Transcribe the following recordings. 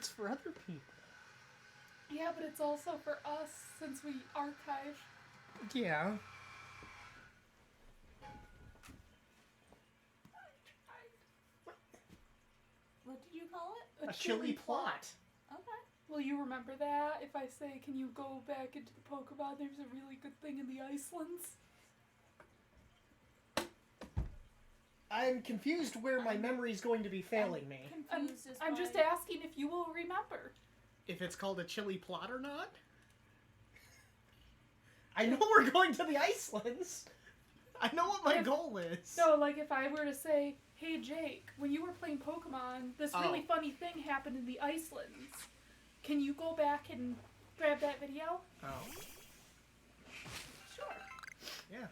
It's for other people. Yeah, but it's also for us since we archive. Yeah. What did you call it? A chili plot. Okay. Will you remember that if I say, can you go back into the Pokemon? There's a really good thing in the Icelands. I'm confused where my memory's going to be failing me. I'm just asking if you will remember. If it's called a chili plot or not? I know we're going to the Icelands. I know what my goal is. No, like if I were to say, hey Jake, when you were playing Pokemon, this really funny thing happened in the Icelands. Can you go back and grab that video? Oh. Sure. Yeah.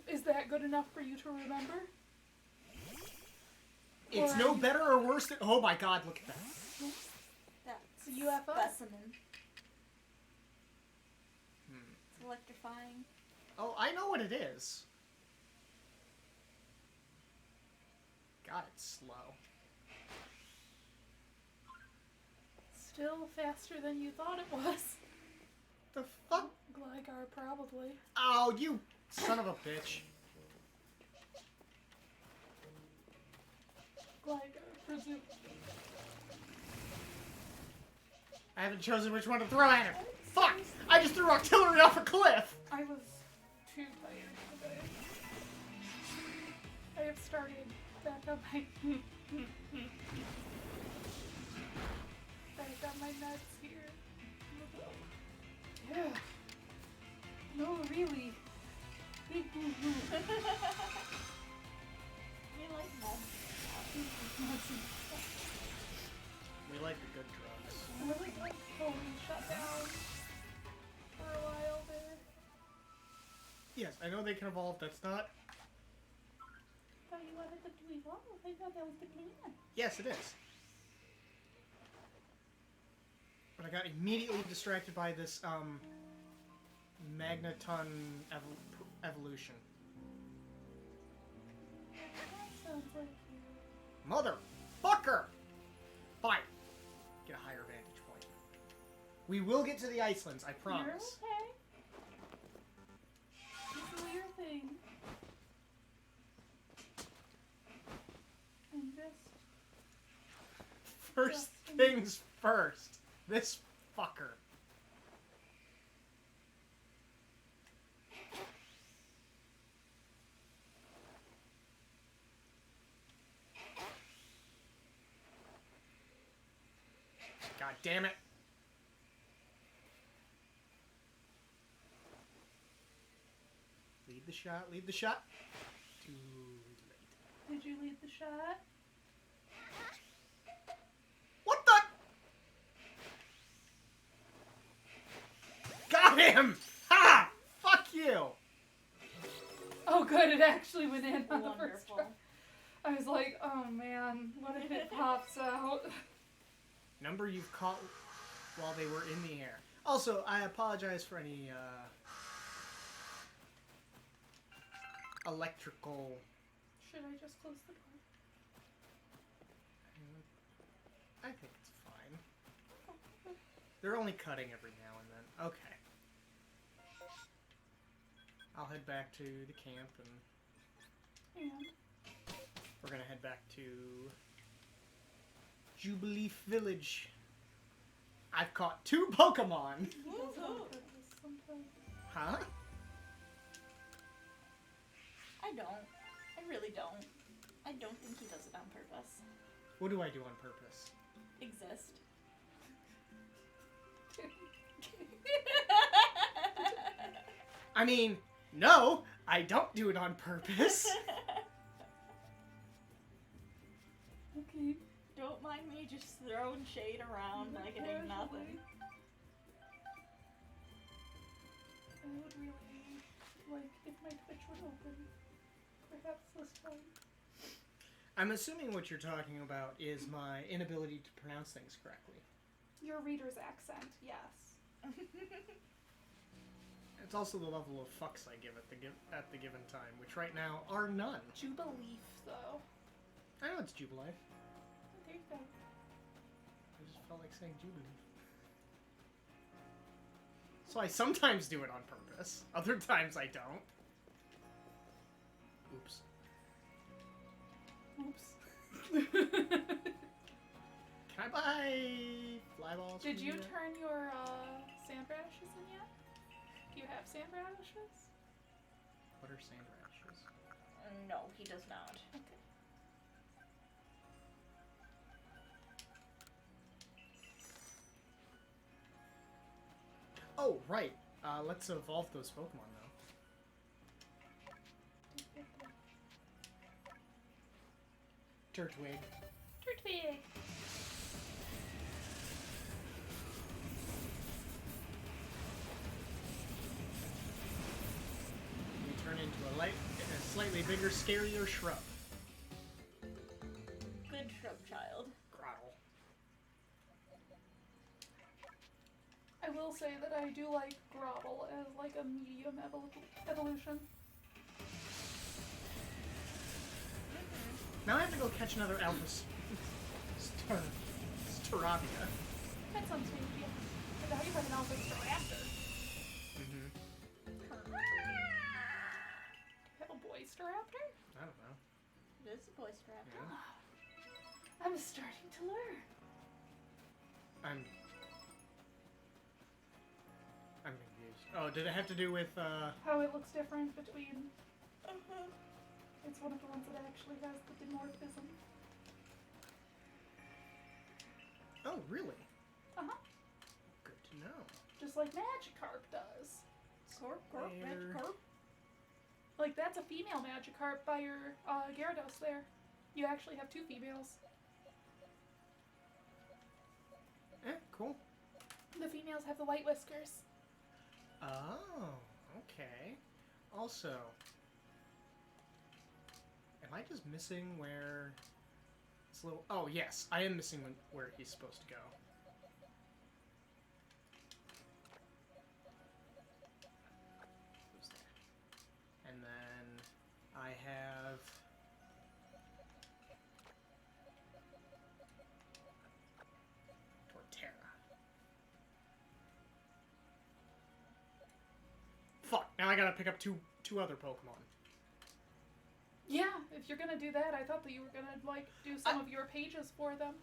Is that good enough for you to remember? It's no better or worse than... Oh my god, look at that. That's a UFO? Specimen. It's electrifying. Oh, I know what it is. God, it's slow. Still faster than you thought it was. The fuck? Gligar, probably. Oh, you son of a bitch. Gligar, presumably. I haven't chosen which one to throw at him. Fuck! I just threw artillery off a cliff! I was too tired today. I have started back on my... back on my nuts here. Yeah. No, really. We like nuts. We like the good drugs. I really like Pony shut down for a while there. Yes, I know they can evolve, that's not... I thought you wanted them to evolve. I thought that was the plan. Yes, it is. But I got immediately distracted by this, Magneton evolution. Sounds like you. Motherfucker! Fine. Get a higher vantage point. We will get to the Icelands, I promise. You're okay. You do your thing. And just... First things first. This fucker. God damn it. Lead the shot, lead the shot. Too late. Did you lead the shot? What the? Got him! Ha! Fuck you! Oh good, it actually went in on the first Wonderful. try. I was like, oh man, what if it pops out? Number you've caught while they were in the air. Also, I apologize for any electrical... Should I just close the door? I think it's fine. They're only cutting every now and then. Okay. I'll head back to the camp and we're gonna head back to Jubilee Village. I've caught 2 Pokemon! Huh? I don't. I really don't. I don't think he does it on purpose. What do I do on purpose? Exist. I mean, no, I don't do it on purpose. Okay. Don't mind me just throwing shade around like it ain't nothing. I would really like if my Twitch would open. Perhaps this time. I'm assuming what you're talking about is my inability to pronounce things correctly. Your reader's accent, yes. It's also the level of fucks I give at the given time, which right now are none. Jubileef, though. I know it's Jubilife. There you go. I just felt like saying Jubilee. So I sometimes do it on purpose. Other times I don't. Oops. Oops. Can I buy fly balls? Did from you yet? turn your sand radishes in yet? Do you have sand radishes? What are sand radishes? No, he does not. Okay. Oh, right. Let's evolve those Pokemon, though. Turtwig. Turtwig. You turn into a slightly bigger, scarier shrub. Good shrub child. Growl. I will say that I do like Grotle as like a medium evolution. Now I have to go catch another Alpha Staravia. That sounds tasty. But now you have an Alpha Staraptor. Mm-hmm. Have a boy Staraptor? I don't know. It is a boy strap. Yeah. I'm starting to learn. I'm confused. Oh, did it have to do with, How it looks different between... It's one of the ones that actually has the dimorphism. Oh, really? Uh-huh. Good to know. Just like Magikarp does. Corp, There. Magikarp. Like, that's a female Magikarp by your Gyarados there. You actually have two females. Cool. The females have the white whiskers. Oh, okay. Also, am I just missing where this little... Oh, yes, I am missing where he's supposed to go. Who's there? And then I have... Torterra. Fuck, now I gotta pick up two other Pokemon. Yeah, if you're gonna do that, I thought that you were gonna, like, do some of your pages for them.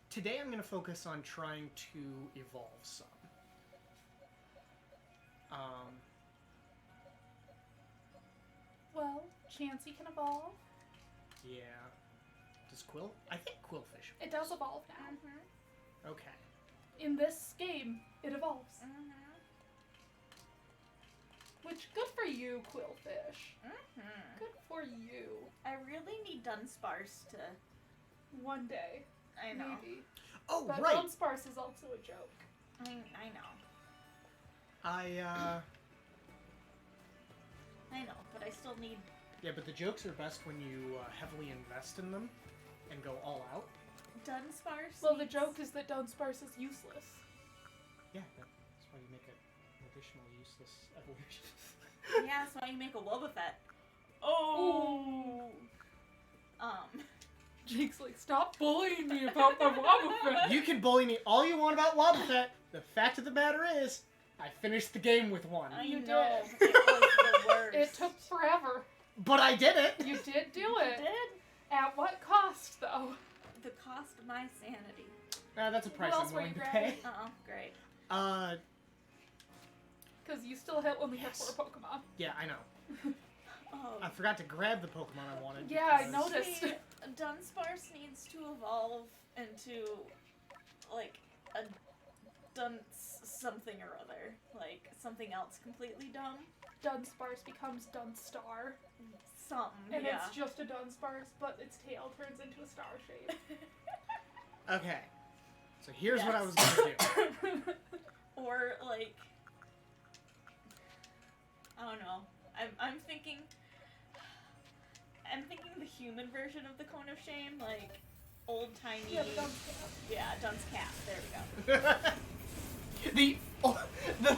Today I'm gonna focus on trying to evolve some. Well, Chansey can evolve. Yeah. Does Quill? I think Quillfish. It does evolve now. Mm-hmm. Okay. In this game, it evolves. Mm-hmm. Which, good for you, Quillfish. Mm-hmm. Good for you. I really need Dunsparce to... One day, I know. maybe. Oh, But right. Dunsparce is also a joke. I know. I know, but I still need... Yeah, but the jokes are best when you heavily invest in them and go all out. Dunsparce Well, the needs- joke is that Dunsparce is useless. Yeah, that's why you make an additional useless evolution. Yeah, that's why you make a Wobbuffet. Oh! Jake's like, stop bullying me about my Wobbuffet. You can bully me all you want about Wobbuffet. The fact of the matter is, I finished the game with one. I You know. did. It was the worst. It took forever. But I did it! You did do You it. did? At what cost, though? The cost of my sanity. That's a price else I'm were willing you to grabbing? pay. Oh, great. Because you still only have Yes. 4 Pokemon. Yeah, I know. Oh. I forgot to grab the Pokemon I wanted. Yeah, I because- noticed. See, Dunsparce needs to evolve into, like, a dunce something or other. Like, something else completely dumb. Dunsparce becomes Dunstar. Something, And yeah. it's just a Dunsparce, but its tail turns into a star shape. Okay. So here's what I Yes. was gonna do. Or, like, I don't know. I'm thinking the human version of the Cone of Shame, like, old-timey... Yeah, the Dunscat. Yeah, Dunscat. There we go.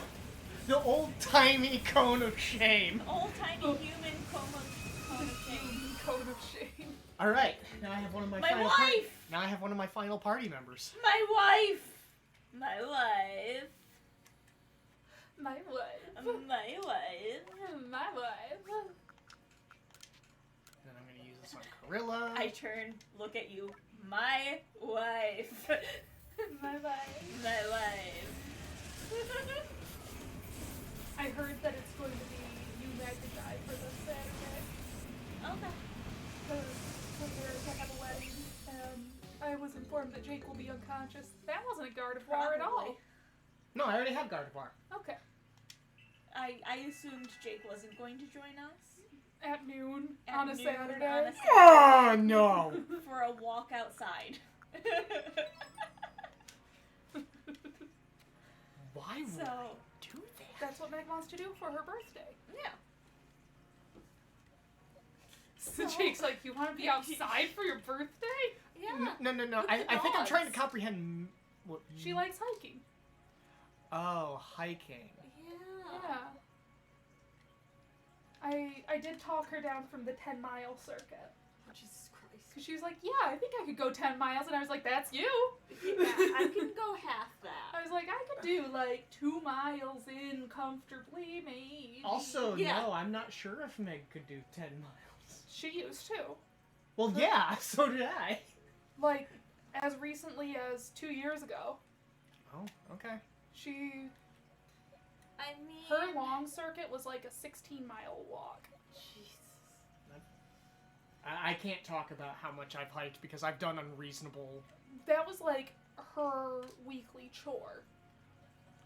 the old-timey Cone of Shame. Old-timey human Cone of Shame. Human Cone of Shame. All right, now I have one of my, My final wife! now I have one of my final party members. My wife! My wife! My wife. My wife! My wife. And I'm gonna use this on Corilla. I turn, look at you. My wife! My wife. My wife! I heard that it's going to be you, Meg, and I for this Saturday. Okay. We're to have a wedding, and I was informed that Jake will be unconscious. That wasn't a Gardevoir at all. Probably. No, I already have Gardevoir. Okay. I assumed Jake wasn't going to join us At noon At on a noon Saturday. on a Saturday Oh no! for a walk outside. Why would So, I do that? That's what Meg wants to do for her birthday. yeah. So Jake's like, you want to be outside for your birthday? Yeah. No. With I the think I'm trying to dogs. comprehend. What, She likes hiking. Oh, hiking. Yeah. Yeah. I did talk her down from the 10-mile circuit. Jesus Christ. Because she was like, yeah, I think I could go 10 miles. And I was like, that's you. Yeah, I can go half that. I was like, I could do like 2 miles in comfortably, maybe. Also, Yeah. no, I'm not sure if Meg could do 10 miles. She used to. Well, yeah, so did I. Like, as recently as 2 years ago. Oh, okay. She... I mean, Her long circuit was like a 16-mile walk. Jesus. I can't talk about how much I've hiked because I've done unreasonable... That was like her weekly chore.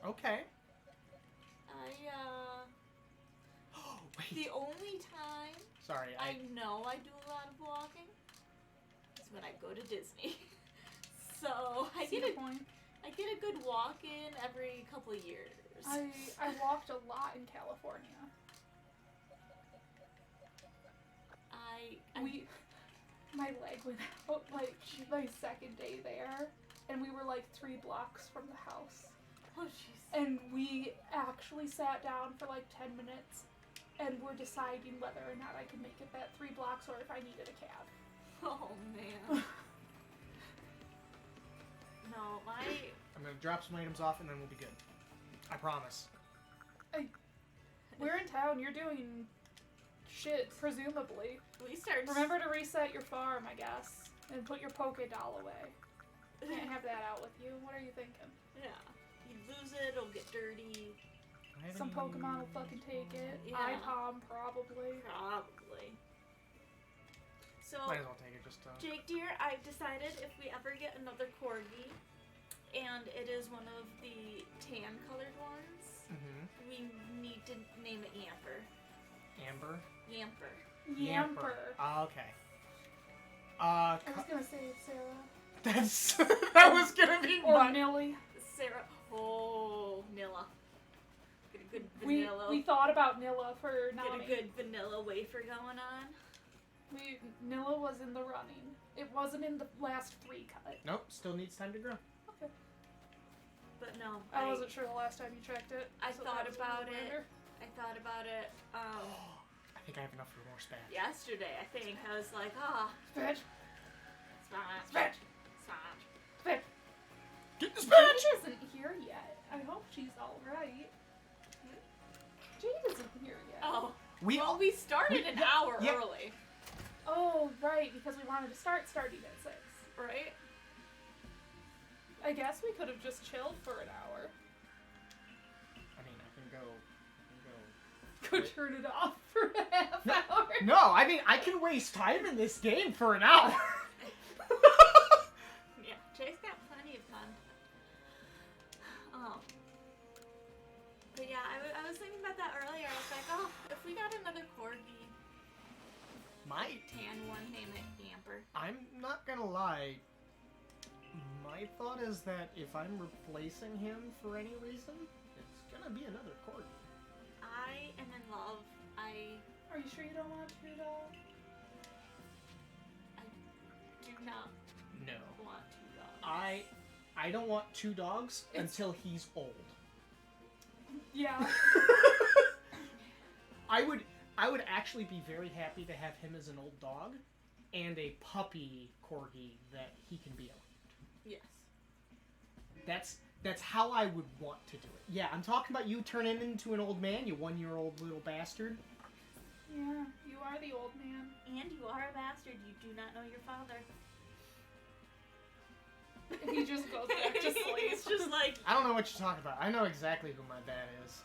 Okay. The Wait, only time sorry, I know I do a lot of walking is when I go to Disney. So I See get the point? a good walk in every couple of years. I walked a lot in California. My leg went out like my second day there, and we were like 3 blocks from the house. Oh jeez. And we actually sat down for like 10 minutes and were deciding whether or not I could make it that 3 blocks or if I needed a cab. Oh man. No, I'm gonna drop some items off and then we'll be good. I promise. We're in town, you're doing shit, presumably. we start. Remember to reset your farm, I guess, and put your Poke doll away. Can't have that out with you. What are you thinking? Yeah. You lose it, it'll get dirty. I haven't Some even- Pokemon will fucking take it. Yeah. IPOM, probably. Probably. So, Might as well take it just to... Jake dear, I've decided if we ever get another corgi, and it is one of the tan colored ones, Mm-hmm. we need to name it Yamper. Amber? Yamper. Yamper. Okay. I was gonna say Sarah. That's... that was gonna be Or fun. Millie. Sarah. Oh, Nilla. Get a good We vanilla. thought about Nilla for Get Nami. a good vanilla wafer going on. Nilla was in the running. It wasn't in the last 3 cut. Nope, still needs time to grow. Okay. But no, I wasn't sure the last time you checked it. I so thought that was a about reminder. I thought about it I think I have enough for more spat. yesterday. I think I was like, Bitch. Smash, Bitch. smash. Bitch. Get this Jade isn't here yet. I hope she's alright. Jade isn't here yet. Oh, We well, we started an hour yeah. early, Oh, right, because we wanted to start starting at 6. right? I guess we could have just chilled for an hour. I mean, I can go... Go turn it off for a half hour. No, I mean, I can waste time in this game for an hour. Yeah, Jake's got plenty of fun. But yeah, I was thinking about that earlier. I was like, oh, if we got another corgi, My... tan one, name it Yamper. I'm not gonna lie. My thought is that if I'm replacing him for any reason, it's gonna be another corgi. I am in love. Are you sure you don't want 2 dolls? Do not No. want 2 dogs. I don't want 2 dogs It's- until he's old. Yeah. I would actually be very happy to have him as an old dog, and a puppy corgi that he can be around. Yes. That's how I would want to do it. Yeah, I'm talking about you turning into an old man, you 1-year-old little bastard. Yeah, you are the old man. And you are a bastard. You do not know your father. He just goes back to sleep. It's just like... I don't know what you're talking about. I know exactly who my dad is.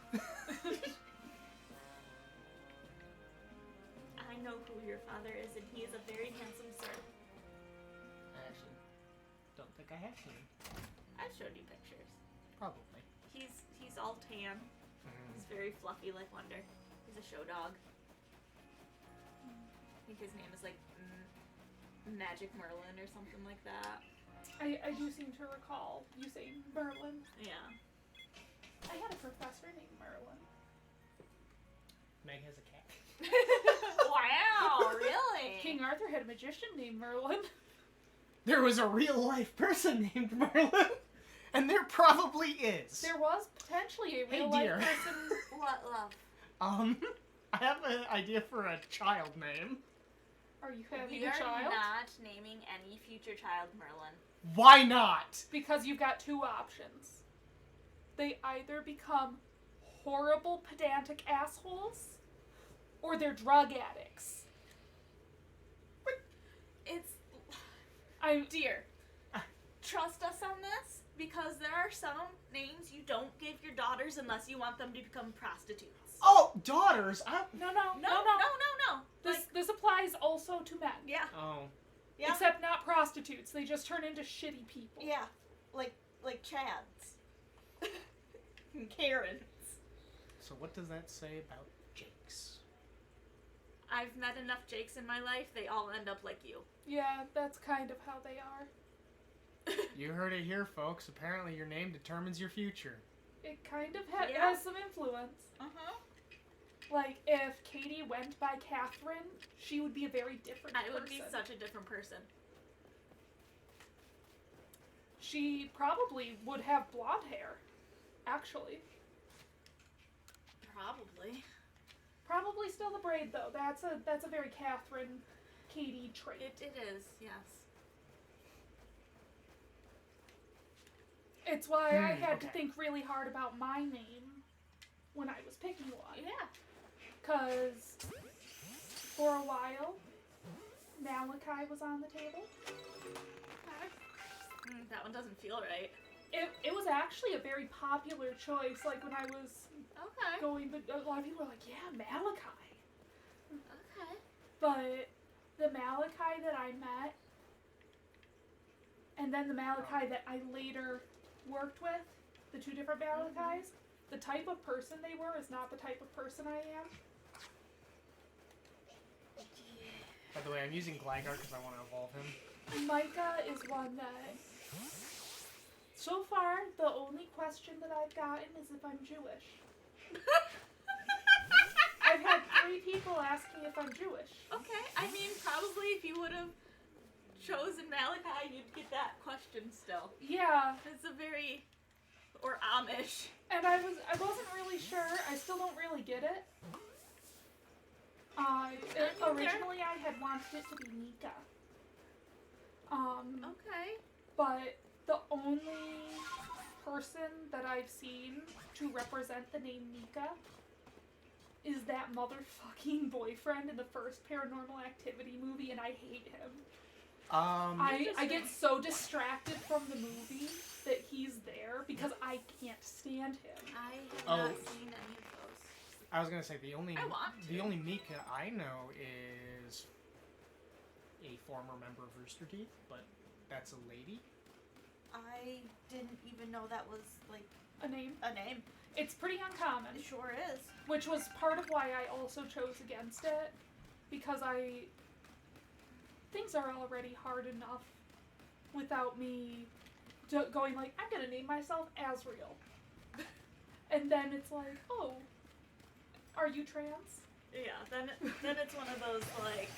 I know who your father is, and he is a very handsome sir. I actually don't think I have seen him. I've showed you pictures. Probably. He's all tan. He's very fluffy like Wonder. He's a show dog. I think his name is like Magic Merlin or something like that. I do seem to recall you saying Merlin. Yeah. I had a professor named Merlin. Meg has a cat. Wow, really? King Arthur had a magician named Merlin. There was a real life person named Merlin, and there probably is. There was potentially a Hey, real dear. life person. What love? I have an idea for a child name. Are you having We a are child? not naming any future child Merlin. Why not? Because you've got two options. They either become horrible, pedantic assholes, or they're drug addicts. It's... I Dear, trust us on this, because there are some names you don't give your daughters unless you want them to become prostitutes. Oh, daughters! no. No. This applies also to men. Yeah. Oh. Yeah. Except not prostitutes. They just turn into shitty people. Yeah. Like Chads. And Karens. So what does that say about Jakes? I've met enough Jakes in my life, they all end up like you. Yeah, that's kind of how they are. You heard it here, folks. Apparently your name determines your future. It kind of Yeah. has some influence. Uh-huh. Like, if Katie went by Catherine, she would be a very different I person. would be such a different person. She probably would have blonde hair, actually. Probably. Probably still the braid, though. That's a very Catherine, Katie trait. It is, yes. It's why I had to okay. think really hard about my name when I was picking one. Yeah. Because for a while, Malachi was on the table. That one doesn't feel right. It was actually a very popular choice. Like, when I was Okay. going, but a lot of people were like, yeah, Malachi. Okay. But the Malachi that I met, and then the Malachi that I later worked with, the two different Malachis, the type of person they were is not the type of person I am. By the way, I'm using Gligar because I want to evolve him. Micah is one that, so far, the only question that I've gotten is if I'm Jewish. I've had 3 people asking if I'm Jewish. Okay. I mean, probably if you would have chosen Malachi, you'd get that question still. Yeah, It's a very... or Amish. and I wasn't really sure. I still don't really get it. Originally I had wanted it to be Nika. Okay. But the only person that I've seen to represent the name Nika is that motherfucking boyfriend in the first Paranormal Activity movie, and I hate him. I get so distracted from the movie that he's there because I can't stand him. I have Oh. not seen any of those. I was gonna say the only I want to. the only Mika I know is a former member of Rooster Teeth, but that's a lady. I didn't even know that was, like, A name. a name. It's pretty uncommon, It sure is. which was part of why I also chose against it, because things are already hard enough without me going like, I'm gonna name myself Azriel. And then it's like, oh, are you trans? Yeah, then it's one of those, like,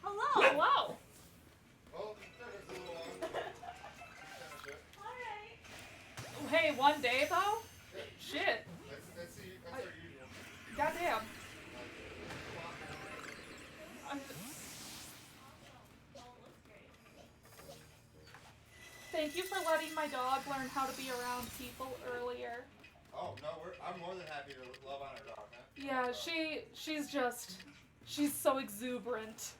hello! Hello! Well, that was a little long. Finish it. Alright. Hey, one day though? Shit. That's our usual. Goddamn. thank you for letting my dog learn how to be around people earlier. Oh, no, I'm more than happy to love on our dog, man. Yeah, she's so exuberant.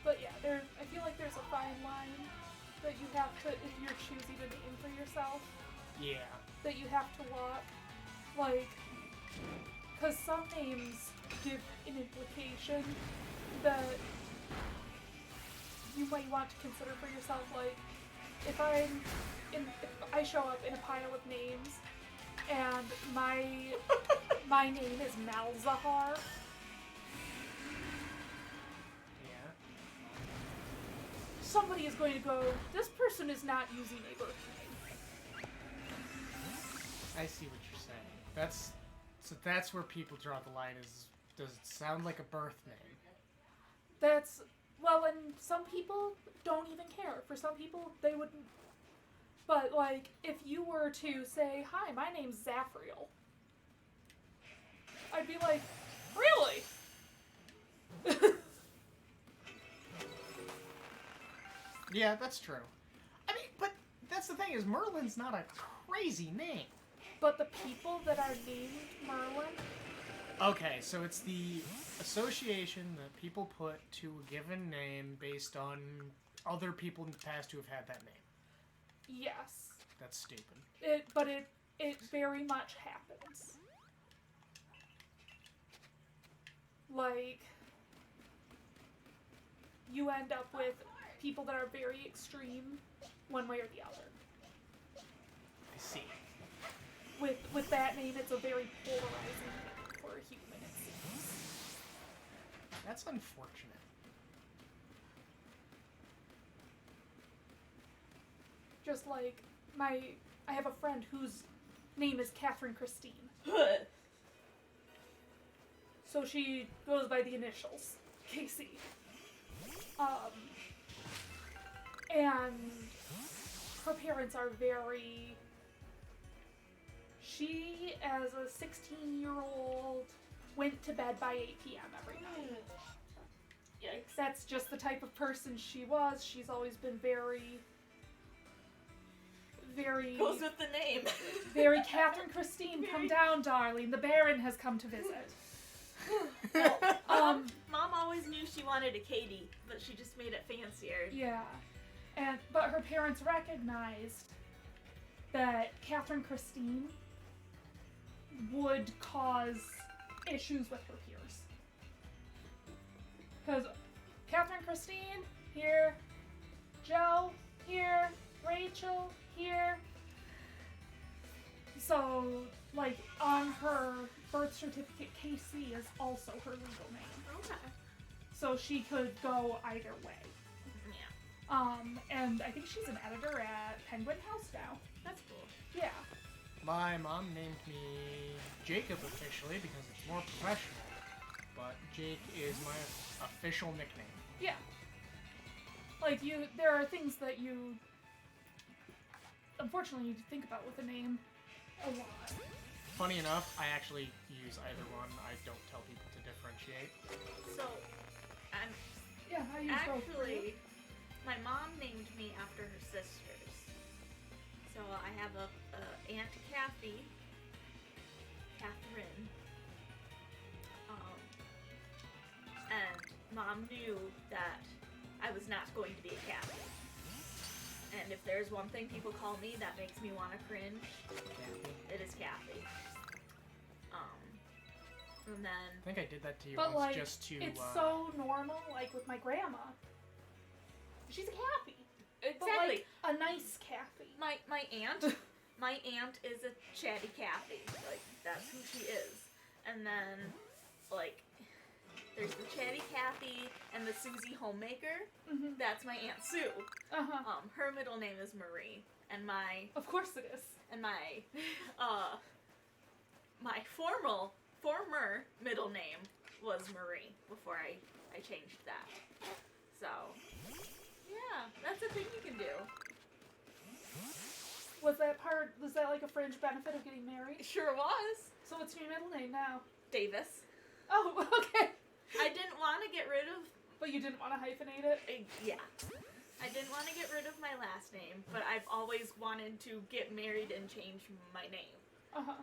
But yeah, I feel like there's a fine line that you have to, if you're choosing a name for yourself, Yeah. that you have to walk. Like, because some names give an implication that you might want to consider for yourself. Like, if I show up in a pile of names and my name is Malzahar, Yeah. somebody is going to go, this person is not using a birth name. I see what you're saying. That's where people draw the line. Does it sound like a birth name? Well, and some people don't even care. For some people, they wouldn't. But, like, if you were to say, hi, my name's Zafriel, I'd be like, really? Yeah, that's true. I mean, but that's the thing is Merlin's not a crazy name. But the people that are named Merlin, Okay, so it's the association that people put to a given name based on other people in the past who have had that name. yes. That's stupid. But it very much happens. Like, you end up with people that are very extreme one way or the other. I see. With that name, it's a very polarizing name for a human, it seems. That's unfortunate. Just like I have a friend whose name is Catherine Christine. So she goes by the initials, Casey. And her parents are very... She, as a 16-year-old, went to bed by 8 p.m. every night. Yikes. That's just the type of person she was. She's always been very... Goes with the name. Very Catherine Christine, come down, darling. The Baron has come to visit. Mom always knew she wanted a Katie, but she just made it fancier. Yeah. But her parents recognized that Catherine Christine would cause issues with her peers. Because Catherine Christine, here. Joe, here. Rachel, here. So, like, on her birth certificate, Casey is also her legal name. Okay. So she could go either way. Yeah. And I think she's an editor at Penguin House now. That's cool. Yeah. My mom named me Jacob officially because it's more professional, but Jake is my official nickname. Yeah. Like, there are things that you, unfortunately, need to think about with a name a lot. Funny enough, I actually use either one. I don't tell people to differentiate. So, I'm Yeah, I use both. actually, my mom named me after her sisters. So I have a Aunt Kathy, Catherine, and Mom knew that I was not going to be a Kathy. And if there's one thing people call me that makes me want to cringe, it is Kathy. And then I think I did that to you But, once like, just to. it's so normal, like, with my grandma. She's a Kathy. But, exactly. like, a nice Kathy. My aunt is a chatty Kathy. Like, that's who she is. And then, like, there's the chatty Kathy and the Susie homemaker. Mm-hmm. That's my Aunt Sue. Uh-huh. Her middle name is Marie, and my Of course it is. my former middle name was Marie before I changed that. So, yeah, that's a thing you can do. Was that like a fringe benefit of getting married? It sure was. So what's your middle name now? Davis. Oh, okay. I didn't want to get rid of... But you didn't want to hyphenate it? Yeah. I didn't want to get rid of my last name, but I've always wanted to get married and change my name. Uh-huh.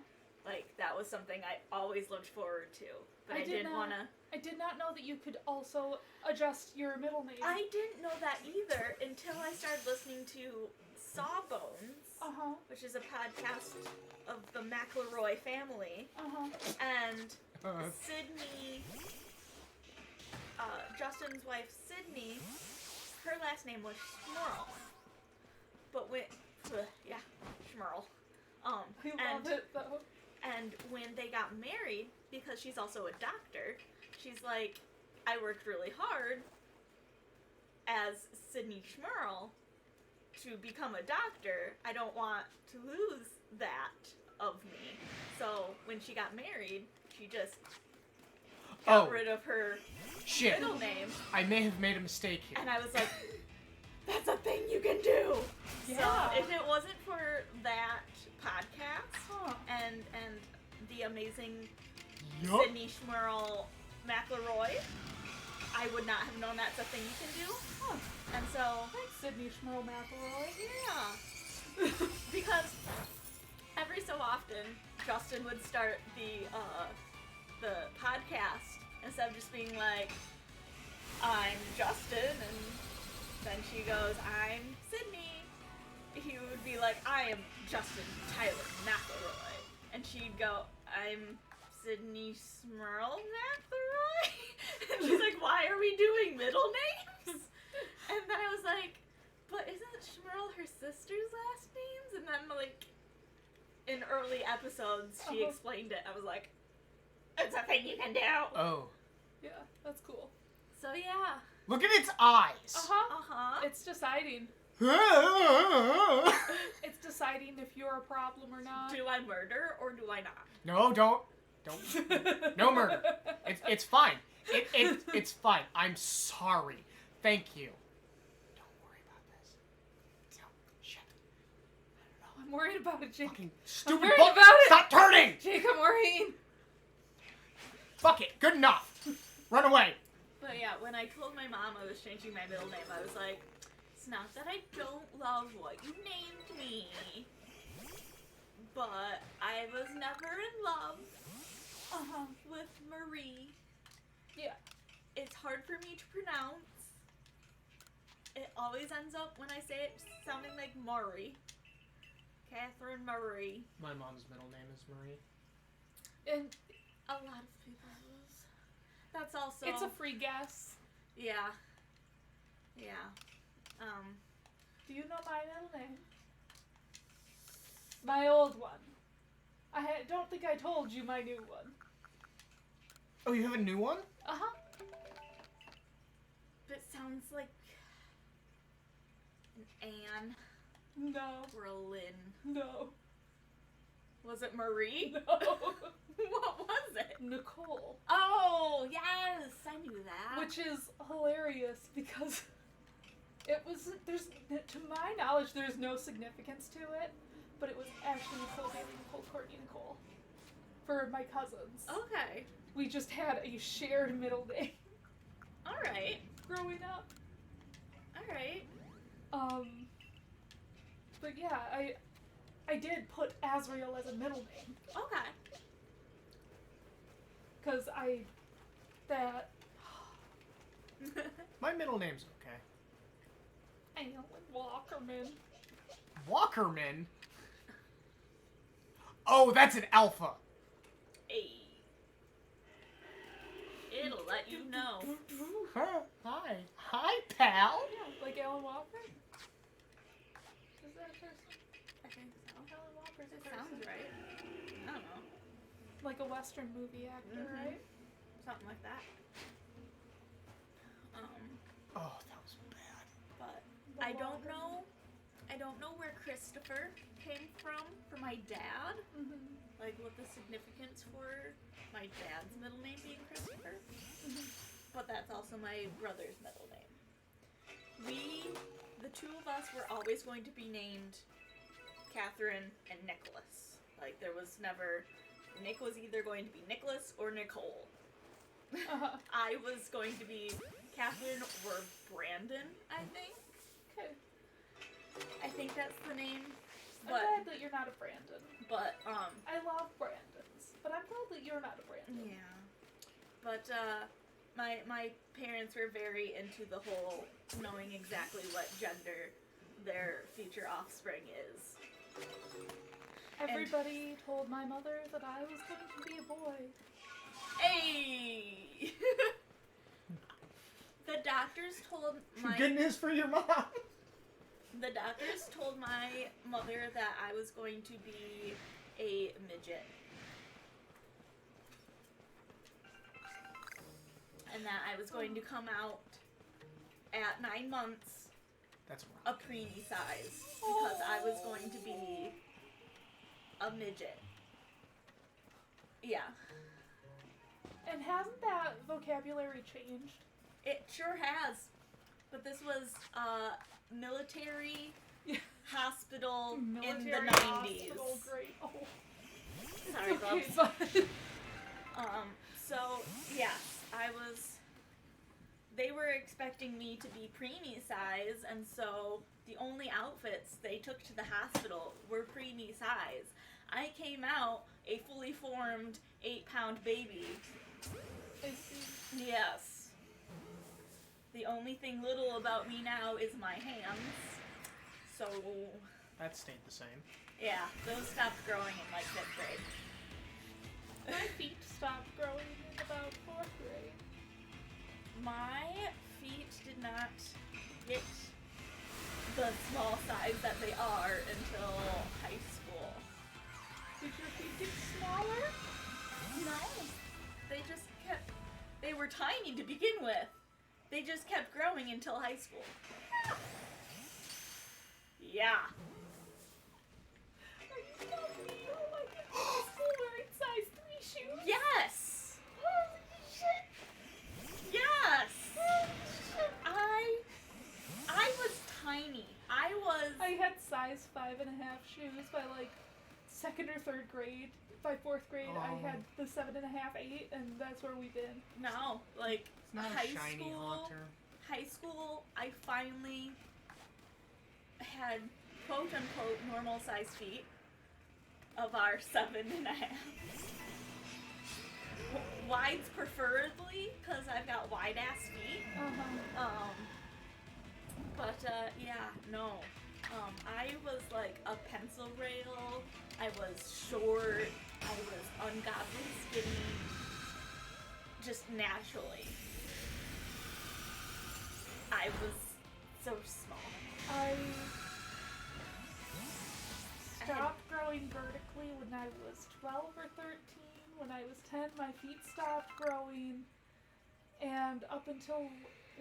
Like, that was something I always looked forward to. But I did didn't want to... I did not know that you could also adjust your middle name. I didn't know that either until I started listening to Sawbones, Uh-huh. which is a podcast of the McElroy family. Uh-huh. And Sydney, Justin's wife, Sydney, her last name was Schmerl. But when, yeah, Schmerl. I love it, though. And when they got married, because she's also a doctor, she's like, I worked really hard as Sydney Schmerl to become a doctor. I don't want to lose that of me. So when she got married, she just got rid of her Shit. middle name. I may have made a mistake here. And I was like, that's a thing you can do. Yeah. So if it wasn't for that podcast Huh. and the amazing Yup. Sydney Schmerl McElroy, I would not have known that's a thing you can do. Huh. And so, Thanks, Sydney Schmerl McElroy. yeah. Because every so often, Justin would start the podcast instead of just being like, I'm Justin, and then she goes, I'm Sydney. He would be like, I am Justin Tyler McElroy. And she'd go, I'm Sydney Schmerl McElroy? And she's like, why are we doing middle names? And then I was like, but isn't Schmerl her sister's last names? And then, like, in early episodes, she explained it. I was like, it's a thing you can do. Oh. Yeah, that's cool. So, yeah. Look at its eyes. Uh-huh. Uh-huh. It's deciding. It's deciding if you're a problem or not. Do I murder or do I not? No, don't. No murder. It's fine. It's fine. I'm sorry. Thank you. Don't worry about this. No, shit. I'm worried about it, Jake. Fucking stupid worried book. about it. Stop turning. Jake, I'm worrying. Fuck it. Good enough. Run away. But yeah, when I told my mom I was changing my middle name, I was like, it's not that I don't love what you named me, but I was never in love with Marie. Yeah. It's hard for me to pronounce. It always ends up, when I say it, sounding like Murray. Catherine Murray. My mom's middle name is Marie. And A lot of people's. That's also... it's a free guess. Yeah. Yeah. Do you know my middle name? My old one. Don't think I told you my new one. Oh, you have a new one? Uh-huh. It sounds like an Anne No. or a Lynn. No. Was it Marie? No. What was it? Nicole. Oh, yes! I knew that. Which is hilarious because to my knowledge, there's no significance to it, but it was actually Nicole Bailey, Nicole Courtney, Nicole. For my cousins. Okay. We just had a shared middle name Alright. growing up. Alright. But yeah, I did put Azriel as a middle name. Okay. Because My middle name's okay. Alan Walkerman. Walkerman? Oh, that's an alpha. Hey. It'll let you know. Huh? Hi. Hi, pal. Yeah, like Alan Walker? Is that a person? I think so. Alan Walker's a It person. sounds right. I don't know. Like a Western movie actor, Mhm. right? Something like that. Oh, that was bad. But I don't know where Christopher came from for my dad. Mm-hmm. Like what the significance for my dad's middle name being Christopher. But that's also my brother's middle name. the two of us were always going to be named Catherine and Nicholas. Like, there was never, Nick was either going to be Nicholas or Nicole. Uh-huh. I was going to be Catherine or Brandon, I think. Okay. I think that's the name. I'm But, glad that you're not a Brandon. but, I love Brandons, but I'm glad that you're not a Brandon. yeah. But, my parents were very into the whole knowing exactly what gender their future offspring is. Everybody told my mother that I was going to be a boy. Hey! The doctors told my Good news for your mom. the doctors told my mother that I was going to be a midget. And that I was going to come out at 9 months That's wrong. a preemie size because I was going to be a midget. Yeah, And hasn't that vocabulary changed? it sure has. But this was military hospital in the Military 90s. hospital, great. Oh, Sorry, okay, Bubs. but So, yes, they were expecting me to be preemie size, and so the only outfits they took to the hospital were preemie size. I came out a fully formed 8-pound baby. I see. Yes. The only thing little about me now is my hands. So, That stayed the same. yeah, those stopped growing in like 5th grade. My feet stopped growing in about 4th grade. My feet did not get the small size that they are until high school. Did your feet get smaller? No. They were tiny to begin with. They just kept growing until high school. Yeah. Are you telling me? Oh my goodness, I'm still wearing size 3 shoes? Yes. Holy shit! Yes. Holy shit! I was tiny. I had size 5.5 shoes by like 2nd or 3rd grade. By 4th grade, I Oh. had the 7.5, 8, and that's where we've been. No, like It's not high a shiny school. haunter. High school, I finally had quote unquote normal sized feet of our 7.5. Wides preferably, because I've got wide ass feet. Uh-huh. Yeah, no. I was like a pencil rail. I was short. I was ungodly skinny. Just naturally. I was so small. I stopped growing vertically when I was 12 or 13. When I was 10, my feet stopped growing. And up until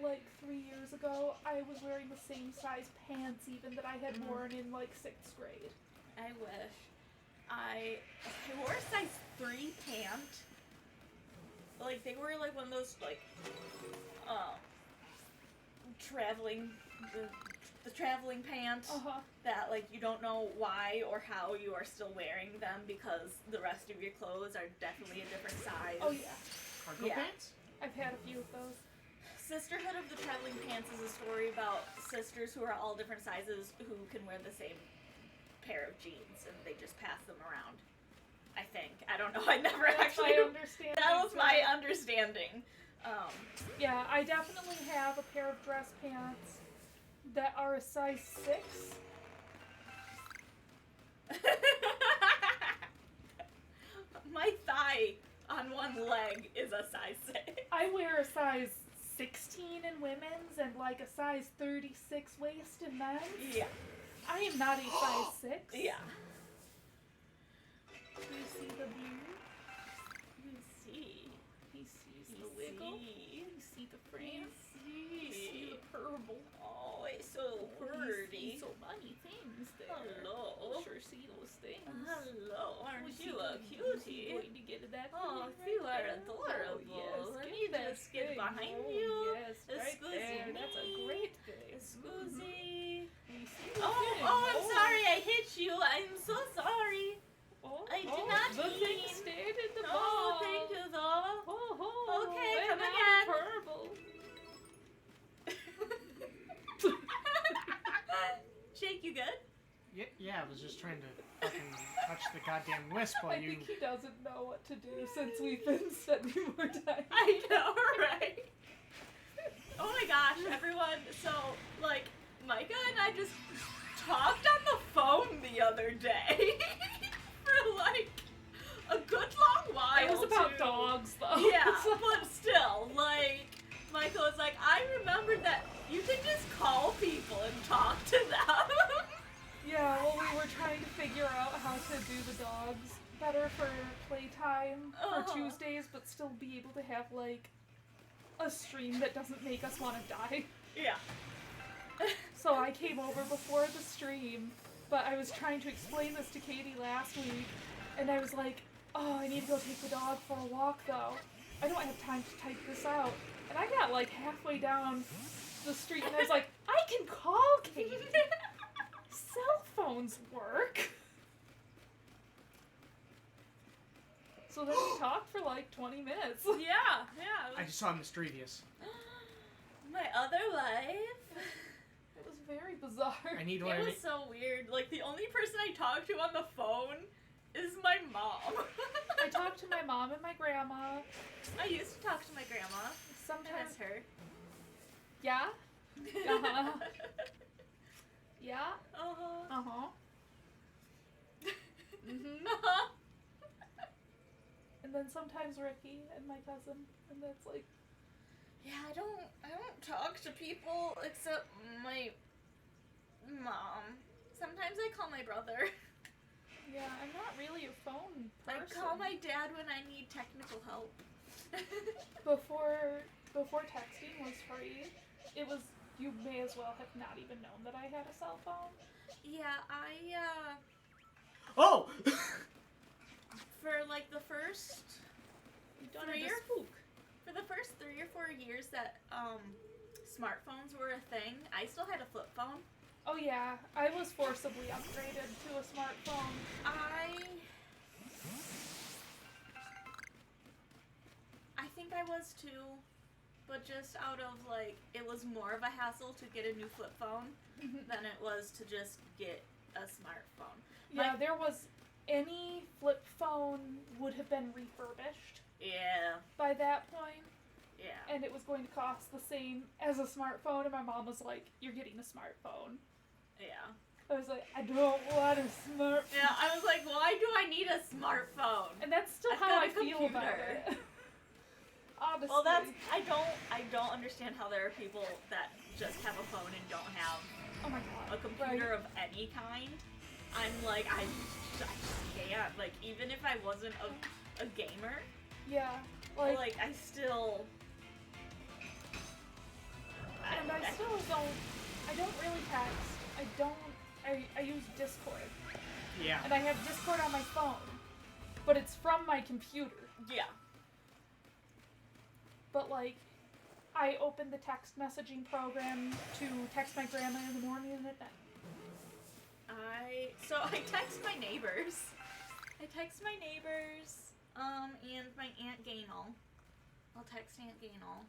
like 3 years ago, I was wearing the same size pants even that I had worn in like 6th grade. I wish. I wore a size 3 pant. Like, they were like one of those, like, traveling, the traveling pant Uh-huh. that, like, you don't know why or how you are still wearing them because the rest of your clothes are definitely a different size. Oh yeah, Cargo Yeah. pants? I've had a few of those. Sisterhood of the Traveling Pants is a story about sisters who are all different sizes who can wear the same pair of jeans and they just pass them around. I think. I don't know. I never That's actually. my understanding. That was my so- understanding. Yeah, I definitely have a pair of dress pants that are a size 6. My thigh on one leg is a size 6. I wear a size 16 in women's and like a size 36 waist in men's. Yeah. I am not a size 6. Yeah. You see the blue? You see. He sees You the wiggle. see. You see the You frame. You see see. the purple. Oh, it's so You pretty. see so many things there. Hello. You sure see those things. Hello, aren't Was you he a going- was he cutie? going to get that Oh, thing you right are there? adorable. Oh, yes, Let get me that just get thing. behind Oh, you. Yes, Excuse right there. That's a me. great thing. Scusi. We see the Oh, thing. I'm sorry. I hit you. I'm so sorry. Oh, I did not the thing mean- stayed in the Oh, ball. thank you, though. Oh, Okay, and come now again. Purple. Shake, you good? Yeah, I was just trying to fucking touch the goddamn wisp while I you. think he doesn't know what to do since we've been spending more time. I know, right? Oh my gosh, everyone. So, like, Micah and I just talked on the phone the other day for, like, a good long while. It was about too. dogs, though. Yeah, but still, like, Michael was like, I remembered that you can just call people and talk to them. Yeah, well, we were trying to figure out how to do the dogs better for playtime for Uh-huh. Tuesdays, but still be able to have, like, a stream that doesn't make us want to die. Yeah. So I came over before the stream, but I was trying to explain this to Katie last week, and I was like, oh, I need to go take the dog for a walk, though. I don't have time to type this out. And I got, like, halfway down the street, and I was like, I can call Katie. Cell phones work. So then we talked for, like, 20 minutes. Yeah. I just saw Mischievous. My other life. It was very bizarre. I need It one. was so weird. Like, the only person I talked to on the phone is my mom. I talked to my mom and my grandma. I used to talk to my grandma. I Sometimes. miss her. Yeah? Uh-huh. Yeah? Uh-huh. Uh-huh. Mm-hmm. Uh-huh. And then sometimes Ricky and my cousin, and that's like, Yeah, I don't talk to people except my mom. Sometimes I call my brother. yeah, I'm not really a phone I person. call my dad when I need technical help. Before texting was free, it was, you may as well have not even known that I had a cell phone. Yeah, Oh! for like the first You don't For need to your- spook. For the first 3 or 4 years that smartphones were a thing, I still had a flip phone. Oh yeah, I was forcibly upgraded to a smartphone. I think I was too, but just out of like, it was more of a hassle to get a new flip phone than it was to just get a smartphone. Yeah, My- there was, any flip phone would have been refurbished Yeah, by that point, yeah. and it was going to cost the same as a smartphone, and my mom was like, you're getting a smartphone. Yeah. I was like, I don't want a smartphone. Yeah, I was like, why do I need a smartphone? And that's still I've how got I a feel about computer. it. Honestly. Well, I don't understand how there are people that just have a phone and don't have Oh my a god. computer of any kind. I'm like, I just can't. Like, even if I wasn't a gamer, Yeah. like I still. And I still don't, I don't really text. I use Discord. Yeah. And I have Discord on my phone. But it's from my computer. Yeah. But like, I open the text messaging program to text my grandma in the morning and at night. I text my neighbors. And my Aunt Gaynell. I'll text Aunt Gaynell.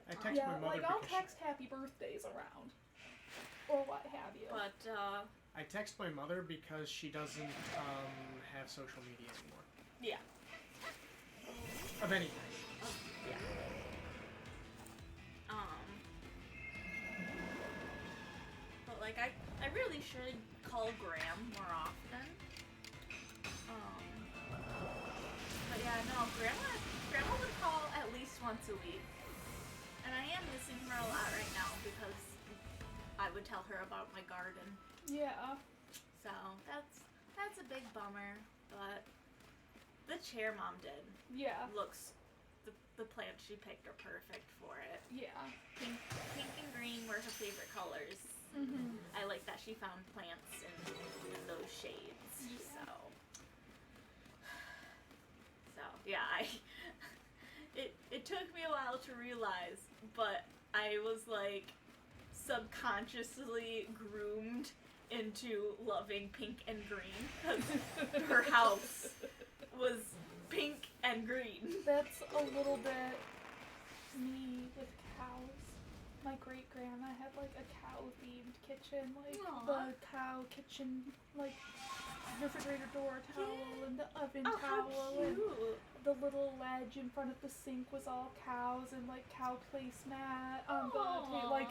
I text Yeah, my mother like I'll because text happy birthdays around. Or what have you. But, I text my mother because she doesn't have social media anymore. yeah. Of any kind. Yeah. But like I really should call Graham more often. But yeah, no, Grandma would call at least once a week. And I am missing her a lot right now because I would tell her about my garden. Yeah. So that's a big bummer, but the chair Mom did Yeah. looks the plants she picked are perfect for it. Yeah. Pink and green were her favorite colors. Mm-hmm. I like that she found plants in those shades. Yeah. So yeah, it took me a while to realize, but I was like subconsciously groomed into loving pink and green because her house was pink and green. That's a little bit me with cows. My great grandma had like a cow themed kitchen, like Aw. the cow kitchen, like refrigerator door towel and the oven Oh, how towel, and cute! the little ledge in front of the sink was all cows and like cow placemat on the table. Like,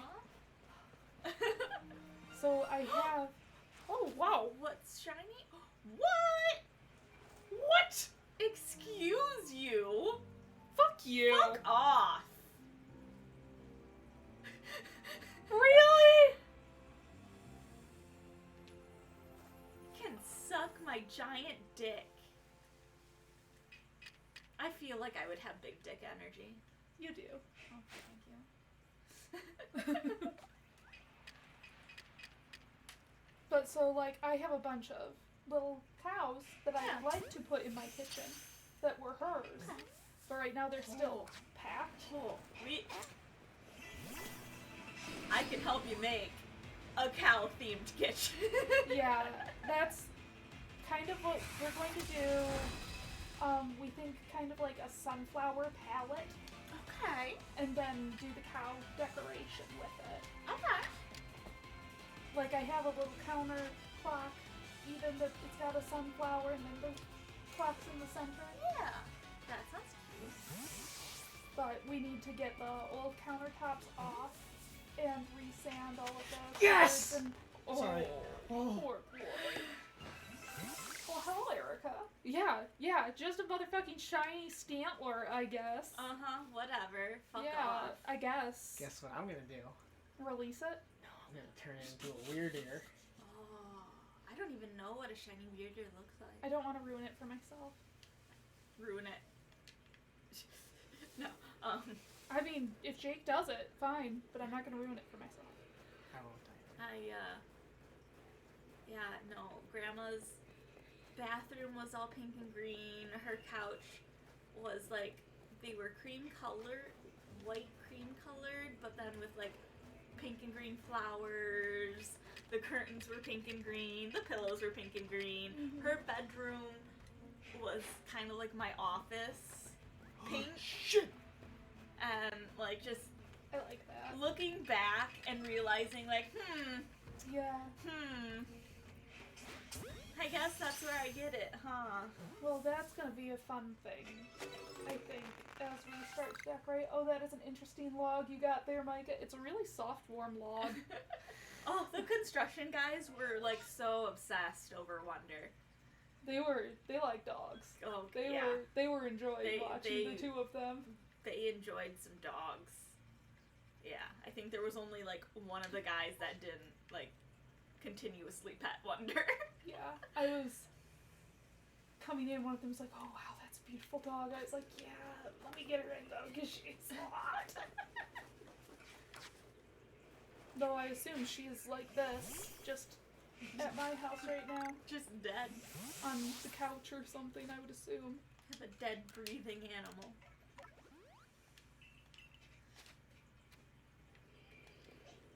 so I have. Oh wow! What's shiny? What? What? Excuse you? Fuck you! Fuck off! Really? Can suck my giant dick. I feel like I would have big dick energy. You do. Oh, thank you. But so, like, I have a bunch of little cows that Yeah. I'd like to put in my kitchen that were hers. Okay. But right now they're still packed. Oh, I can help you make a cow-themed kitchen. Yeah, that's kind of what we're going to do. We think kind of like a sunflower palette, Okay. and then do the cow decoration with it. Okay. Like, I have a little counter clock, even that it's got a sunflower, and then the clock's in the center. Yeah. That sounds cute. But we need to get the old countertops off and resand all of the Yes! boards and Sorry. Oh. poor boy. Well, hello, Erica. Yeah, just a motherfucking shiny Stantler, I guess. Uh-huh, whatever. Fuck yeah, off. I guess. Guess what I'm gonna do? Release it. No, I'm gonna turn it into a weird ear. Oh, I don't even know what a shiny weirder looks like. I don't want to ruin it for myself. Ruin it. No, I mean, if Jake does it, fine, but I'm not gonna ruin it for myself. I won't tell you. yeah, no, Grandma's bathroom was all pink and green. Her couch was like, they were cream colored, white cream colored, but then with like pink and green flowers. The curtains were pink and green. The pillows were pink and green. Mhm. Her bedroom was kind of like my office, pink, Shit! and like just I like that. looking back and realizing like, Yeah. I guess that's where I get it, huh? Well, that's gonna be a fun thing, I think, as we start to decorate. Oh, that is an interesting log you got there, Micah. It's a really soft, warm log. Oh, the construction guys were like so obsessed over Wonder. They like dogs. Oh, They were enjoying watching the two of them. They enjoyed some dogs. Yeah, I think there was only like one of the guys that didn't like continuously pet Wonder. Yeah, I was coming in, one of them was like, "Oh wow, that's a beautiful dog." I was like, "Yeah, let me get her in though, cause she's hot." Though I assume she's like this, just at my house right now, Just dead. on the couch or something. I would assume. A dead breathing animal.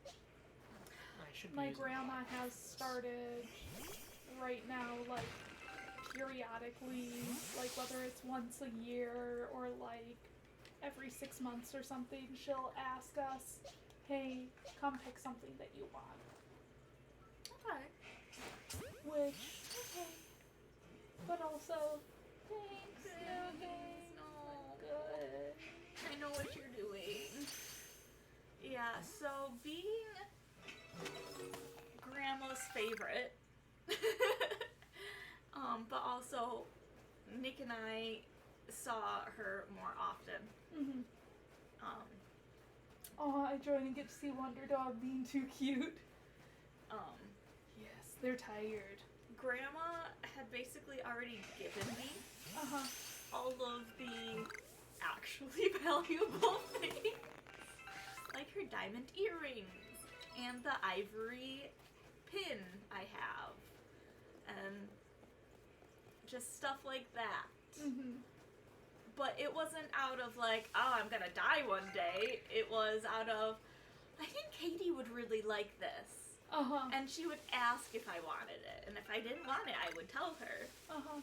I should be My using- grandma has started right now, like periodically, like whether it's once a year or like every 6 months or something, she'll ask us, "Hey, come pick something that you want." Okay. Which, okay, but also, thanks, okay, No. good. I know what you're doing. Yeah, so being Grandma's favorite, but also Nick and I saw her more often. Mm-hmm. Um, Oh, I join and get to see Wonder Dog being too cute. Yes, they're tired. Grandma had basically already given me Uh-huh. all of the actually valuable things. Like her diamond earrings and the ivory pin I have. And just stuff like that. Mm-hmm. But it wasn't out of like, oh, I'm gonna die one day. It was out of, I think Katie would really like this. Uh-huh. And she would ask if I wanted it. And if I didn't want it, I would tell her. Uh-huh.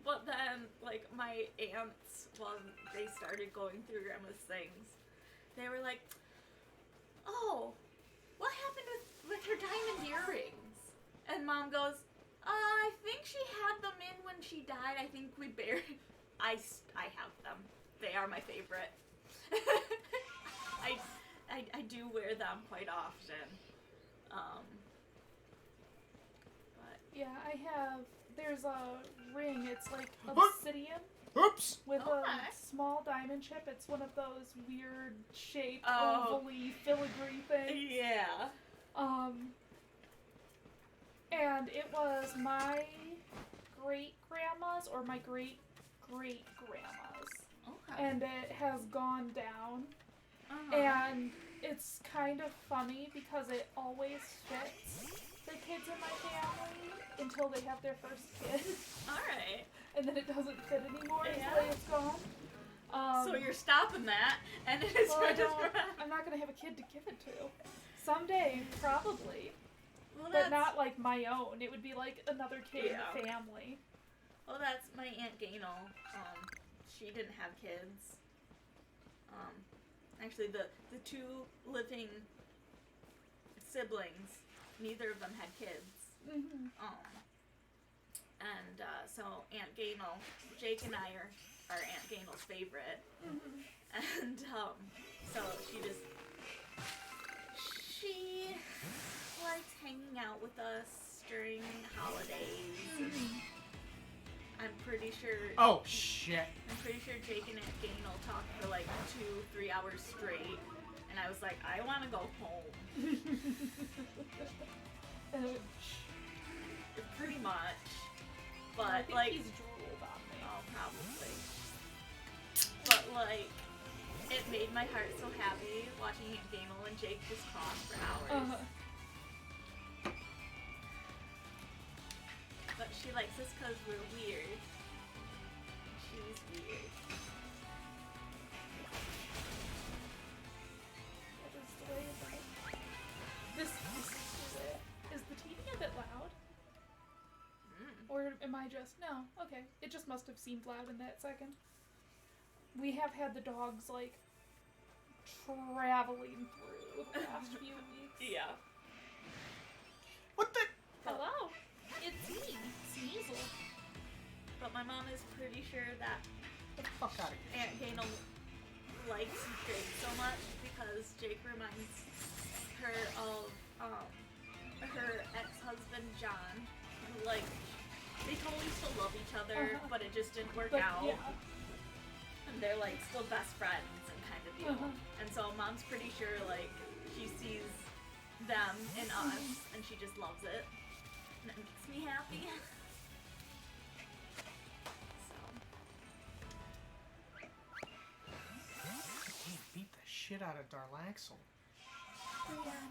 But then, like, my aunts, when they started going through Grandma's things, they were like, oh, what happened with her diamond earrings? And Mom goes, I think she had them in when she died. I think we buried... I have them. They are my favorite. I do wear them quite often. But Yeah, I have... There's a ring. It's like obsidian Oops! with Okay. a small diamond chip. It's one of those weird shaped, Oh. ovally, filigree things. yeah. And it was my great-grandma's or my great-great-grandma's. Okay. And it has gone down. Uh-huh. And it's kind of funny because it always fits the kids in my family until they have their first kid. Alright. And then it doesn't fit anymore Yeah. until it's gone. So you're stopping that, and it's well, I'm not going to have a kid to give it to. Someday, probably. Well, But not like my own. It would be like another kid Yeah. in the family. Well, that's my Aunt Gaynell. She didn't have kids. Actually, the two living siblings, neither of them had kids. Mm-hmm. And so Aunt Gaynell, Jake and I are Aunt Gaynell's favorite. Mm-hmm. And so she likes hanging out with us during holidays. Mm-hmm. I'm pretty sure. Oh, shit. I'm pretty sure Jake and Aunt Gaynell talked for like 2-3 hours straight, and I was like, I want to go home. Pretty much. I But think like, he's drooled on me. oh, probably. But like, it made my heart so happy watching Aunt Gaynell and Jake just talk for hours. Uh-huh. But she likes us because we're weird. She's weird. That is the way it's like. This is the TV a bit loud? Or am I just... No, okay. It just must have seemed loud in that second. We have had the dogs, like, traveling through the last few weeks. Yeah. What the? Hello! It's me, Sneasel. But my mom is pretty sure that Get the fuck out of here. Aunt Gaynell likes Jake so much because Jake reminds her of her ex-husband John, who like they totally still love each other, Uh-huh. but it just didn't work But, out. yeah. And they're like still best friends and kind of deal. Uh-huh. And so mom's pretty sure like she sees them in us and she just loves it. And it makes me happy. So Damn, beat the shit out of Darlaxle. yeah,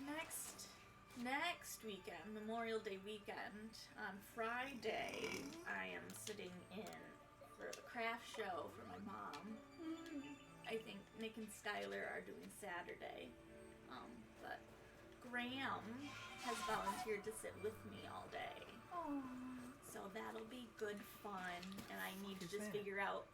next weekend, Memorial Day weekend, on Friday, I am sitting in for the craft show for my mom. I think Nick and Skylar are doing Saturday. But Graham has volunteered to sit with me all day. Aww. So that'll be good fun, and I need to Who's just that? figure out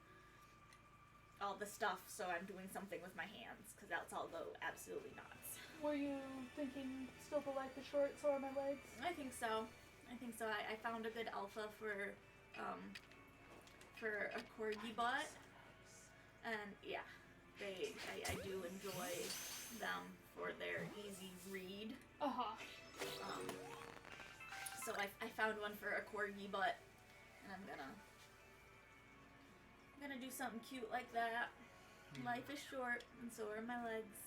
all the stuff so I'm doing something with my hands, because else I'll go absolutely nuts. Were you thinking still the life is short, so are my legs? I think so. I found a good alpha for a corgi butt, and yeah, I do enjoy them for their easy read. Uh-huh. So I found one for a corgi butt, and I'm gonna do something cute like that. Life is short, and so are my legs.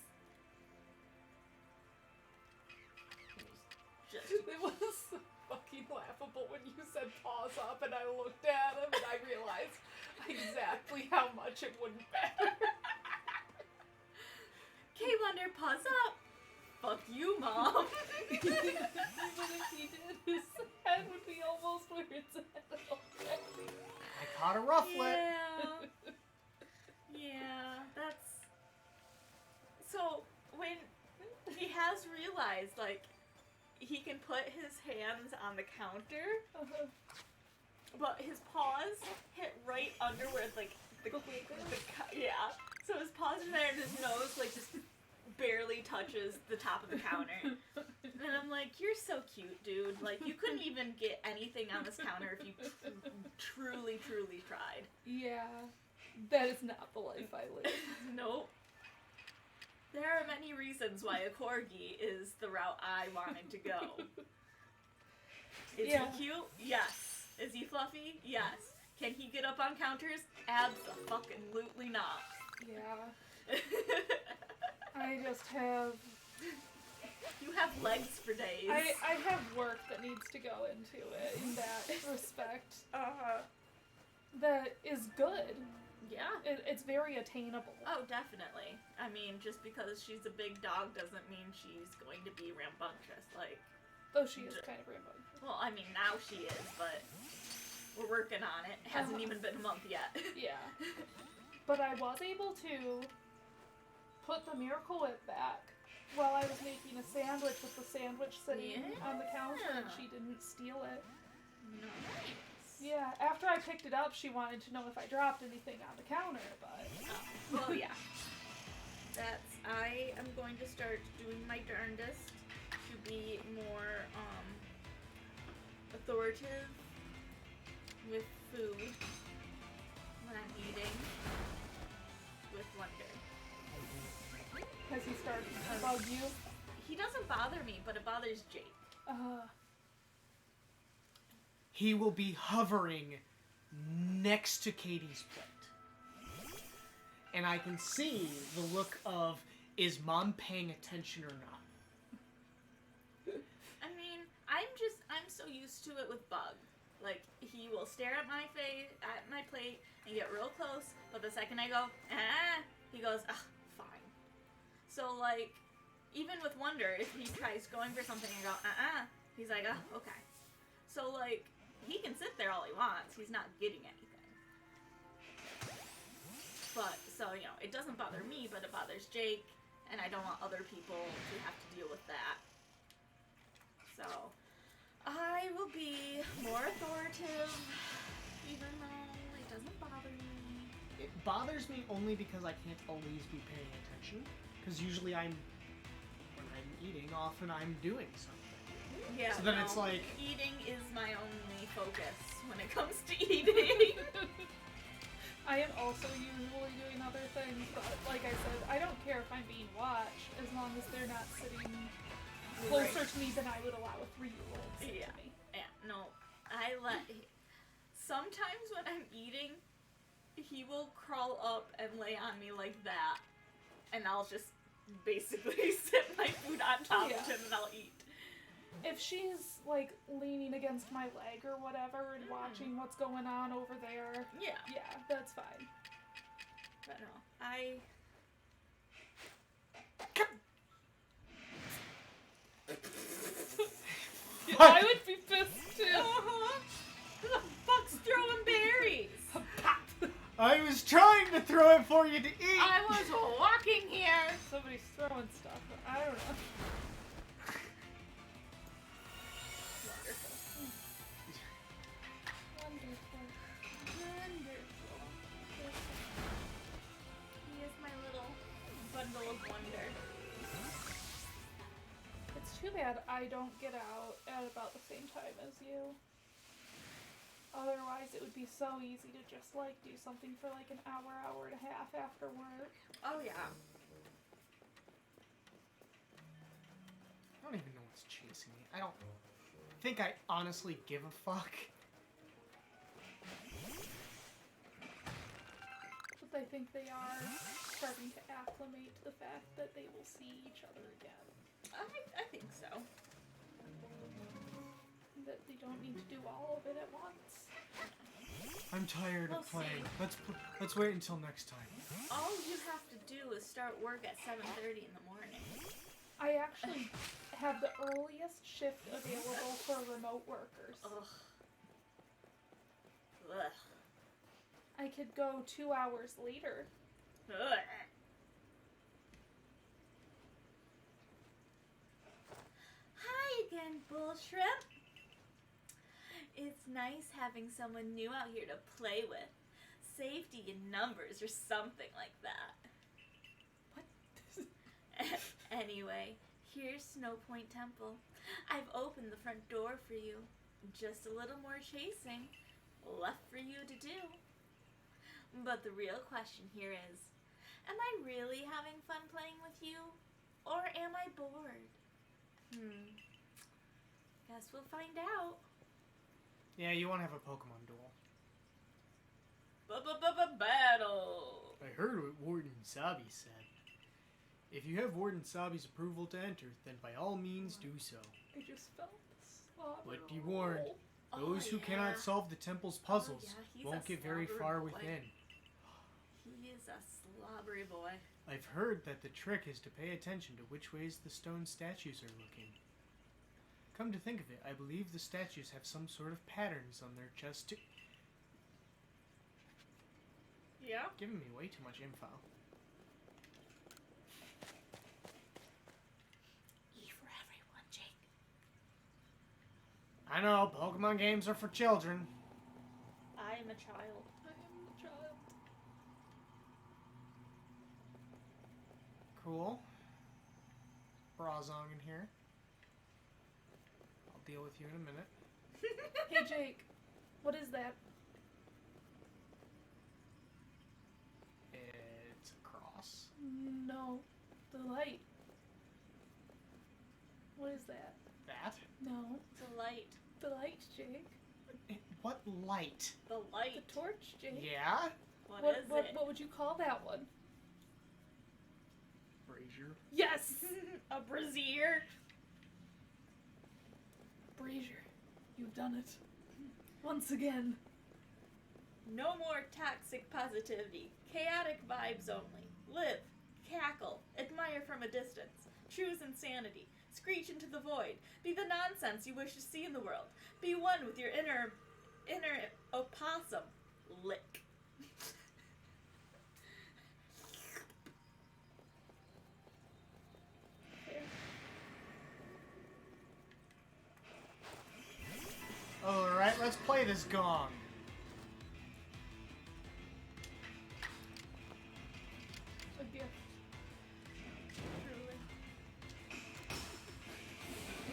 Just It was fucking laughable when you said paws up and I looked at him and I realized exactly how much it wouldn't matter. K-Wonder, paws up! Fuck you, Mom! Even if he did, his head would be almost where it's at already. I caught a rufflet. Yeah, that's... So, when realized, like, he can put his hands on the counter, but his paws hit right under where, like, yeah. So his paws are there and his nose, like, just barely touches the top of the counter. And I'm like, you're so cute, dude. Like, you couldn't even get anything on this counter if you truly tried. Yeah. That is not the life I live. Nope. There are many reasons why a corgi is the route I wanted to go. Is Yeah. he cute? Yes. Is he fluffy? Yes. Can he get up on counters? Abso-fucking-lutely not. Yeah. I just have... You have legs for days. I have work that needs to go into it in that respect. That is good. Yeah. It's very attainable. Oh, definitely. I mean, just because she's a big dog doesn't mean she's going to be rambunctious. Like, Though she is kind of rambunctious. well, I mean, now she is, but we're working on it. It hasn't even been a month yet. Yeah. But I was able to put the Miracle Whip back while I was making a sandwich with the sandwich sitting on the counter and she didn't steal it. Nice. Yeah, after I picked it up, she wanted to know if I dropped anything on the counter, but... Well, yeah. I am going to start doing my darndest to be more, authoritative with food when I'm eating with Wonder. Has he started to bug you? He doesn't bother me, but it bothers Jake. He will be hovering next to Katie's plate. And I can see the look of, is Mom paying attention or not? I mean, I'm so used to it with Bug. Like, he will stare at my plate and get real close, but the second I go, he goes, fine. So, like, even with Wonder, if he tries going for something and go, he's like, okay. So, like, he can sit there all he wants. He's not getting anything. But, so, you know, it doesn't bother me, but it bothers Jake, and I don't want other people to have to deal with that. So, I will be more authoritative, even though it doesn't bother me. It bothers me only because I can't always be paying attention. Because usually when I'm eating, often I'm doing something. Yeah, so then it's like... Eating is my only focus when it comes to eating. I am also usually doing other things, but like I said, I don't care if I'm being watched, as long as they're not sitting closer to me than I would allow a 3-year-old to sit to me. Yeah, no. Sometimes when I'm eating, he will crawl up and lay on me like that, and I'll just basically sit my food on top of him and I'll eat. If she's, like, leaning against my leg or whatever and watching what's going on over there, yeah, that's fine. But no, I would be pissed too. Who the fuck's throwing berries? I was trying to throw it for you to eat! I was walking here! Somebody's throwing stuff. I don't know. Wonderful. He is my little bundle of wonder. It's too bad I don't get out at about the same time as you. Otherwise, it would be so easy to just, like, do something for, like, an hour and a half after work. Oh, yeah. I don't even know what's chasing me. I don't think I honestly give a fuck. But I think they are starting to acclimate to the fact that they will see each other again. I think so. That they don't need to do all of it at once. I'm tired of playing. Let's wait until next time. All you have to do is start work at 7:30 in the morning. I actually have the earliest shift available for remote workers. Ugh. I could go 2 hours later. Ugh. Bull Shrimp. It's nice having someone new out here to play with. Safety in numbers or something like that. What? Anyway, here's Snow Point Temple. I've opened the front door for you. Just a little more chasing left for you to do. But the real question here is, am I really having fun playing with you? Or am I bored? Guess we'll find out. Yeah, you want to have a Pokemon duel. Battle! I heard what Warden Sabi said. If you have Warden Sabi's approval to enter, then by all means do so. I just felt the slobber. But be warned, Oh, those who yeah. cannot solve the temple's puzzles yeah, he's won't a get very slobbery far boy. within. He is a slobbery boy. I've heard that the trick is to pay attention to which ways the stone statues are looking. Come to think of it, I believe the statues have some sort of patterns on their chest too. Yeah? Giving me way too much info. E for everyone, Jake. I know, Pokemon games are for children. I am a child. I am the child. Cool. Brazong in here. I'll deal with you in a minute. Hey, Jake. What is that? It's a cross. No. The light. What is that? That? No. The light. The light, Jake. What light? The light. The torch, Jake. Yeah? What is it? What would you call that one? Brazier. Yes! A brazier. Brazier, you've done it. Once again. No more toxic positivity. Chaotic vibes only. Live. Cackle. Admire from a distance. Choose insanity. Screech into the void. Be the nonsense you wish to see in the world. Be one with your inner opossum. Lick. Alright, let's play this gong. A gift. Truly.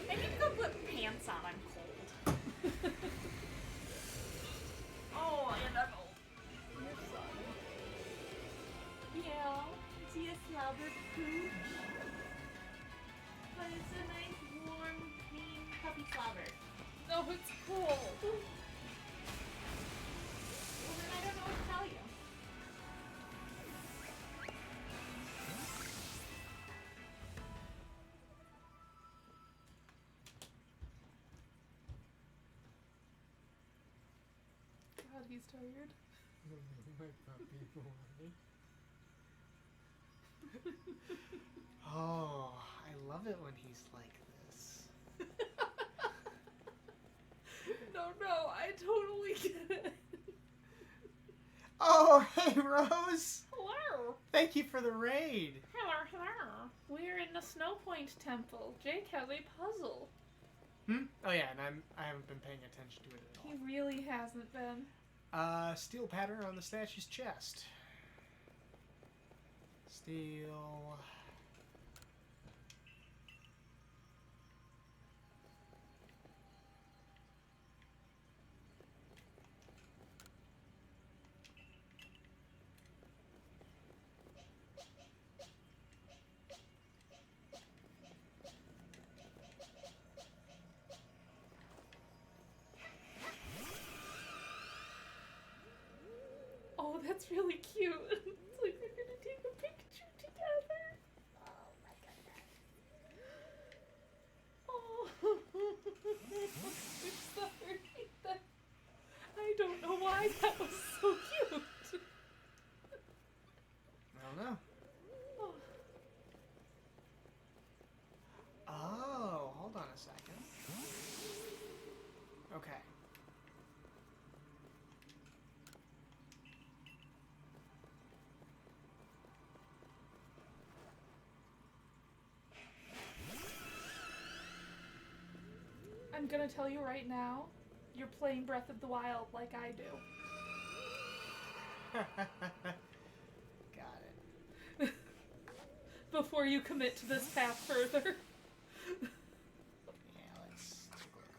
I need to go put pants on. I'm cold. Oh, and I'm old. You're sorry. Yeah. Is he a slobber pooch? But it's a nice, warm, clean puppy slobber. No, it's cool. Well, then I don't know what to tell you. God, he's tired. Oh, I love it when he's like this. No, I totally get it. Oh, hey, Rose! Hello. Thank you for the raid. Hello. We're in the Snow Point Temple. Jake has a puzzle. Oh yeah, and I haven't been paying attention to it at He really hasn't been. all. Steel pattern on the statue's chest. Steel. Oh, that's really cute. It's like they're gonna take a picture together. Oh my goodness. Oh, I'm sorry. I don't know why that was so cute. I don't know. Oh. Oh, hold on a second. Okay. I'm gonna tell you right now, you're playing Breath of the Wild like I do. Got it. Before you commit to this path further. Yeah, let's take a look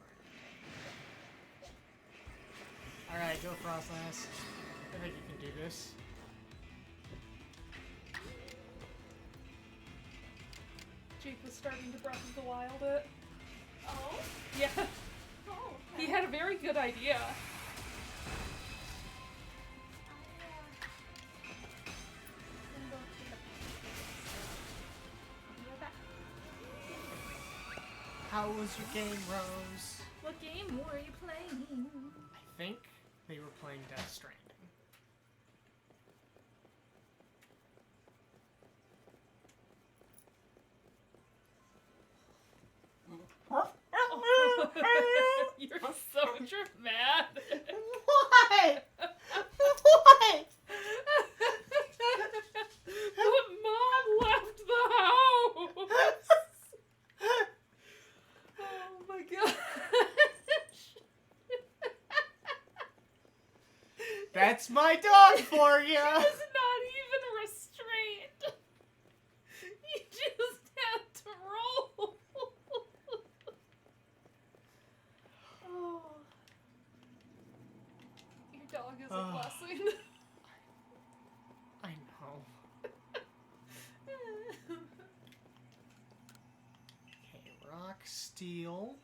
right. Alright, go Frostlass. I think you can do this. Jake was starting to Breath of the Wild it. Oh? Yeah. Oh, He had a very good idea. How was your game, Rose? What game were you playing? I think they were playing Death Stranding. You're so dramatic. What? What? But Mom left the house. Oh my gosh. That's my dog for you. He was not even restrained. He just had to roll. Oh. Your dog is a Oh. blessing. I know. Okay, rock, steel.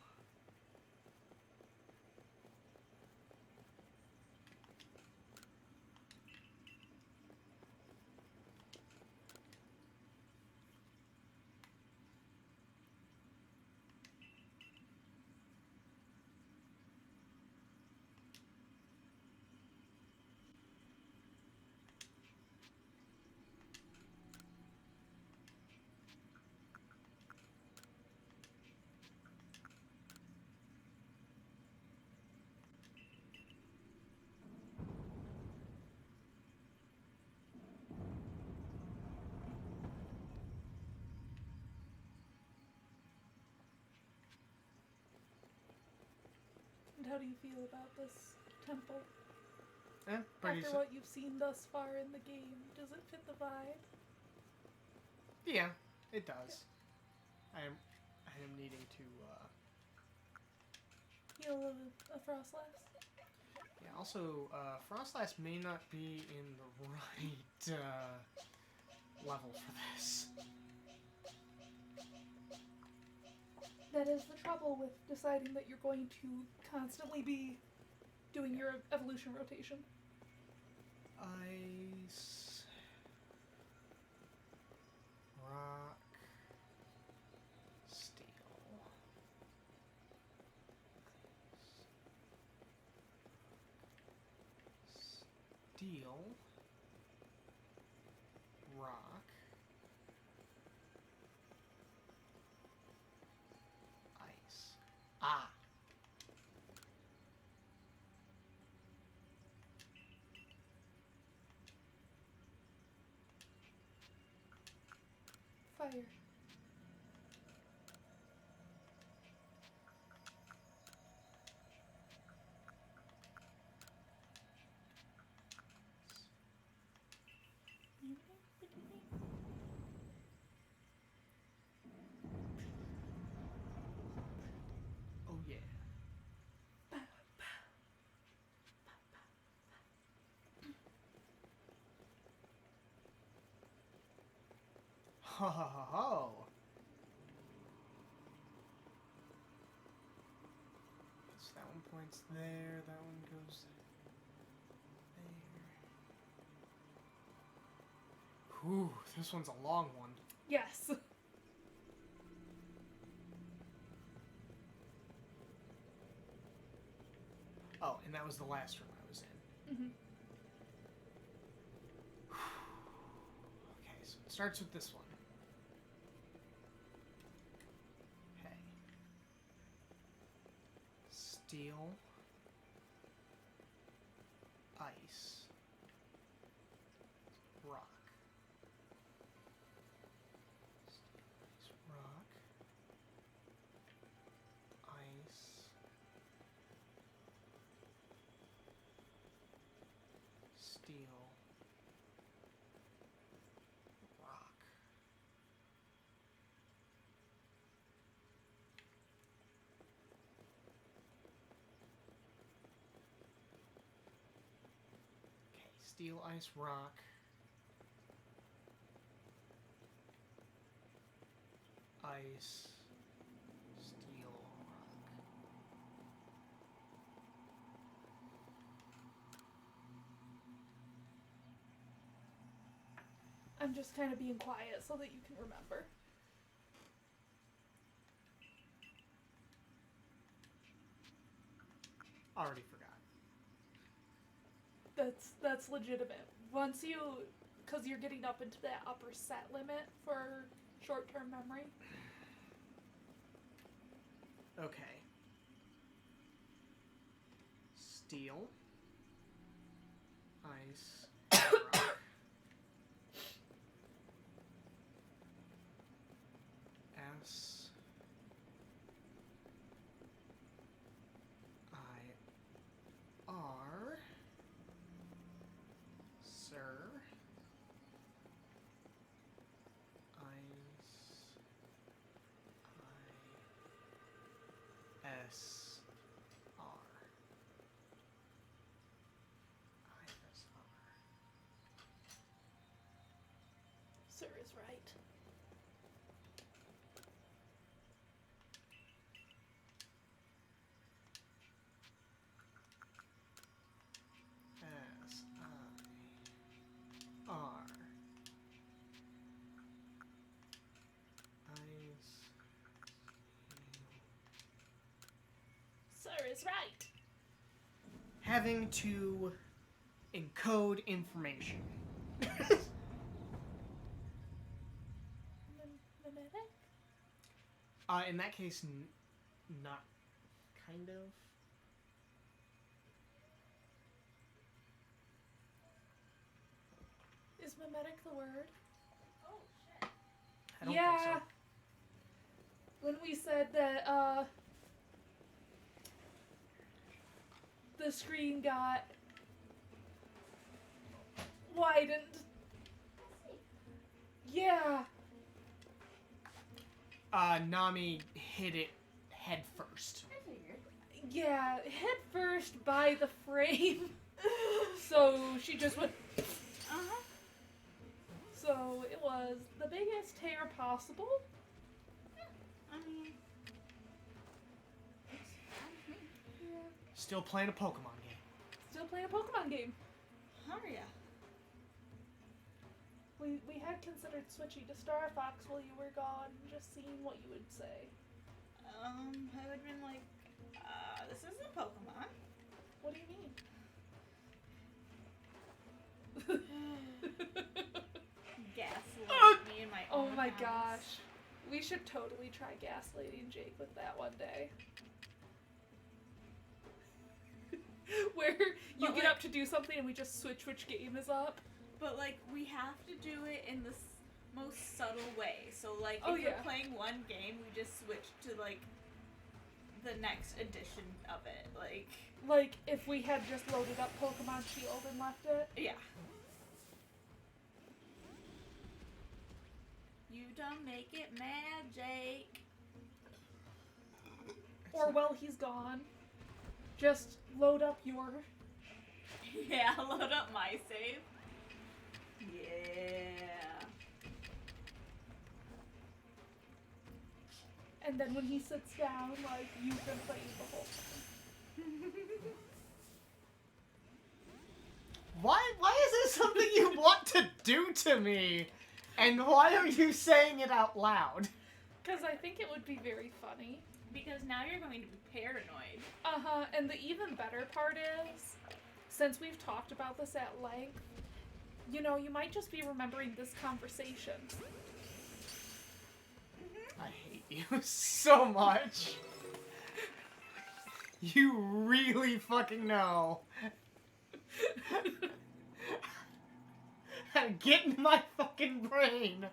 And how do you feel about this temple? Pretty After what you've seen thus far in the game, does it fit the vibe? Yeah, it does. I am needing to, Heal a Frostlass? yeah, also, Frostlass may not be in the right, level for this. That is the trouble with deciding that you're going to constantly be doing your evolution rotation. Ice, rock, steel. Steel, rock, ice. Ah! Fire. Oh yeah. Ho ho ho ho! So that one points there, that one goes there. Whew, this one's a long one. Yes. Oh, and that was the last room I was in. Mm-hmm. Okay, so it starts with this one. Okay. Steel. Ice. Rock. Steel, ice, rock. Ice. Steel, ice, rock. Ice, steel, rock. I'm just kind of being quiet so that you can remember. Already forgot. That's legitimate. Once you, because you're getting up into that upper set limit for short-term memory. Okay. Steel. Ice. Rock. S. I. R. Sir. Ice. S. R. ISR. Sir is right. S. I. R. Ice. Sir is right. Having to encode information. Mimetic? In that case, not kind of. Is mimetic the word? Oh shit. I don't Yeah. think so. When we said that, the screen got widened. Yeah. Nami hit it head first. I figured. Yeah, head first by the frame. So she just went. Uh-huh. So it was the biggest tear possible. I mean, it's fine with me. Yeah. Still playing a Pokemon game. Still playing a Pokemon game. Are ya? We had considered switching to Star Fox while you were gone, just seeing what you would say. I would have been like, this isn't Pokemon. What do you mean? Gaslight me in my Oh own my house. gosh. We should totally try gaslighting Jake with that one day. Where you But, get like- up to do something and we just switch which game is up. But like, we have to do it in the most subtle way. So like, Oh, if yeah. we're playing one game, we just switch to like the next edition of it. Like if we had just loaded up Pokemon Shield and left it. Yeah. You don't make it mad, Jake. Or while he's gone, just load up your. Yeah, load up my save. Yeah. And then when he sits down, like, you can play the whole time. Why is this something you want to do to me? And why are you saying it out loud? Because I think it would be very funny. Because now you're going to be paranoid. Uh-huh, and the even better part is, since we've talked about this at length, you know, you might just be remembering this conversation. I hate you so much. You really fucking know. How to get in my fucking brain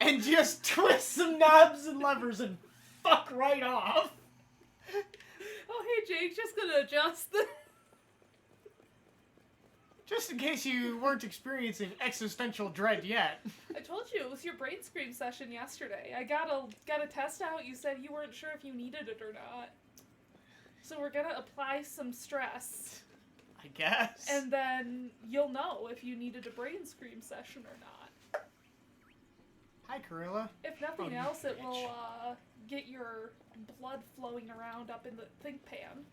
and just twist some knobs and levers and fuck right off. Oh, hey, Jake, just gonna adjust the... Just in case you weren't experiencing existential dread yet. I told you, it was your brain scream session yesterday. I got a test out. You said you weren't sure if you needed it or not. So we're gonna apply some stress. I guess. And then you'll know if you needed a brain scream session or not. Hi, Karilla. If nothing Oh, you else, it bitch. will get your blood flowing around up in the think pan.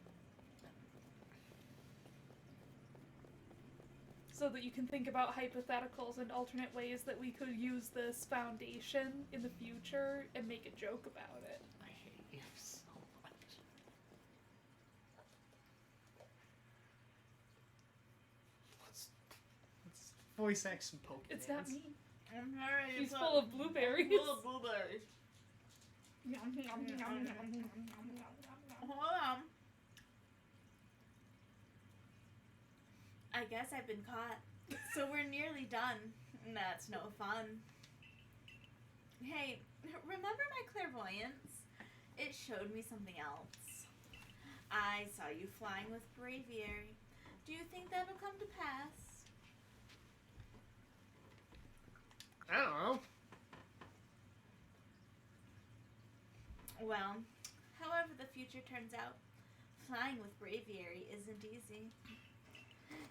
So that you can think about hypotheticals and alternate ways that we could use this foundation in the future and make a joke about it. I hate you so much. Let's voice act some Pokemon. It's not me. I'm sorry. He's full of blueberries. Full of blueberries. Yum, yum, yum, yum, yum, yum, Hold on. I guess I've been caught. So we're nearly done. That's no fun. Hey, remember my clairvoyance? It showed me something else. I saw you flying with Braviary. Do you think that'll come to pass? I don't know. Well, however the future turns out, flying with Braviary isn't easy.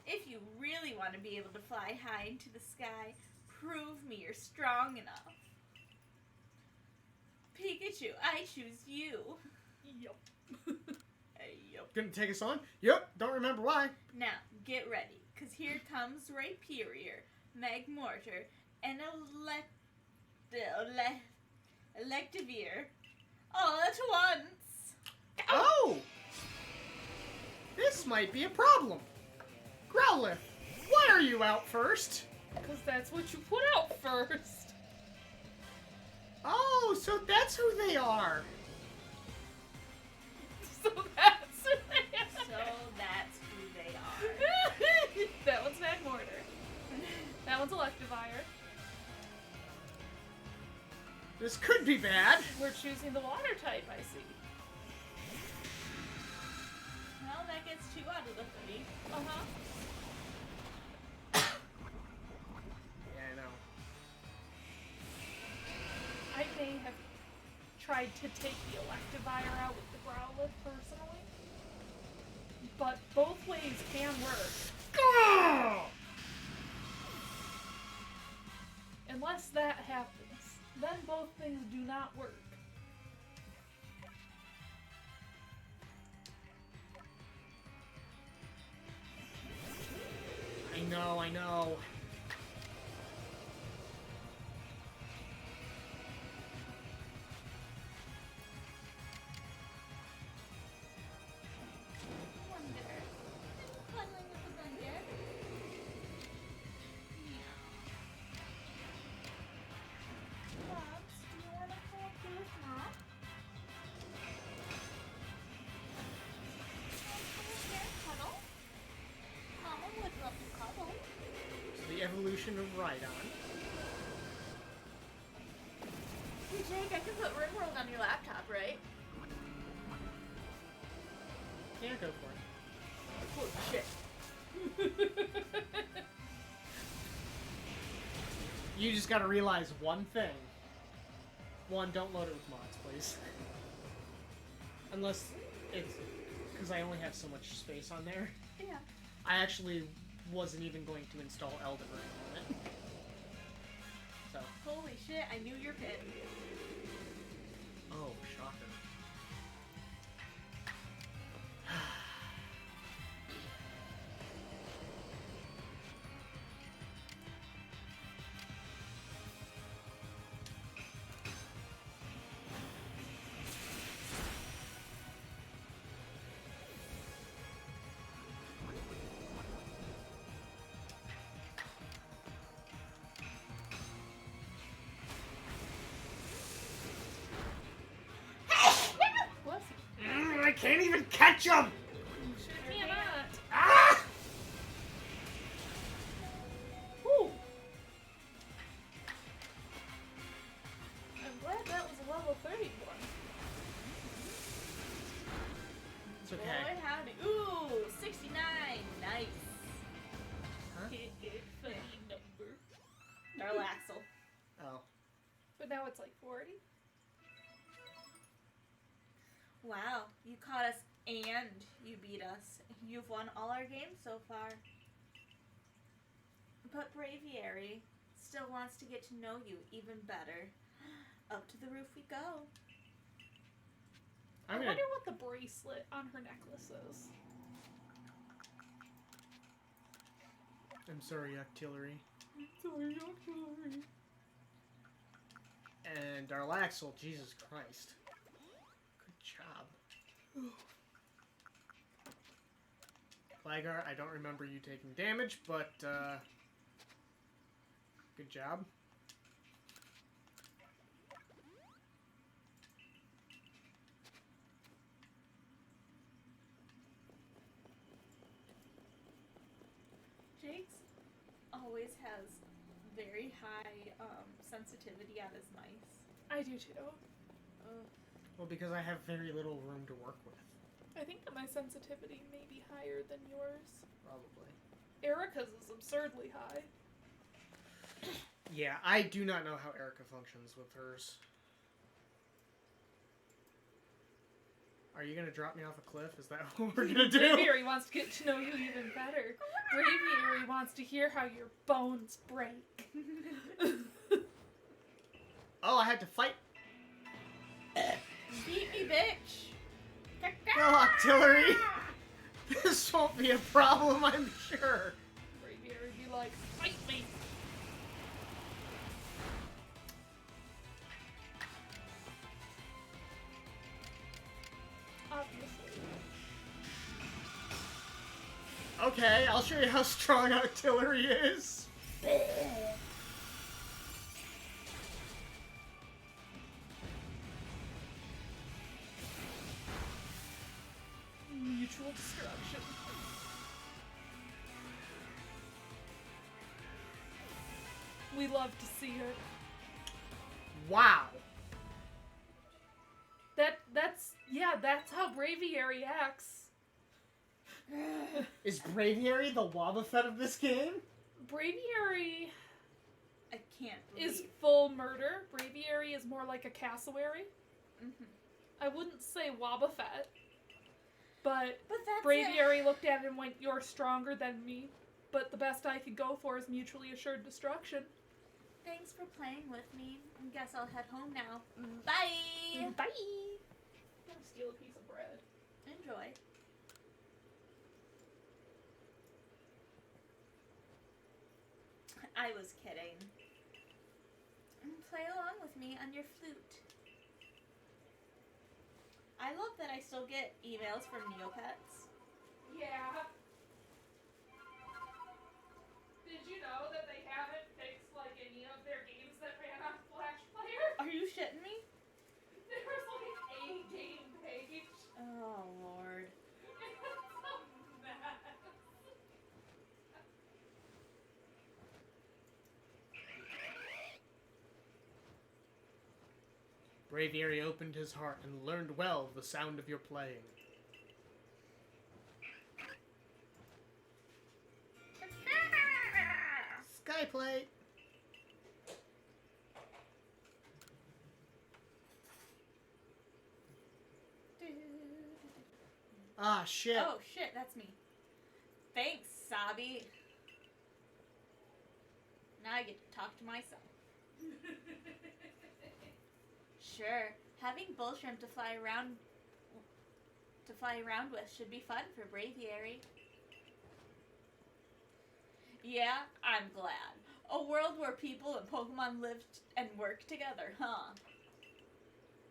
If you really want to be able to fly high into the sky, prove me you're strong enough. Pikachu, I choose you. Yup. Yup. Gonna take us on? Yep. Don't remember why. Now, get ready, because here comes Rhyperior, Magmortar, and Electivire. All at once. Oh! This might be a problem. Growlithe, why are you out first? Because that's what you put out first. Oh, so that's who they are. So that's So that's who they are. That one's Magmortar. That one's Electivire. This could be bad. We're choosing the water type, I see. Well, that gets 2 out of the 3. Uh-huh. Yeah, I know. I may have tried to take the Electivire out with the Growlithe personally. But both ways can work. Gah! Unless that happens. Then both things do not work. I know. Wonder. Cuddling with a thunder. Bubs, do you want to come up here with Mom? Come here and cuddle. Mama would love to cuddle. So the evolution of Rhydon. Hey Jake, I can put RimWorld on your laptop, right? Yeah, go for it. Oh shit. You just gotta realize one thing. One, don't load it with mods, please. Unless it's... because I only have so much space on there. Yeah. I actually wasn't even going to install Elden Ring on it. So, Holy shit, I knew your pit. oh, shocker. Bless you. I can't even catch him! You sure cannot. Ah! Whew. I'm glad that was a level 30 one. It's okay. Boy, howdy. Ooh, 69. Nice. Huh? Funny number. Darlaxle. Oh. But now it's like 40. Wow, you caught us And you beat us. You've won all our games so far. But Braviary still wants to get to know you even better. Up to the roof we go. I wonder what the bracelet on her necklace is. I'm sorry, Octillery. Sorry, Octillery. And Darlaxle, Jesus Christ. Good job. Flagar, I don't remember you taking damage, but, good job. Jake's always has very high sensitivity on his mice. I do too. Well, because I have very little room to work with. I think that my sensitivity may be higher than yours. Probably. Erica's is absurdly high. Yeah, I do not know how Erica functions with hers. Are you gonna drop me off a cliff? Is that what we're gonna do? Braviary wants to get to know you even better. Braviary wants to hear how your bones break. Oh, I had to fight. Beat me, bitch! Go, Octillery! This won't be a problem, I'm sure. Braviary be like, fight me! Obviously. Okay, I'll show you how strong Octillery is. Mutual destruction. We love to see it. Wow. That's how Braviary acts. Is Braviary the Wobbuffet of this game? Braviary I can't believe. is full murder. Braviary is more like a cassowary. Mhm. I wouldn't say Wobbuffet, but But that's Braviary looked at it and went, "You're stronger than me, but the best I could go for is mutually assured destruction." Thanks for playing with me. I guess I'll head home now. Bye! Bye! I'm gonna steal a piece of bread. Enjoy. I was kidding. Play along with me on your flute. I love that I still get emails from Neopets. Yeah. Did you know that they haven't fixed like any of their games that ran on Flash Player? Are you shitting me? There was like a game page. Oh, Lord. It's a mess. Braviary opened his heart and learned well the sound of your playing. Skyplate! Ah, shit. Oh, shit, that's me. Thanks, Sabi. Now I get to talk to myself. Sure, having Bullshrimp to fly around with should be fun for Braviary. Yeah, I'm glad. A world where people and Pokemon live and work together, huh?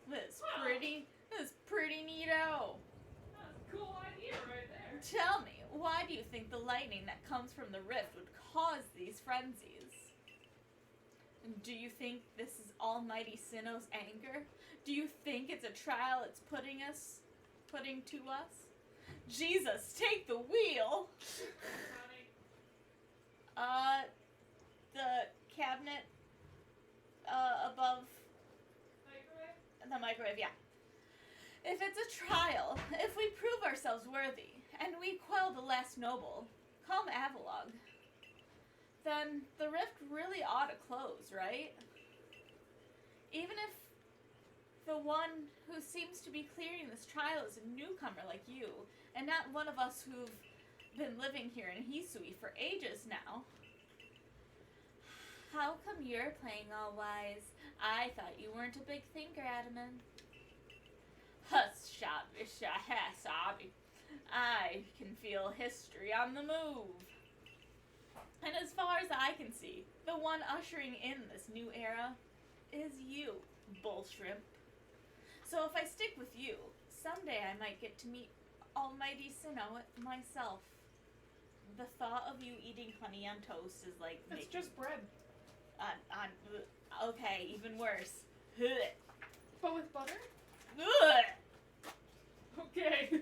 This is pretty neato. That's a cool idea right there. Tell me, why do you think the lightning that comes from the rift would cause these frenzies? Do you think this is Almighty Sinnoh's anger? Do you think it's a trial it's putting to us? Jesus, take the wheel! The cabinet, above the microwave, yeah. If it's a trial, if we prove ourselves worthy, and we quell the last noble, calm Avalog, then the rift really ought to close, right? Even if the The one who seems to be clearing this trial is a newcomer like you, and not one of us who've been living here in Hisui for ages now. How come you're playing all wise? I thought you weren't a big thinker, Adaman. I can feel history on the move. And as far as I can see, the one ushering in this new era is you, Bull Shrimp. So if I stick with you, someday I might get to meet Almighty Sinnoh myself. The thought of you eating honey on toast is like It's making... just bread. Okay, even worse. But with butter? Ugh. Okay.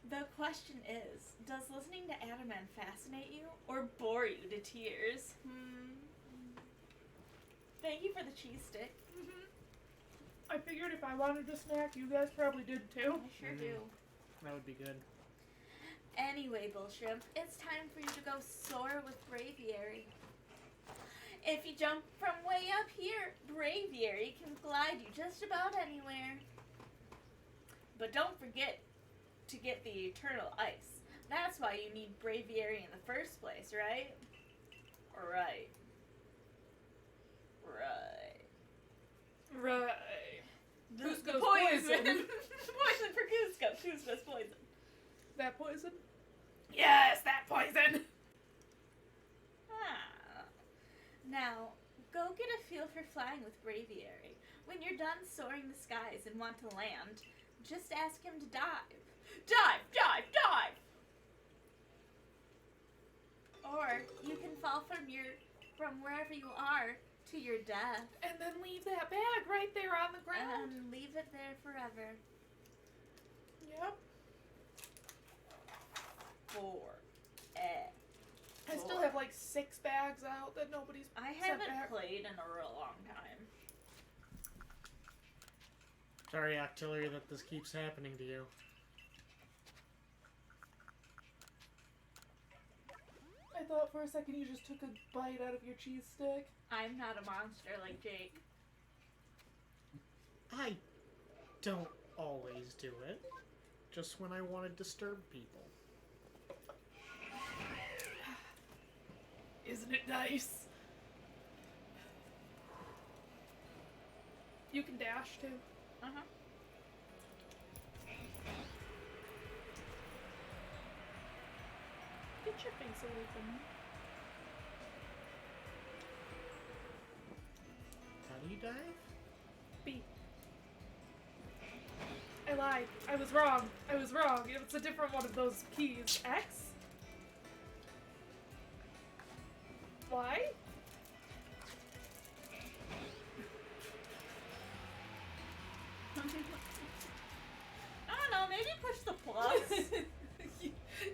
The question is, does listening to Adaman fascinate you or bore you to tears? Thank you for the cheese stick. I figured if I wanted a snack, you guys probably did too. I sure do. That would be good. Anyway, Bull Shrimp, it's time for you to go soar with Braviary. If you jump from way up here, Braviary can glide you just about anywhere. But don't forget to get the Eternal Ice. That's why you need Braviary in the first place, right? Right. Right. The Cusco's poison. poison. Poison for Cusco. Cusco's poison. That poison? Yes, that poison! Now, go get a feel for flying with Braviary. When you're done soaring the skies and want to land, just ask him to dive. Dive, dive, dive! Or you can fall from wherever you are to your death. And then leave that bag right there on the ground. And leave it there forever. Yep. I still have like 6 bags out that nobody's I sent haven't back. played in a real long time. Sorry, Octillery, that this keeps happening to you. I thought for a second you just took a bite out of your cheese stick. I'm not a monster like Jake. I don't always do it. Just when I want to disturb people. Isn't it nice? You can dash too. Uh-huh. Get your face away from me. How do you dive? B. I lied. I was wrong. It's a different one of those keys. X? Y? I don't know, maybe push the plus.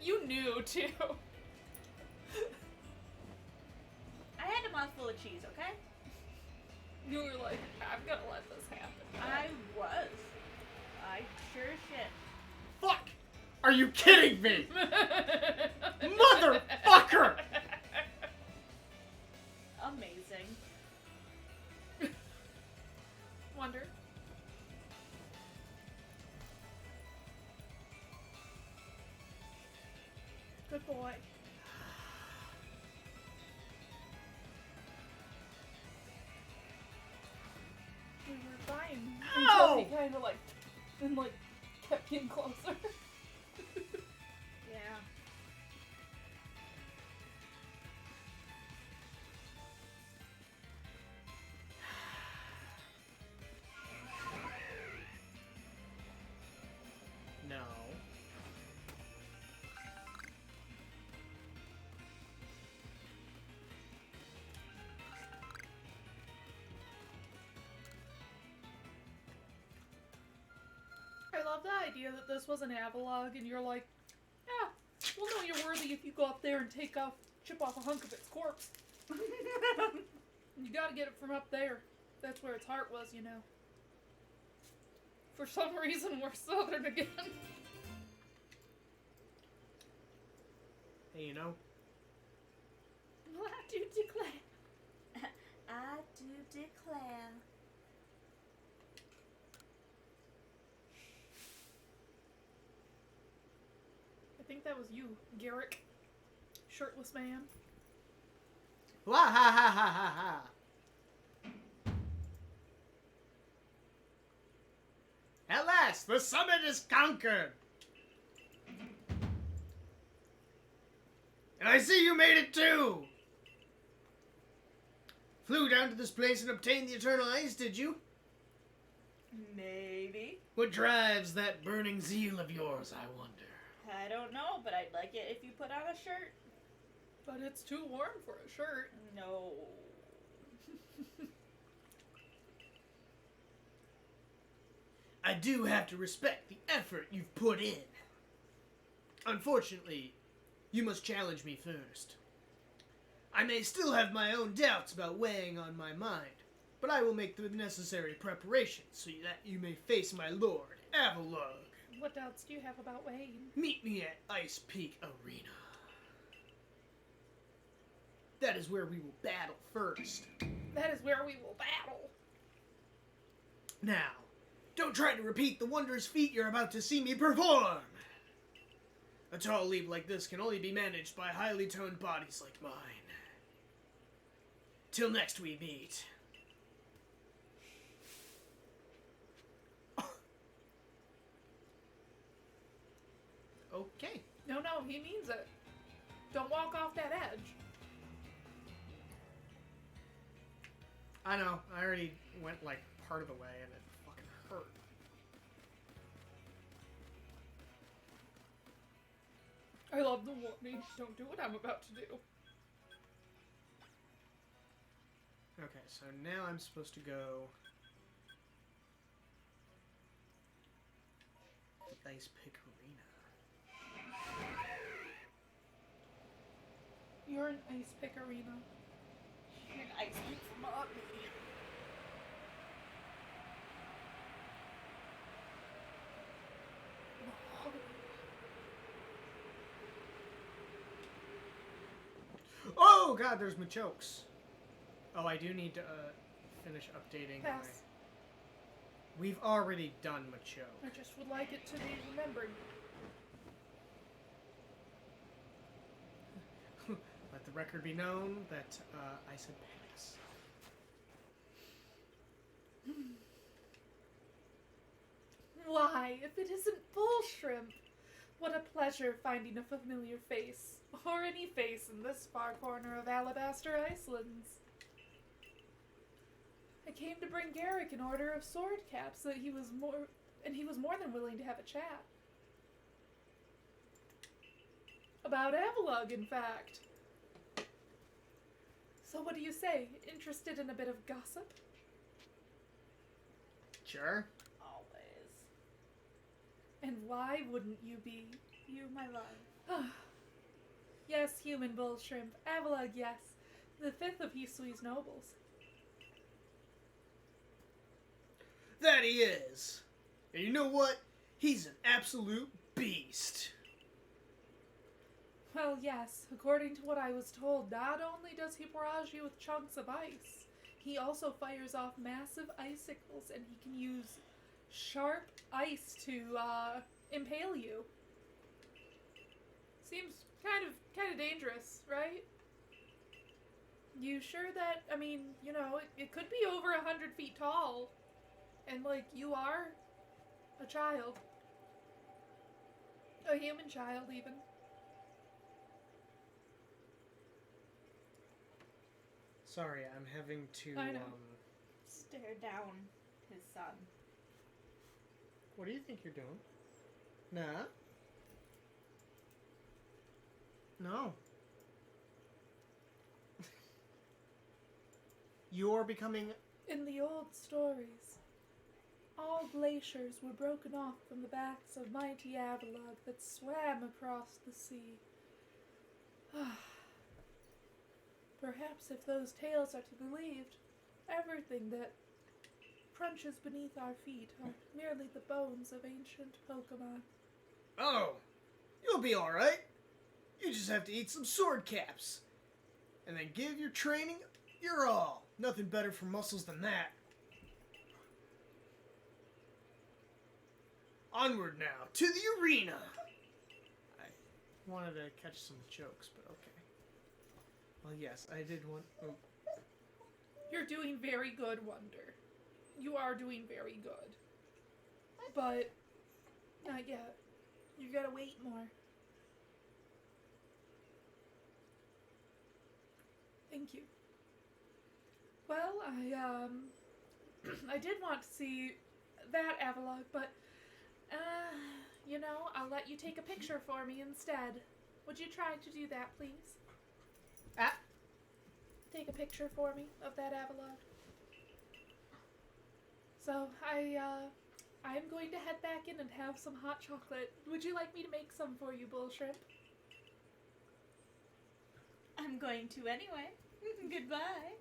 You knew too. I had a mouthful of cheese, okay? You were like, I'm gonna let this happen. I was. I sure as shit. Fuck! Are you kidding me? Motherfucker! Amazing. Wonder. Good boy. We were fine until he Ow! kind of like kept getting closer. Yeah. No. I love the idea that this was an Avalog and you're like, yeah, we'll know you're worthy if you go up there and chip off a hunk of its corpse. You gotta get it from up there. That's where its heart was, you know. For some reason, we're Southern again. Hey, you know, I do declare. I do declare. that was you, Garrick. Shirtless man. Wah ha ha ha ha ha. At last, the summit is conquered. And I see you made it too. Flew down to this place and obtained the eternal ice, did you? Maybe. What drives that burning zeal of yours, I wonder? I don't know, but I'd like it if you put on a shirt. But it's too warm for a shirt. No. I do have to respect the effort you've put in. Unfortunately, you must challenge me first. I may still have my own doubts about weighing on my mind, but I will make the necessary preparations so that you may face my lord, Avalugg. What doubts do you have about Wayne? Meet me at Ice Peak Arena. That is where we will battle first. That is where we will battle. Now, don't try to repeat the wondrous feat you're about to see me perform. A tall leap like this can only be managed by highly toned bodies like mine. Till next we meet. Okay. No, he means it. Don't walk off that edge. I know, I already went like part of the way and it fucking hurt. I love the warning. Don't do what I'm about to do. Okay, so now I'm supposed to go to Ice Pick Arena. You're an ice pick arena. You're an ice pick for mommy. Oh god, there's Machokes. Oh, I do need to finish updating my... Pass. We've already done Machoke. I just would like it to be remembered. Let the record be known that I said pass. Why, if it isn't Bull Shrimp? What a pleasure finding a familiar face, or any face in this far corner of Alabaster Icelands. I came to bring Garrick an order of sword caps that he was more than willing to have a chat. About Avalugg, in fact. So what do you say? Interested in a bit of gossip? Sure. Always. And why wouldn't you be? You, my love. Yes, human bull shrimp. Avalugg, yes. The fifth of Hisui's nobles. That he is. And you know what? He's an absolute beast. Well, yes. According to what I was told, not only does he barrage you with chunks of ice, he also fires off massive icicles, and he can use sharp ice to impale you. Seems kind of dangerous, right? You sure that, I mean, you know, it could be over 100 feet tall. And, like, you are a child. A human child, even. Sorry, I'm having to, I know. Stare down his son. What do you think you're doing? Nah. No. You're becoming... In the old stories, all glaciers were broken off from the backs of mighty Avalugg that swam across the sea. Perhaps if those tales are to be believed, everything that crunches beneath our feet are merely the bones of ancient Pokemon. Oh, you'll be alright. You just have to eat some sword caps. And then give your training your all. Nothing better for muscles than that. Onward now, to the arena. wanted to catch some jokes, but okay. Well, yes, I did want. Oh, You're doing very good, Wonder. You are doing very good. But not yet. You gotta wait more. Thank you. Well, I did want to see that Avalok, but, you know, I'll let you take a picture for me instead. Would you try to do that, please? Take a picture for me of that Avalok. So, I'm going to head back in and have some hot chocolate. Would you like me to make some for you, Bull Shrimp? I'm going to anyway. Goodbye.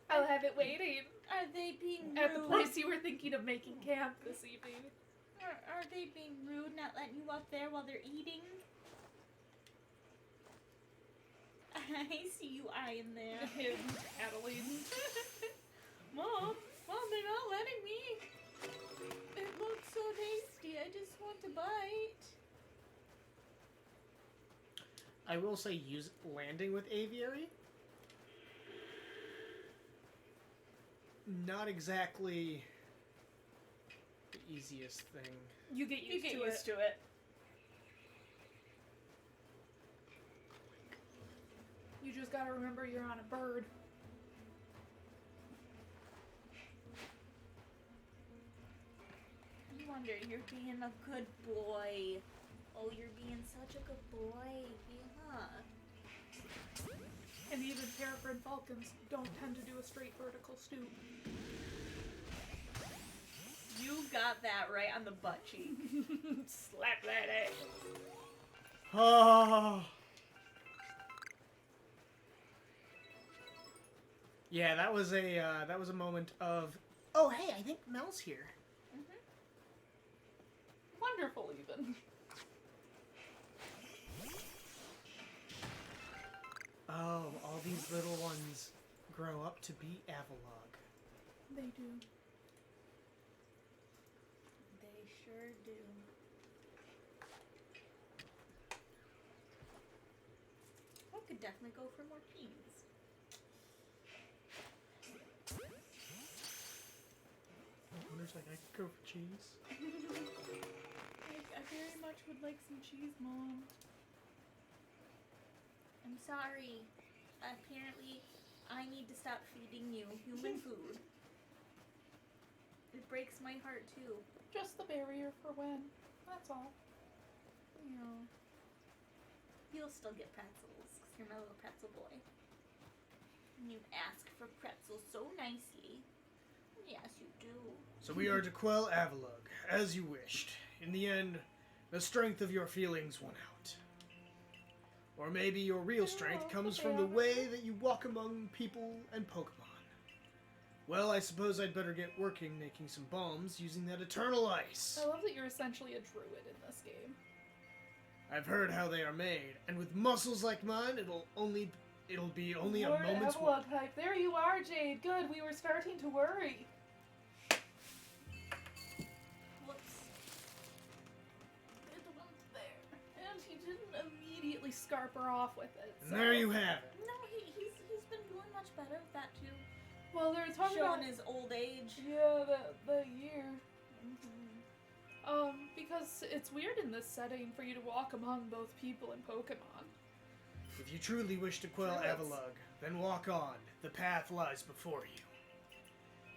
I'll have it waiting Are they being rude? at the place you were thinking of making camp this evening. Are they being rude, not letting you up there while they're eating? I see you eyeing there. Him, Adeline. Mom, they're not letting me. It looks so tasty. I just want to bite. I will say, use landing with aviary. Not exactly the easiest thing. You get used to it. to it. You just gotta remember you're on a bird. You wonder, you're being a good boy. Oh, you're being such a good boy. Yeah. And even peregrine falcons don't tend to do a straight vertical stoop. You got that right on the butt cheek. Slap that ass. Oh. Yeah, that was a moment of. Oh, hey, I think Mel's here. Wonderful, even. Oh, all these little ones grow up to be Avalog. They do. They sure do. I could definitely go for more teams. Wonders like I could go for cheese. I very much would like some cheese, Mom. I'm sorry. Apparently, I need to stop feeding you human food. It breaks my heart, too. Just the barrier for when. That's all. You know. You'll still get pretzels, because you're my little pretzel boy. And you ask for pretzels so nicely. Yes, you do. So we are to quell Avalog, as you wished. In the end, the strength of your feelings won out. Or maybe your real strength comes from the way that you walk among people and Pokemon. Well, I suppose I'd better get working making some bombs using that eternal ice. I love that you're essentially a druid in this game. I've heard how they are made, and with muscles like mine, it'll be only a Lord moment's Avalok work. hype. There you are, Jade. Good, we were starting to worry. Whoops. There's the ones there. And he didn't immediately scarper off with it. And there you have it. No, he's been doing much better with that, too. Well, they were talking Showing about his old age. yeah, the year. Because it's weird in this setting for you to walk among both people and Pokemon. If you truly wish to quell Druids. Avalug, then walk on. The path lies before you.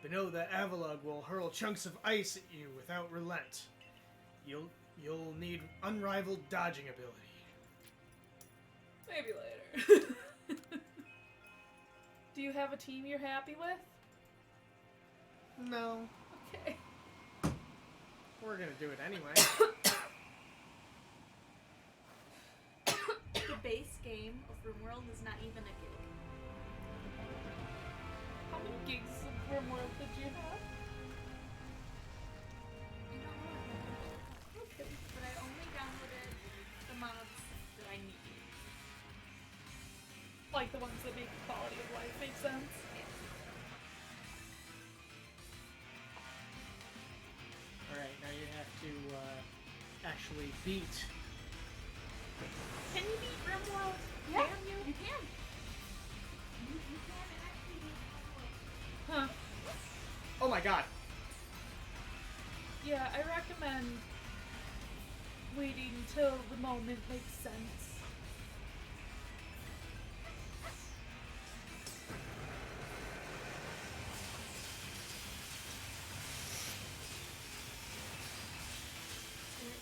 But know that Avalug will hurl chunks of ice at you without relent. You'll need unrivaled dodging ability. Maybe later. Do you have a team you're happy with? No, Okay. we're gonna do it anyway. The base game of RimWorld is not even a gig. How many gigs of RimWorld did you have? I don't know. Okay. But I only downloaded the mods that I need. Like the ones that make quality of life make sense. Alright, now you have to actually beat Can you beat Grimworld? Yeah, Can you? You can. You can actually beat Grimworld. Huh. Oh my god. Yeah, I recommend waiting till the moment makes sense.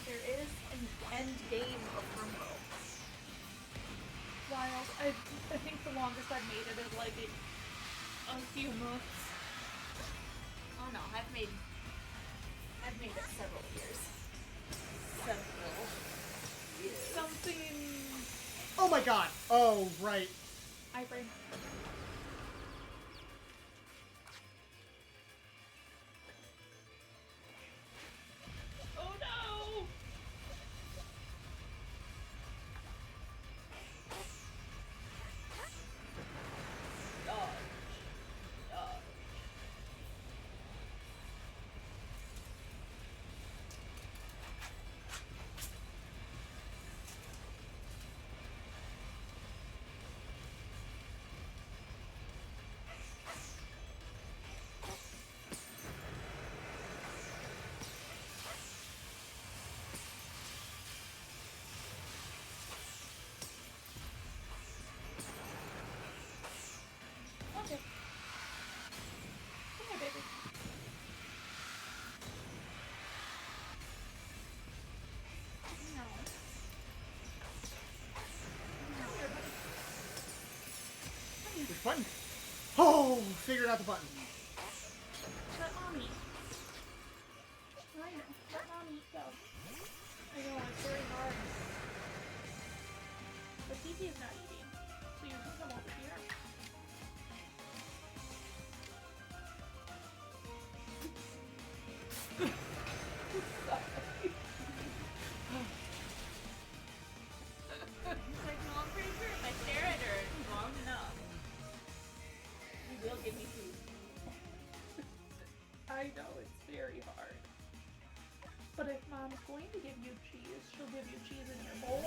There is an end game of Grimworld. Wild. I think the longest I've made it is like a few months. Oh no, I've made it several years. Several years. Something. Oh my god. Oh, right. iFrame. Oh no! Okay. Come here, baby. No. Come here, buddy. Which button? Oh, figured out the button. Let mommy. I know. Let mommy go. I know, it's very hard. But Kiki is not eating, so you can come over here. It's like, no, I'm pretty sure if I stare at her long enough, you will give me food. I know, it's very hard. But if mom's going to give you cheese, she'll give you cheese in your bowl.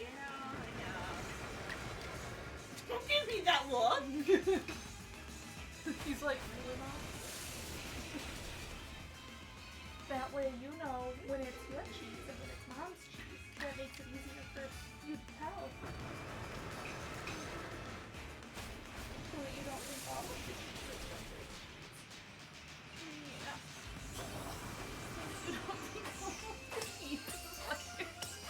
Yeah, I know. Don't give me that look! He's like, really, Mom? That way you know when it's your cheese and when it's mom's cheese. That makes it easier for you to tell. So that you don't think all of the cheese is from your cheese. Yeah. So you don't think all of the cheese is like your cheese.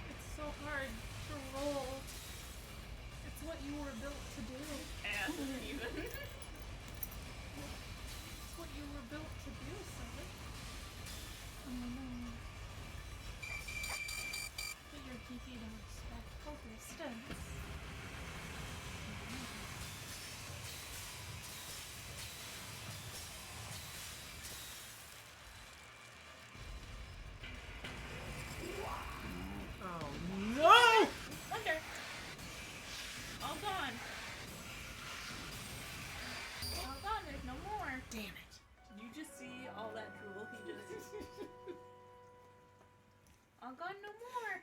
It's so hard to roll. It's what you were built to do. And even. It's what you were built to do, Sully. Oh no. But you're keeping a respectful distance. Oh no! Wonder. All gone. All gone, there's no more. Damn it. Did you just see all that drool he just... All gone, no more.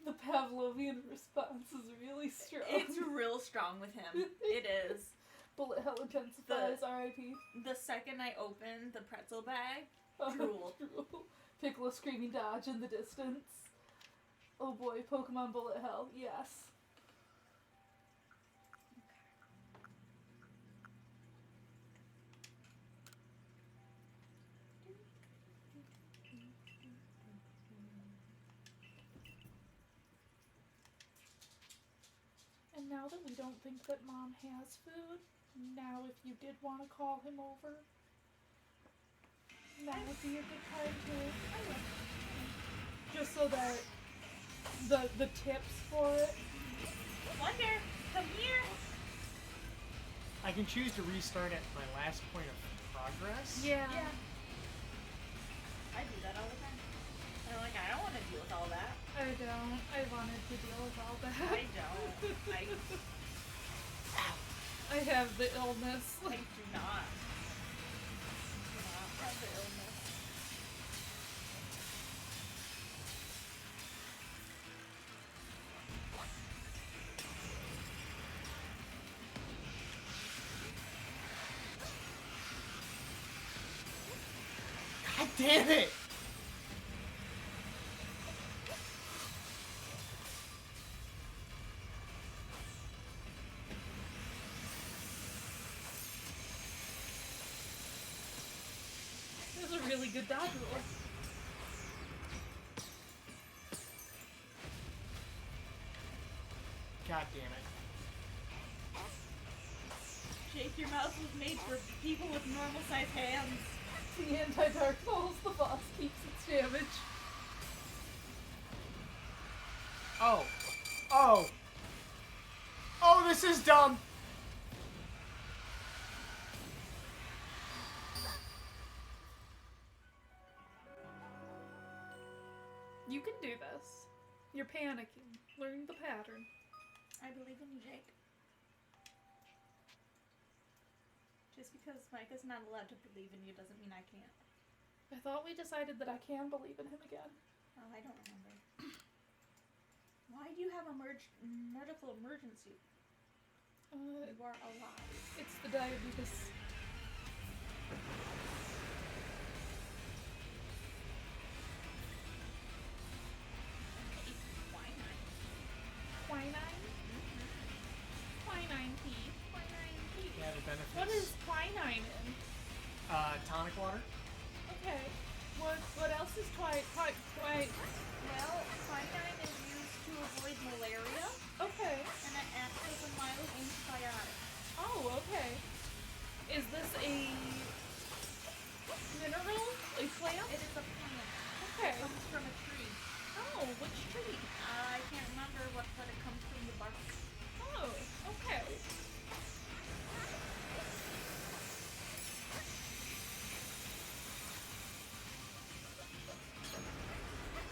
The Pavlovian response is really strong. It's real strong with him. It is. Bullet hell intensifies, R.I.P. The second I open the pretzel bag, Drool. drool. Piccolo screaming dodge in the distance. Oh boy, Pokemon Bullet Hell, yes. And now that we don't think that Mom has food, now if you did want to call him over, that would be a good time too. Just so that the tips for it. Wonder, come here. I can choose to restart at my last point of progress. Yeah. Yeah. I do that all the time. They're like, I don't want to deal with all that. I don't. I wanted to deal with all that. I don't. I have the illness. I do not. Do not have the illness. God damn it! That was a really good dodge roll. God damn it. Jake, your mouse was made for people with normal sized hands. The anti-dark balls, the boss keeps its damage. Oh. Oh. Oh, this is dumb. You can do this. You're panicking. Learn the pattern. I believe in you, Jake. Just because Micah's not allowed to believe in you doesn't mean I can't. I thought we decided that I can believe in him again. Oh, I don't remember. Why do you have a medical emergency? You are alive. It's the diabetes. Quinine? Quinine tea. Quinine tea. Yeah, the benefits. What is quinine in? Tonic water? Okay. What else is Well, quinine is used to avoid malaria, Okay. and it acts as a mild antibiotic. Oh, okay. Is this a mineral? A plant? It is a plant. Okay. It comes from a tree. Oh, which tree? I can't remember what, but it comes from the bark. Oh, okay.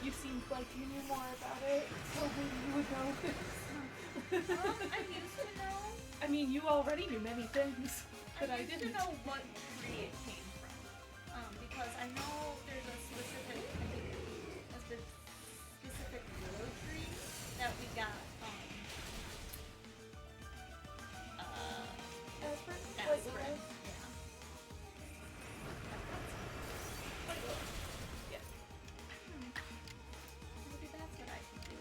You seemed like you knew more about it, so maybe you would know this. I'm used to know. I mean, you already knew many things that I used didn't. to know what tree it came from. Because I know there's a specific, specific willow tree that we got. Aspirin? Aspirin. Yeah. Maybe that's what I can do.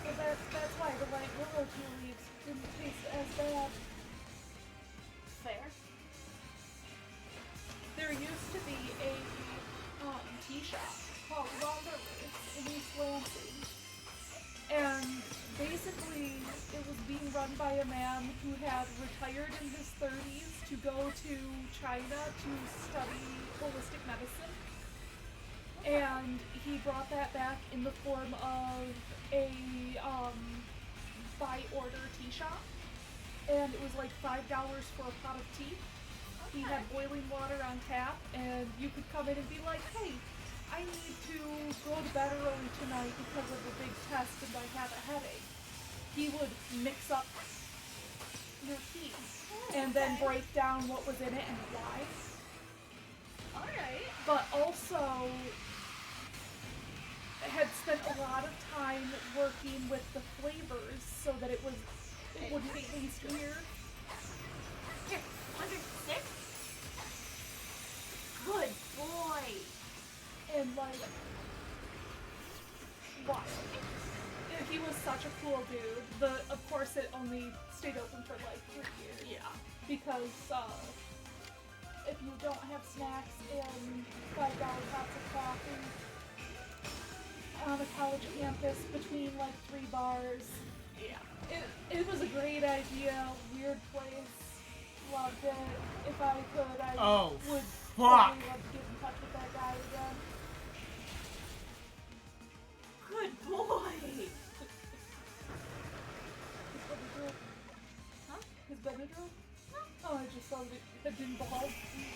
So that's why the white willow tea leaves didn't taste as bad. Fair. There used to be a tea shop called Wanderers in East Lansing. And basically it was being run by a man who had retired in his 30s to go to China to study holistic medicine. And he brought that back in the form of a by order tea shop. And it was like $5 for a pot of tea. He had boiling water on tap, and you could come in and be like, hey, I need to go to bed early tonight because of a big test and I have a headache. He would mix up your tea and then break down what was in it and why. Alright. But also had spent a lot of time working with the flavors so that it wouldn't taste weird. Here, 106? Good boy. And like, wild. And he was such a cool dude. Of course it only stayed open for like 3 years. Yeah. Because if you don't have snacks and $5 pots of coffee on a college campus between like 3 bars, Yeah. it was a great idea. Weird place. Loved it. If I could, I would fuck. totally love to get in touch with that guy again. Good boy. His Benadryl? Huh? His Benadryl? Oh, I just had been bald.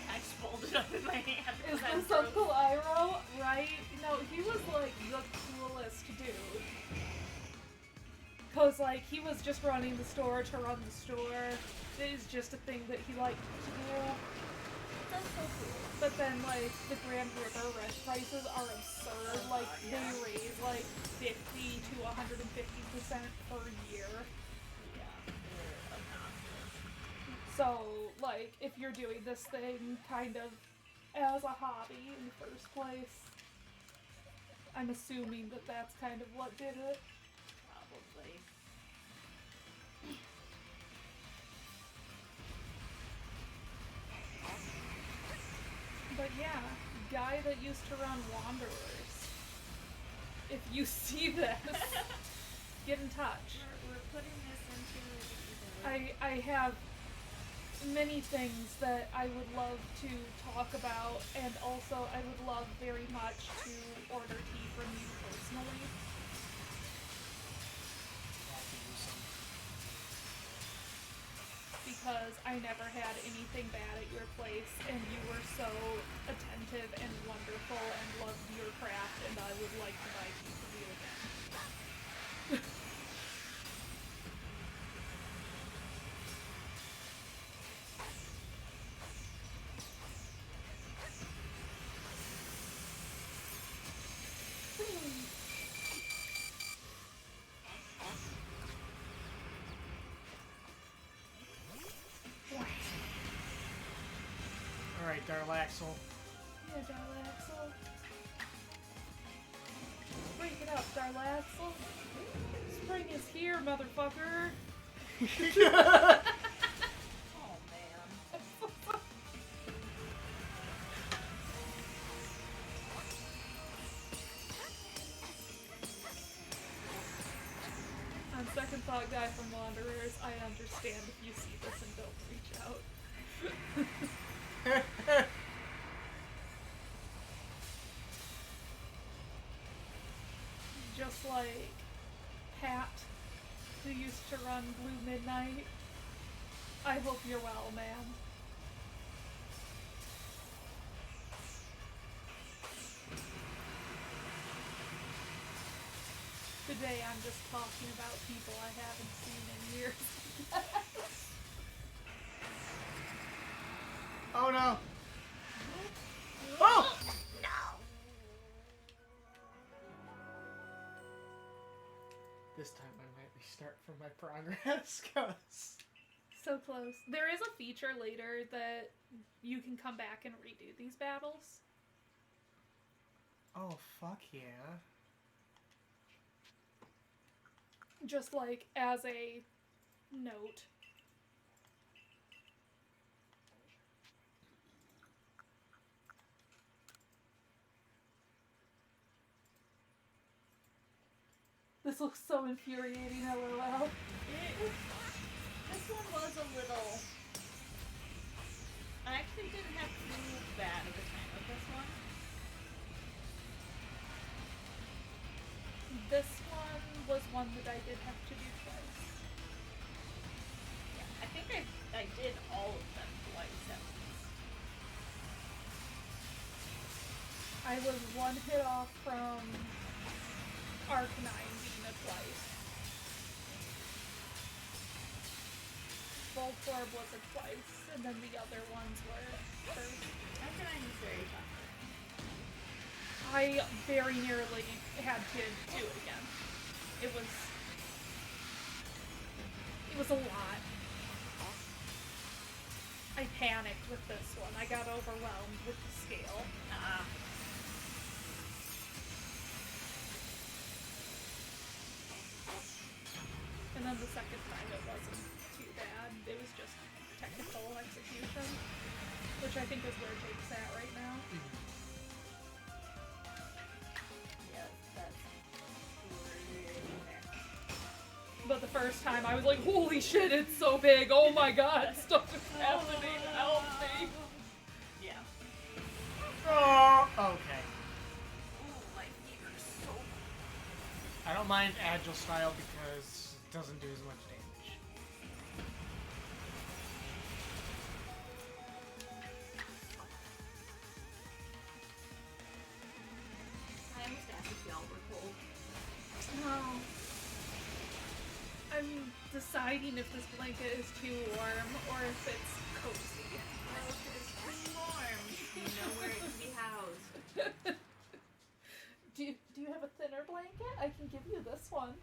I just folded it up in my hand. Is That's this gross. Uncle Iroh, right? No, he was like the coolest dude. Cause like he was just running the store to run the store. It is just a thing that he liked to do. That's so cool. But then like the Grand River rent prices are absurd. Oh, Like God, they yeah. raise like 50 to 150% per year. Yeah, they're obnoxious. So like if you're doing this thing kind of as a hobby in the first place, I'm assuming that that's kind of what did it. Probably. But yeah, guy that used to run Wanderers. If you see this, get in touch. We're putting this into I have many things that I would love to talk about, and also I would love very much to order tea from you personally. I could use some. Because I never had anything bad at your place, and you were so attentive and wonderful and loved your craft, and I would like to buy tea from you again. Alright, Darlaxle. Yeah, Darlaxle. Break it up, Darlaxle. Spring is here, motherfucker. Oh man. On second thought, guy from Wanderers, I understand if you see this and don't reach out. Just like Pat, who used to run Blue Midnight. I hope you're well, man. Today I'm just talking about people I haven't seen in years. Oh no! Oh! This time I might restart from my progress, cause... So close. There is a feature later that you can come back and redo these battles. Oh, fuck yeah. Just like as a note. This looks so infuriating, LOL. This one was a little. I actually didn't have too bad of a time with this one. This one was one that I did have to do twice. Yeah, I think I did all of them twice at least. I was one hit off from Arcanine being a twice. Voltorb was a twice, and then the other ones were first. Arcanine is very tough. I very nearly had to do it again. It was a lot. I panicked with this one. I got overwhelmed with the scale. And then the second time it wasn't too bad. It was just technical execution, which I think is where Jake's at right now. Yes, that's really fair. But the first time I was like, holy shit, it's so big. Oh my god, stuff is happening. Help me. Yeah. Oh, okay. Ooh, my feet are so. I don't mind Agile style because it doesn't do as much damage. No. I'm deciding if this blanket is too warm or if it's cozy. Well, if it is too warm, you know where it can be housed. Do you have a thinner blanket? I can give you this one.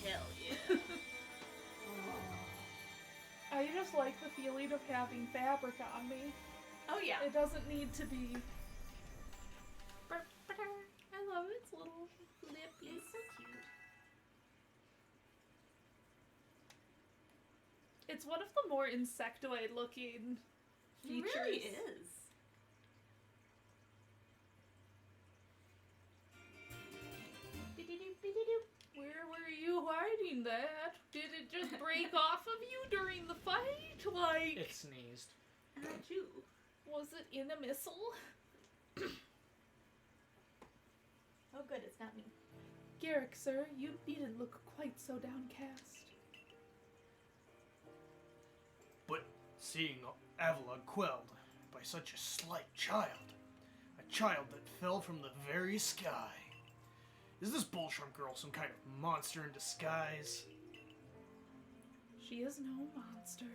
Hell yeah. I just like the feeling of having fabric on me. Oh yeah. It doesn't need to be. I love its little lip. It's so cute. It's one of the more insectoid looking features. It really is. Where were you hiding that? Did it just break off of you during the fight? Like, It sneezed. Achoo. was it in a missile? Oh good, it's not me. Garrick, sir, you needn't look quite so downcast. But seeing Avila quelled by such a slight child, a child that fell from the very sky. Is this Bullshrimp girl some kind of monster in disguise? She is no monster.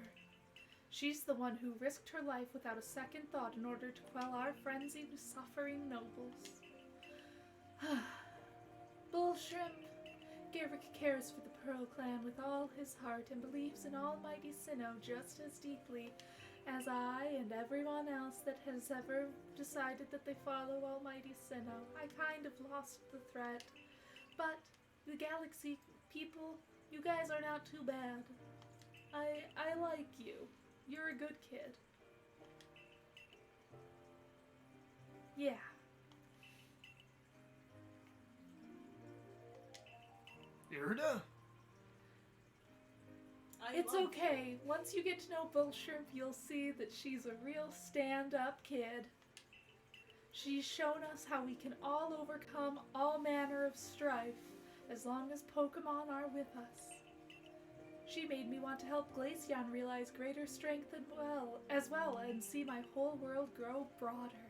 She's the one who risked her life without a second thought in order to quell our frenzied, suffering nobles. Bullshrimp. Garrick cares for the Pearl Clan with all his heart and believes in Almighty Sinnoh just as deeply as I and everyone else that has ever decided that they follow Almighty Sinnoh. I kind of lost the thread. But the Galaxy people, you guys are not too bad. I like you. You're a good kid. Yeah. Irida? It's okay. Once you get to know Bullshrimp, you'll see that she's a real stand-up kid. She's shown us how we can all overcome all manner of strife, as long as Pokemon are with us. She made me want to help Glaceon realize greater strength as well and see my whole world grow broader.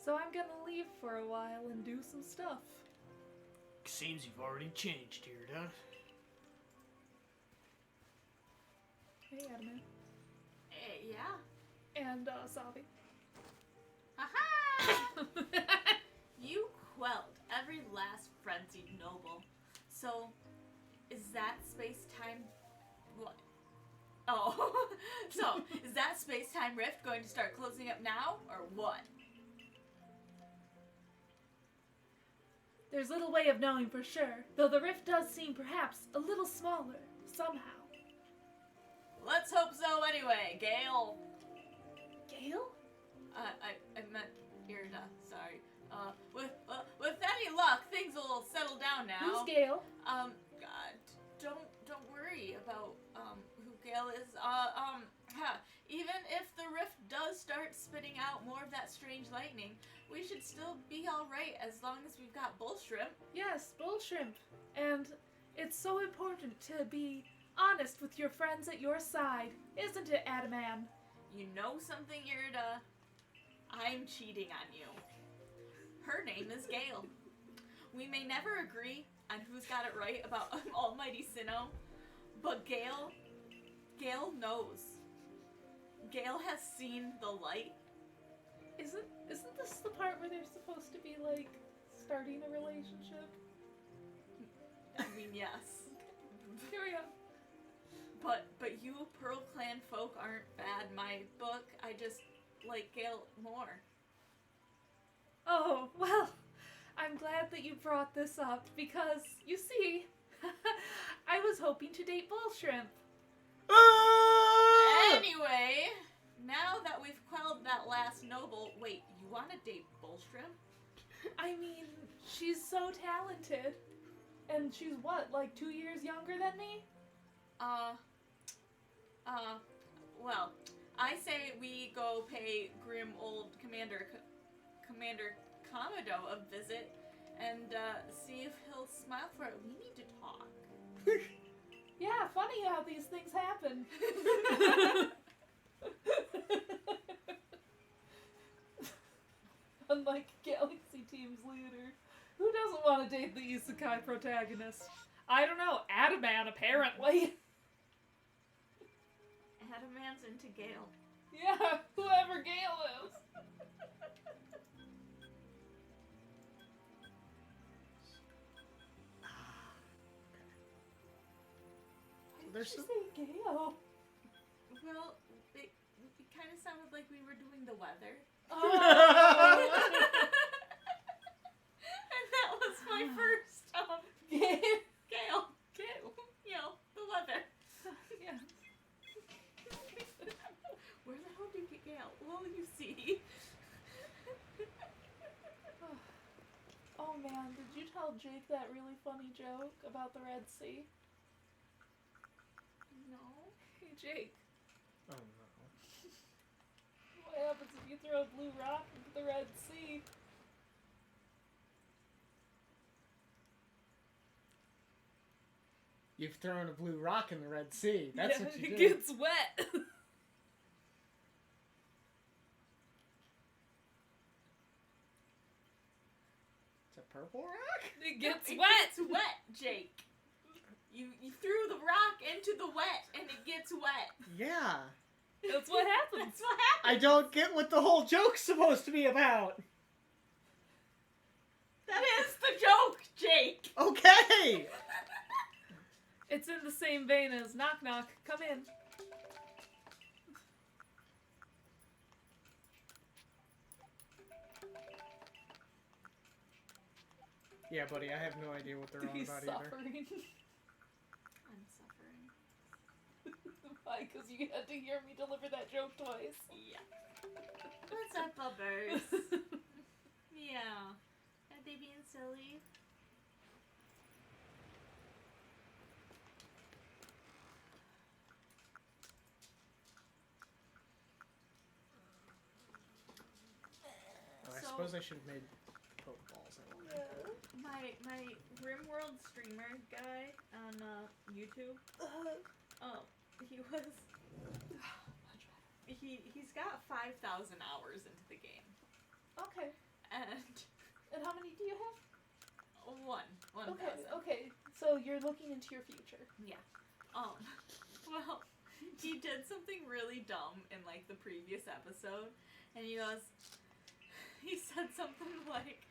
So I'm gonna leave for a while and do some stuff. Seems you've already changed, Irida. Hey, Adamant. Yeah. And, Sabi. Aha! You quelled every last frenzied noble. So, is that space-time... What? Oh. So, is that space-time rift going to start closing up now, or what? There's little way of knowing for sure, though the rift does seem perhaps a little smaller, somehow. Let's hope so anyway, Gale. Gale? I meant Irida, sorry. With any luck, things will settle down now. Who's Gale? God, don't worry about, who Gale is. Even if the rift does start spitting out more of that strange lightning, we should still be alright as long as we've got Bullshrimp. Yes, Bullshrimp. And it's so important to be honest with your friends at your side, isn't it, Adaman? You know something, Irida? I'm cheating on you. Her name is Gale. We may never agree on who's got it right about Almighty Sinnoh, but Gale knows. Gale has seen the light. Isn't this the part where they're supposed to be, like, starting a relationship? I mean, yes. Carry on. But you Pearl Clan folk aren't bad in my book. I just like Gale more. Oh, well, I'm glad that you brought this up, because, you see, I was hoping to date Bullshrimp. Anyway, now that we've quelled that last noble, wait, you want to date Bullshrimp? I mean, she's so talented. And she's what, like 2 years younger than me? Well, I say we go pay grim old Commander Komodo a visit and see if he'll smile for it. We need to talk. Yeah, funny how these things happen. like Galaxy Team's leader. Who doesn't want to date the isekai protagonist? I don't know, Adaman apparently. Adaman's into Gale. Yeah, whoever Gale is. Why There's did you some- say Gale? Well, it kind of sounded like we were doing the weather. Oh. And that was my first Gale. Gale. You know, the weather. Yeah. Where the hell did you get Gale? Well, you see. Oh man, did you tell Jake that really funny joke about the Red Sea? No. Hey Jake, Oh no. what happens if you throw a blue rock into the Red Sea? You've thrown a blue rock in the Red Sea. That's what you it do. gets wet. It's a purple rock? It gets It wet. gets wet, Jake. You threw the rock into the wet and it gets wet. Yeah. That's what happens. That's what I happened. don't get what the whole joke's supposed to be about. That is the joke, Jake. Okay. It's in the same vein as knock knock. Come in. Yeah, buddy, I have no idea what they're on He's about either. suffering. I'm suffering. Why? Because you had to hear me deliver that joke twice. Yeah. What's up, bubbers? Yeah. Are they being silly? Oh, I So- suppose I should have made Pokeballs. I won't. My RimWorld streamer guy on YouTube. He was he's got 5,000 hours into the game, Okay. and And how many do you have? one Okay, 1,000. okay. So you're looking into your future. Well, he did something really dumb in like the previous episode, and he said something like,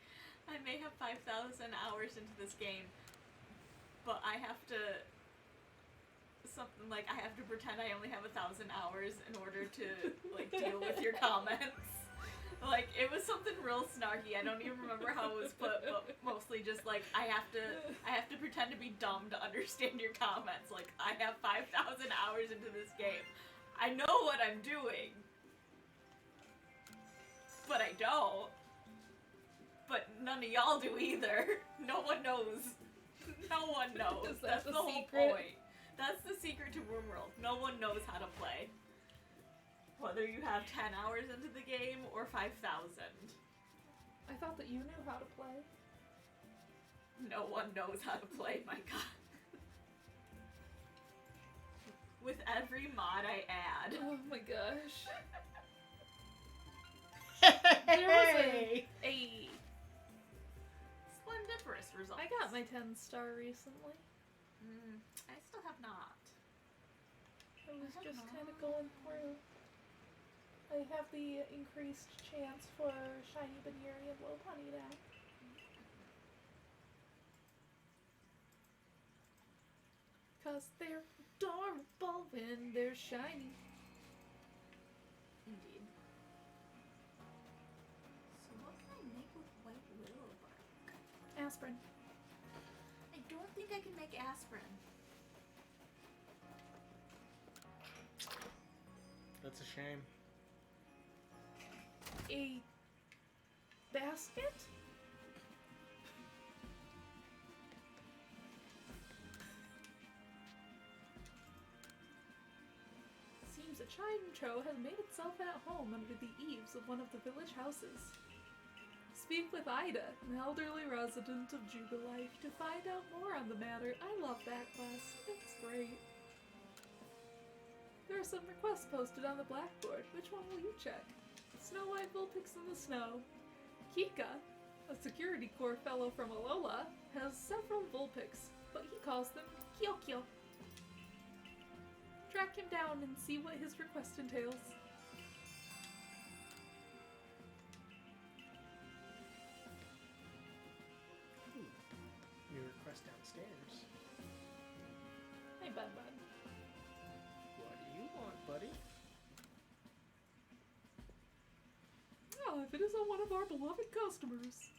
I may have 5,000 hours into this game, but I have to something like I have to pretend I only have 1,000 hours in order to like deal with your comments. Like it was something real snarky. I don't even remember how it was put, but mostly just like I have to pretend to be dumb to understand your comments. Like I have 5,000 hours into this game. I know what I'm doing, but I don't. But none of y'all do either. No one knows. No one knows. Is that That's the the whole secret? point. That's the secret to RimWorld. No one knows how to play. Whether you have 10 hours into the game or 5,000. I thought that you knew how to play. No one knows how to play, my god. With every mod I add. Oh my gosh. Hey! A. Splendiferous results. I got my 10-star recently. I still have not. I was just kind of going through. I have the increased chance for Shiny Baneri and Lopunny now. Cause they're adorable when they're shiny. Indeed. So what can I make with white willow bark? Aspirin. I don't think I can make aspirin. That's a shame. A basket? Seems a Chimcho has made itself at home under the eaves of one of the village houses. Speak with Ida, an elderly resident of Jubilife, to find out more on the matter. I love that class. It's great. There are some requests posted on the blackboard. Which one will you check? Snow White Vulpix in the snow. Kika, a security corps fellow from Alola, has several Vulpix, but he calls them Kyokyo. Track him down and see what his request entails. Your request downstairs. Hey, Bud. What do you want, buddy? Oh, if it isn't one of our beloved customers,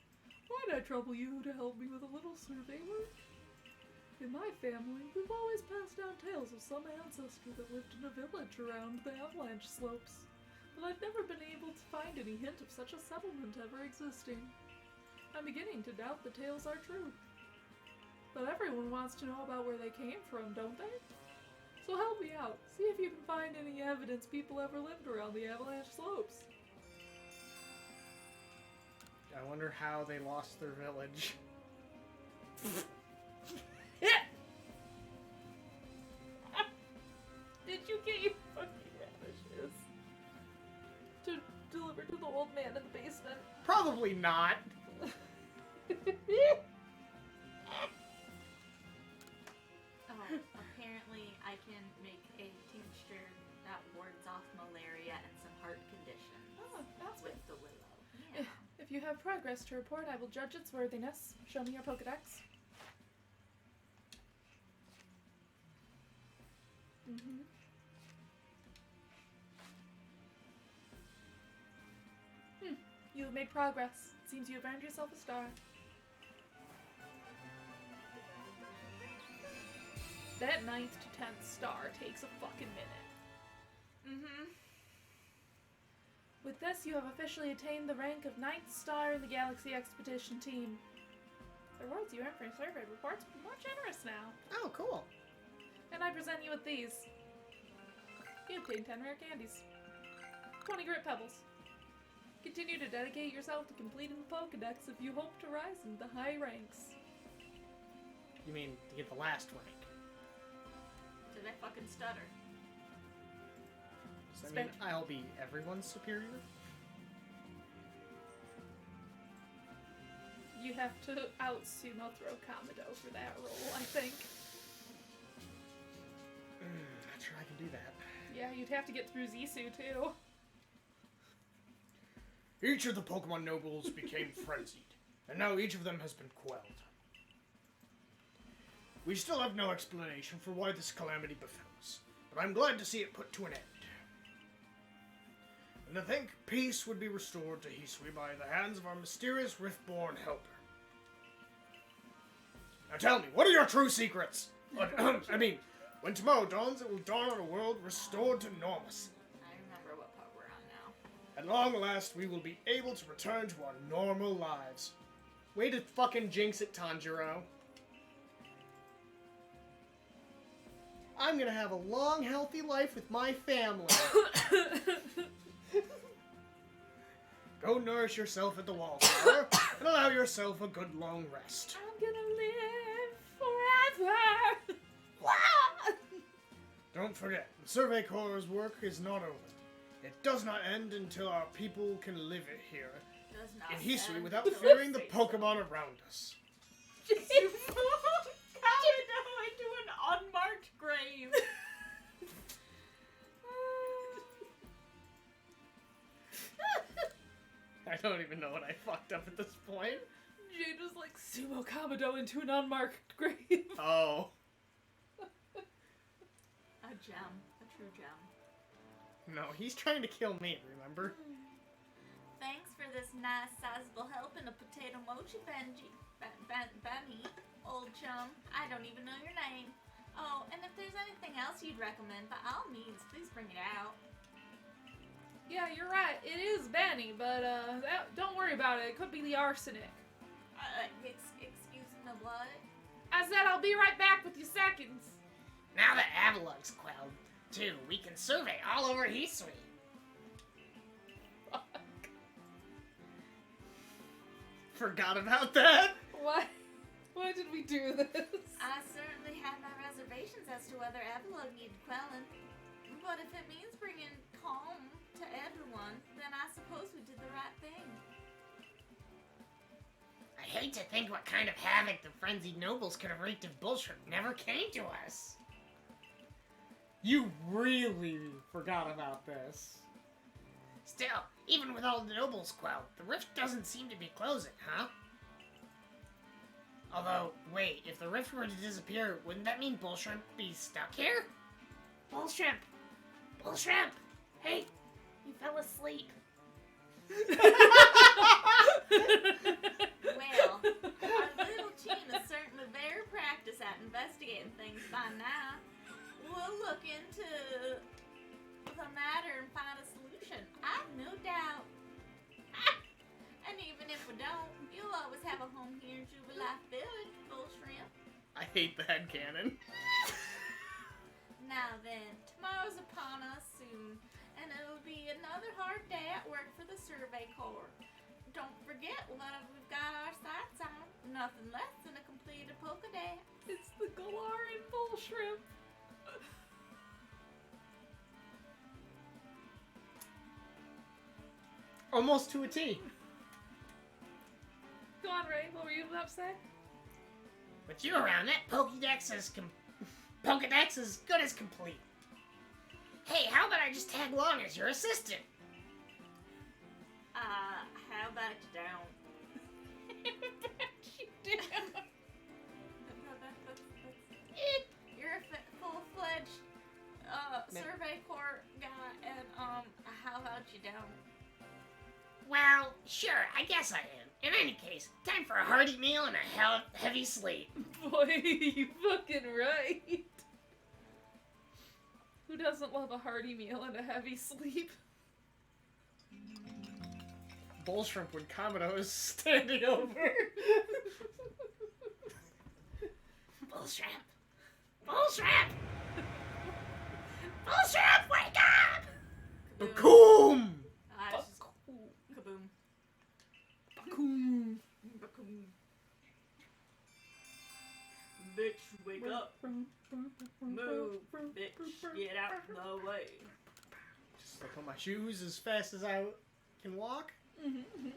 why'd I trouble you to help me with a little survey work? In my family, we've always passed down tales of some ancestor that lived in a village around the avalanche slopes, but I've never been able to find any hint of such a settlement ever existing. I'm beginning to doubt the tales are true. But everyone wants to know about where they came from, don't they? So help me out. See if you can find any evidence people ever lived around the avalanche slopes. I wonder how they lost their village. Did you get your fucking radishes to deliver to the old man in the basement? Probably not. Apparently I can make a tincture that wards off malaria and some heart conditions Oh, that's with the willow. Yeah. If you have progress to report, I will judge its worthiness. Show me your Pokedex. You have made progress. It seems you have earned yourself a star. That 9th to 10th star takes a fucking minute. With this, you have officially attained the rank of 9th star in the Galaxy Expedition team. The rewards you earn for your survey reports will be more generous now. Oh, cool. And I present you with these. You obtain 10 rare candies. 20 grit pebbles. Continue to dedicate yourself to completing the Pokedex if you hope to rise into the high ranks. You mean to get the last rank? Did I fucking stutter? Does that mean I'll be everyone's superior? You have to out-sumo throw Kamado for that role, I think. Not sure I can do that. Yeah, you'd have to get through Zisu, too. Each of the Pokemon nobles became frenzied, and now each of them has been quelled. We still have no explanation for why this calamity befell us, but I'm glad to see it put to an end. And to think peace would be restored to Hisui by the hands of our mysterious Riftborn helper. Now tell me, what are your true secrets? I mean, when tomorrow dawns, it will dawn on a world restored to normalcy. I remember what part we're on now. At long last, we will be able to return to our normal lives. Way to fucking jinx it, Tanjiro. I'm gonna have a long, healthy life with my family. Go nourish yourself at the wallflower and allow yourself a good long rest. I'm gonna live forever! Don't forget, the Survey Corps' work is not over. It does not end until our people can live it here Does not in Hisui end. without fearing the Pokemon around us. Kamado into an unmarked grave. I don't even know what I fucked up at this point. Jade was like, sumo Kamado into an unmarked grave. Oh. A gem. A true gem. No, he's trying to kill me, remember? Thanks for this nice sizable help in a potato mochi Benji. Benny, old chum. I don't even know your name. Oh, and if there's anything else you'd recommend, by all means, please bring it out. Yeah, you're right. It is Benny, but don't worry about it. It could be the arsenic. Excuse me, what? I said I'll be right back with you seconds. Now that Avalug's quelled, too, we can survey all over Hisui. Forgot about that. Why did we do this? I certainly had my reservations as to whether Avalugg needed quelling. But if it means bringing calm to everyone, then I suppose we did the right thing. hate to think what kind of havoc the frenzied nobles could have wreaked if Bullshrimp never came to us. You really forgot about this. Still, even with all the nobles quelled, the rift doesn't seem to be closing, huh? Although, wait, if the rift were to disappear, wouldn't that mean Bullshrimp be stuck here? Bullshrimp! Bullshrimp! Hey, you fell asleep. Well, our little team is certainly very practiced at investigating things by now. We'll look into the matter and find a solution. I've no doubt. And even if we don't, you'll always have a home here in Jubilife Village, Bullshrimp. I hate the headcanon. Now then, tomorrow's upon us soon, and it'll be another hard day at work for the Survey Corps. Don't forget what we've got our sights on. Nothing less than a completed polka dance. It's the Galarian Bullshrimp. Almost to a T. Go on, Ray. What were you about to say? With you around, that Pokédex is good as complete. Hey, how about I just tag along as your assistant? How about you don't? You're a full-fledged Survey Corps guy, and how about you don't? Well, sure, I guess I am. In any case, time for a hearty meal and a heavy sleep. Boy, you fucking right. Who doesn't love a hearty meal and a heavy sleep? Bullshrimp when Kamado is standing over. Bullshrimp! Bullshrimp! Bullshrimp, wake up! Bakoom! I was just kaboom. Bakoom! Bakoom. Bitch, wake up. Move, bitch. Get out the way. Just look on my shoes as fast as I can walk. Mm-hmm.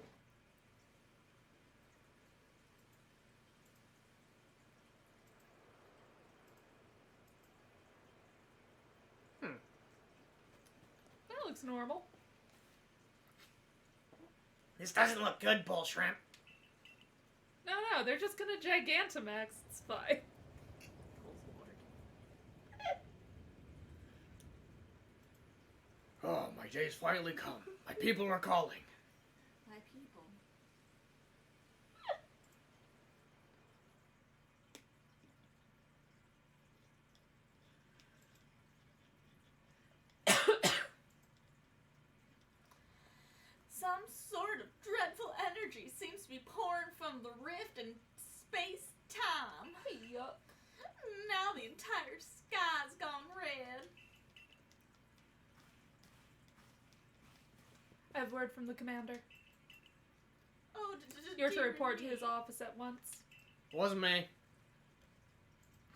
That looks normal. This doesn't look good, Bullshrimp. No, they're just gonna Gigantamax. It's fine. Oh, my day's finally come. My people are calling. My people. Some sort of dreadful energy seems to be pouring from the rift in space-time. Yuck. Now the entire sky's gone red. I have word from the commander. Oh, You're to dear report to me. his office at once. Wasn't me.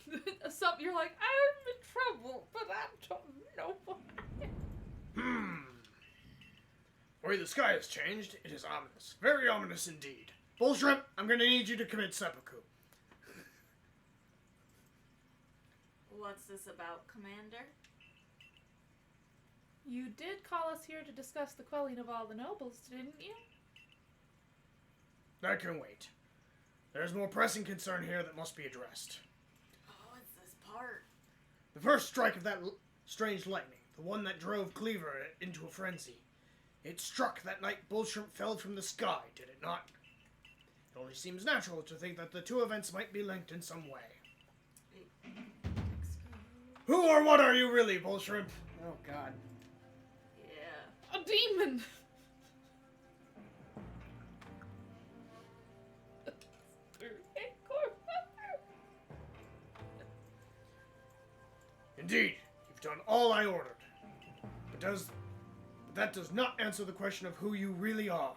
You're like, I'm in trouble, but I don't know why. The way the sky has changed, it is ominous. Very ominous indeed. Bullshrimp, I'm gonna need you to commit seppuku. What's this about, Commander? You did call us here to discuss the quelling of all the nobles, didn't you? That can wait. There's more pressing concern here that must be addressed. Oh, it's this part. The first strike of that strange lightning, the one that drove Cleaver into a frenzy. It struck that night Bullshrimp fell from the sky, did it not? It only seems natural to think that the two events might be linked in some way. Who or what are you really, Bullshrimp? Oh, God. Yeah. A demon! Indeed, you've done all I ordered. But that does not answer the question of who you really are.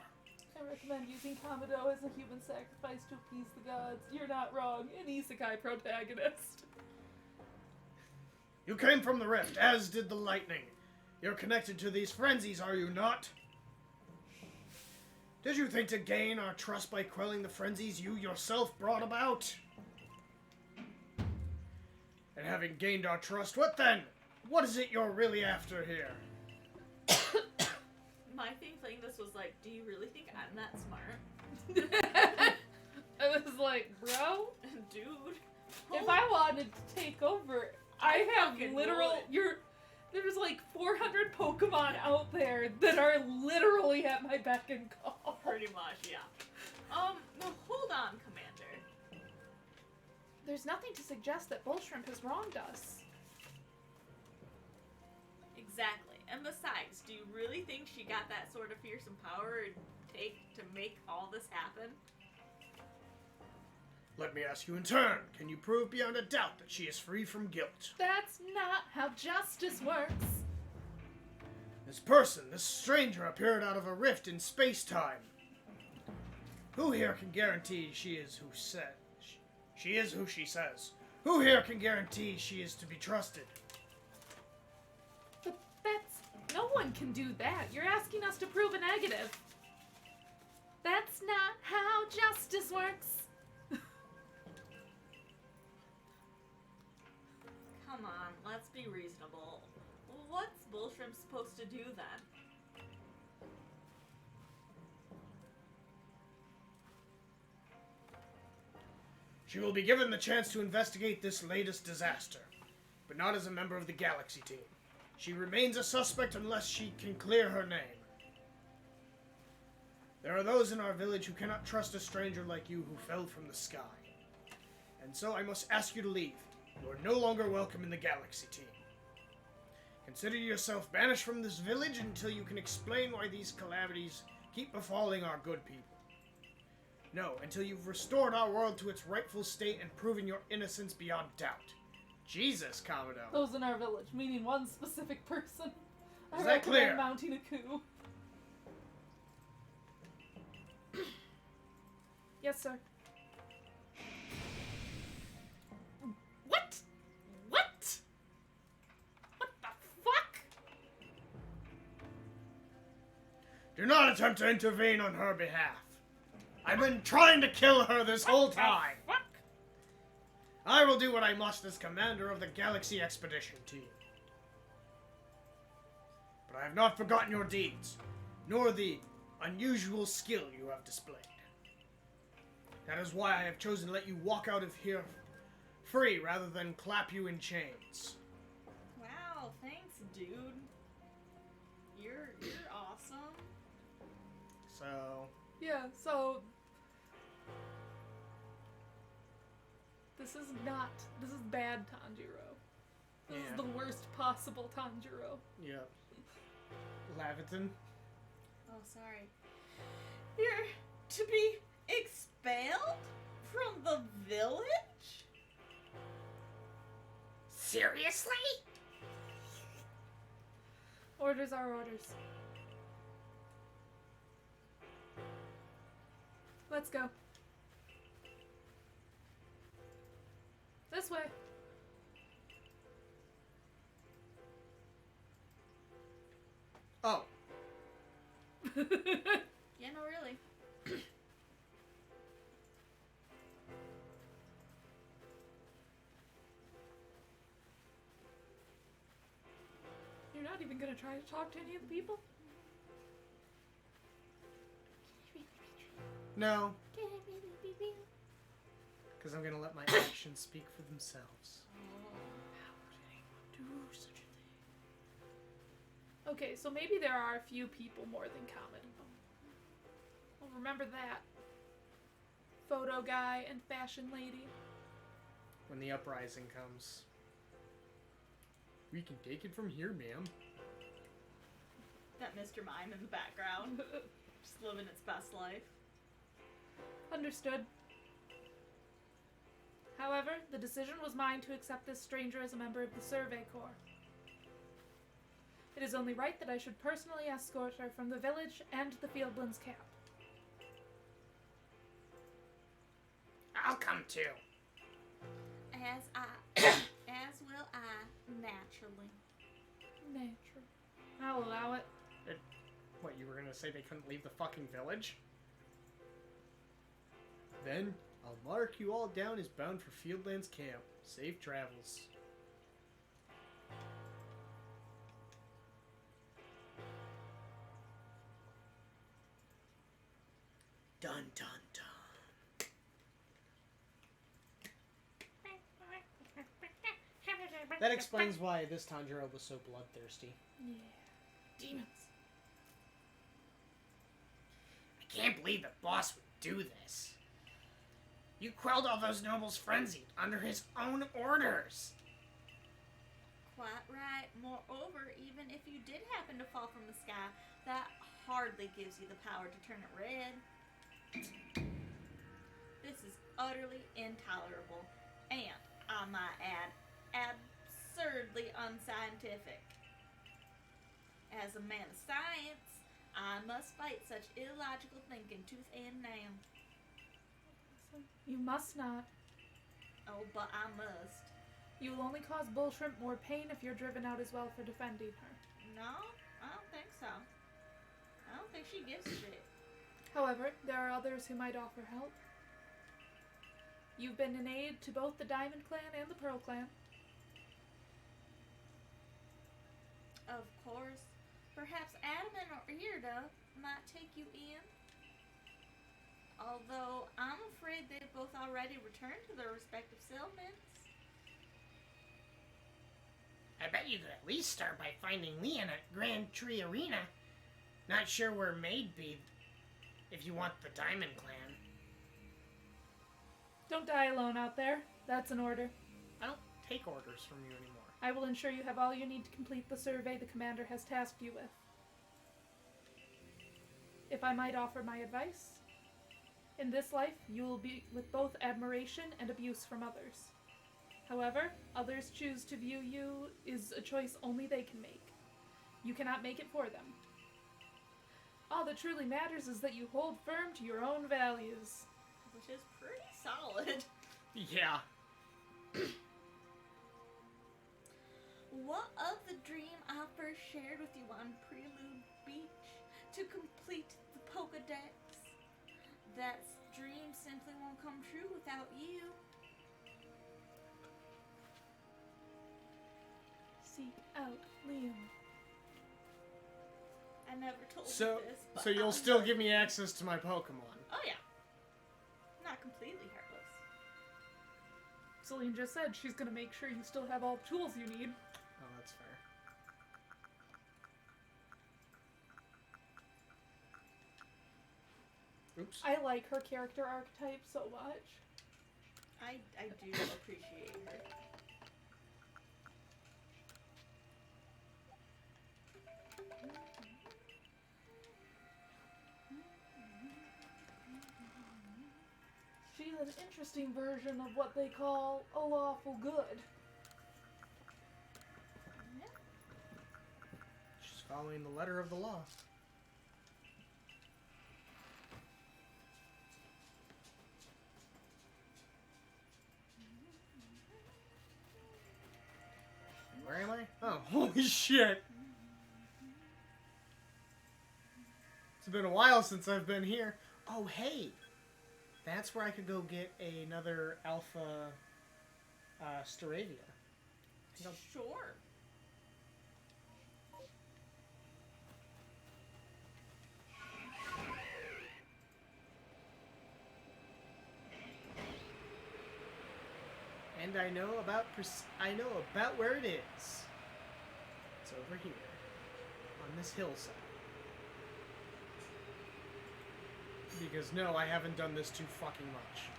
I recommend using Kamado as a human sacrifice to appease the gods. You're not wrong. An isekai protagonist. You came from the rift, as did the lightning. You're connected to these frenzies, are you not? Did you think to gain our trust by quelling the frenzies you yourself brought about? And having gained our trust, what then? What is it you're really after here? My thing playing this was like, do you really think I'm that smart? I was like, bro, Dude. if I wanted to take over, I have fucking literal. would. There's like 400 Pokemon out there that are literally at my beck and call. Pretty much, yeah. No, hold on, Commander. There's nothing to suggest that Bullshrimp has wronged us. Exactly. And besides, do you really think she got that sort of fearsome power it take to make all this happen? Let me ask you in turn, can you prove beyond a doubt that she is free from guilt? That's not how justice works. This person, this stranger, appeared out of a rift in space-time. Who here can guarantee she is who she is who she says? Who here can guarantee she is to be trusted? But no one can do that. You're asking us to prove a negative. That's not how justice works. Come on, let's be reasonable. What's Bullshrimp supposed to do then? She will be given the chance to investigate this latest disaster, but not as a member of the Galaxy team. She remains a suspect unless she can clear her name. There are those in our village who cannot trust a stranger like you who fell from the sky. And so I must ask you to leave. You are no longer welcome in the Galaxy team. Consider yourself banished from this village until you can explain why these calamities keep befalling our good people. No, until you've restored our world to its rightful state and proven your innocence beyond doubt. Jesus, Commodore. Those in our village, meaning one specific person. I Is that recommend clear? mounting a coup. Yes, sir. What? What? What the fuck? Do not attempt to intervene on her behalf. I've been trying to kill her this whole time. Fuck? I will do what I must as commander of the Galaxy Expedition Team. But I have not forgotten your deeds, nor the unusual skill you have displayed. That is why I have chosen to let you walk out of here free rather than clap you in chains. Wow, thanks, dude. You're awesome. So, Yeah, so this is bad Tanjiro. This is Yeah. the worst possible Tanjiro. yeah. Laviton? Oh, sorry. You're to be expelled from the village? Seriously? Orders are orders. Let's go. This way. Oh, Yeah, no, really. You're not even gonna try to talk to any of the people? no. Because I'm going to let my actions speak for themselves. Do such a thing. Okay, so maybe there are a few people more than common. Well, remember that. Photo guy and fashion lady. When the uprising comes. We can take it from here, ma'am. That Mr. Mime in the background, just living its best life. Understood. However, the decision was mine to accept this stranger as a member of the Survey Corps. It is only right that I should personally escort her from the village and the Fieldlands camp. I'll come too. As will I, naturally. Natural. I'll allow it. What, you were going to say they couldn't leave the fucking village? Then I'll mark you all down as bound for Fieldlands Camp. Safe travels. Dun dun dun. That explains why this Tanjiro was so bloodthirsty. Yeah. Demons. I can't believe the boss would do this. You quelled all those nobles frenzied under his own orders. Quite right. Moreover, even if you did happen to fall from the sky, that hardly gives you the power to turn it red. This is utterly intolerable, and, I might add, absurdly unscientific. As a man of science, I must fight such illogical thinking tooth and nail. You must not. Oh, but I must. You will only cause Bull Shrimp more pain if you're driven out as well for defending her. No, I don't think so. I don't think she gives a shit. However, there are others who might offer help. You've been an aid to both the Diamond Clan and the Pearl Clan. Of course. Perhaps Adamant or Irida might take you in. Although, I'm afraid they've both already returned to their respective settlements. I bet you could at least start by finding Leon at Grand Tree Arena. Not sure where Maid be if you want the Diamond Clan. Don't die alone out there. That's an order. I don't take orders from you anymore. I will ensure you have all you need to complete the survey the commander has tasked you with. If I might offer my advice, in this life you will be with both admiration and abuse from others. However, others choose to view you is a choice only they can make. You cannot make it for them. All that truly matters is that you hold firm to your own values. Which is pretty solid. Yeah. What of the dream I first shared with you on Prelude Beach to complete the Pokedex? That dream simply won't come true without you. Seek out Liam. I never told So, you this, but so you'll I'm still good. give me access to my Pokemon. Oh yeah. Not completely heartless. Celine just said she's gonna make sure you still have all the tools you need. Oh, that's fair. Oops. I like her character archetype so much. I do appreciate her. She's an interesting version of what they call a lawful good. She's following the letter of the law. Where am I? Oh, holy shit! It's been a while since I've been here. Oh, hey! That's where I could go get another Alpha Staravia. Sure. And I know about where it is. It's over here, on this hillside. Because no, I haven't done this too fucking much.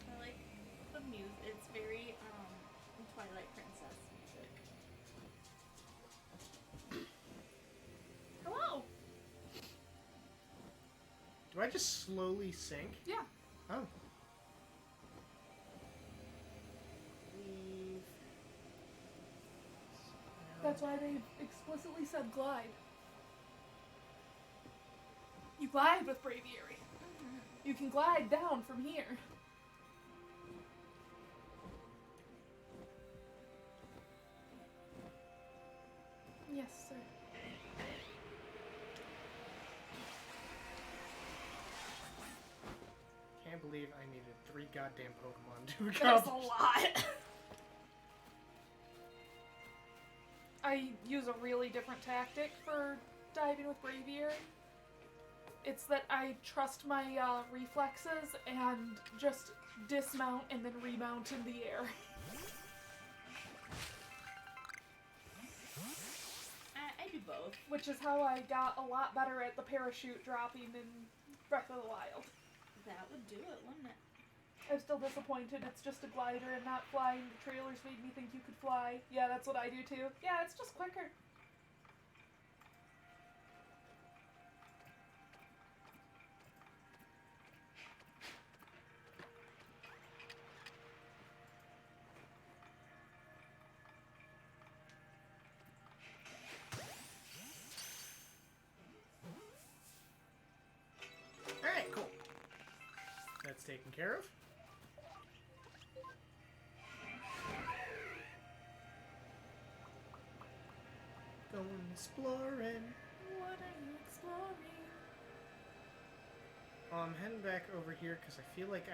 I like the music. It's very Twilight Princess music. Hello! Do I just slowly sink? Yeah. Oh. Leave. That's why they explicitly said glide. You glide with Braviary. You can glide down from here. Yes, sir. believe I needed 3 goddamn Pokemon to There's accomplish. a lot. I use a really different tactic for diving with Braviary. It's that I trust my reflexes and just dismount and then remount in the air. I do both. Which is how I got a lot better at the parachute dropping in Breath of the Wild. That would do it, wouldn't it? I'm still disappointed it's just a glider and not flying. The trailers made me think you could fly. Yeah, that's what I do too. Yeah, it's just quicker. Alright, cool. That's taken care of. Going exploring. What are you exploring? I'm heading back over here because I feel like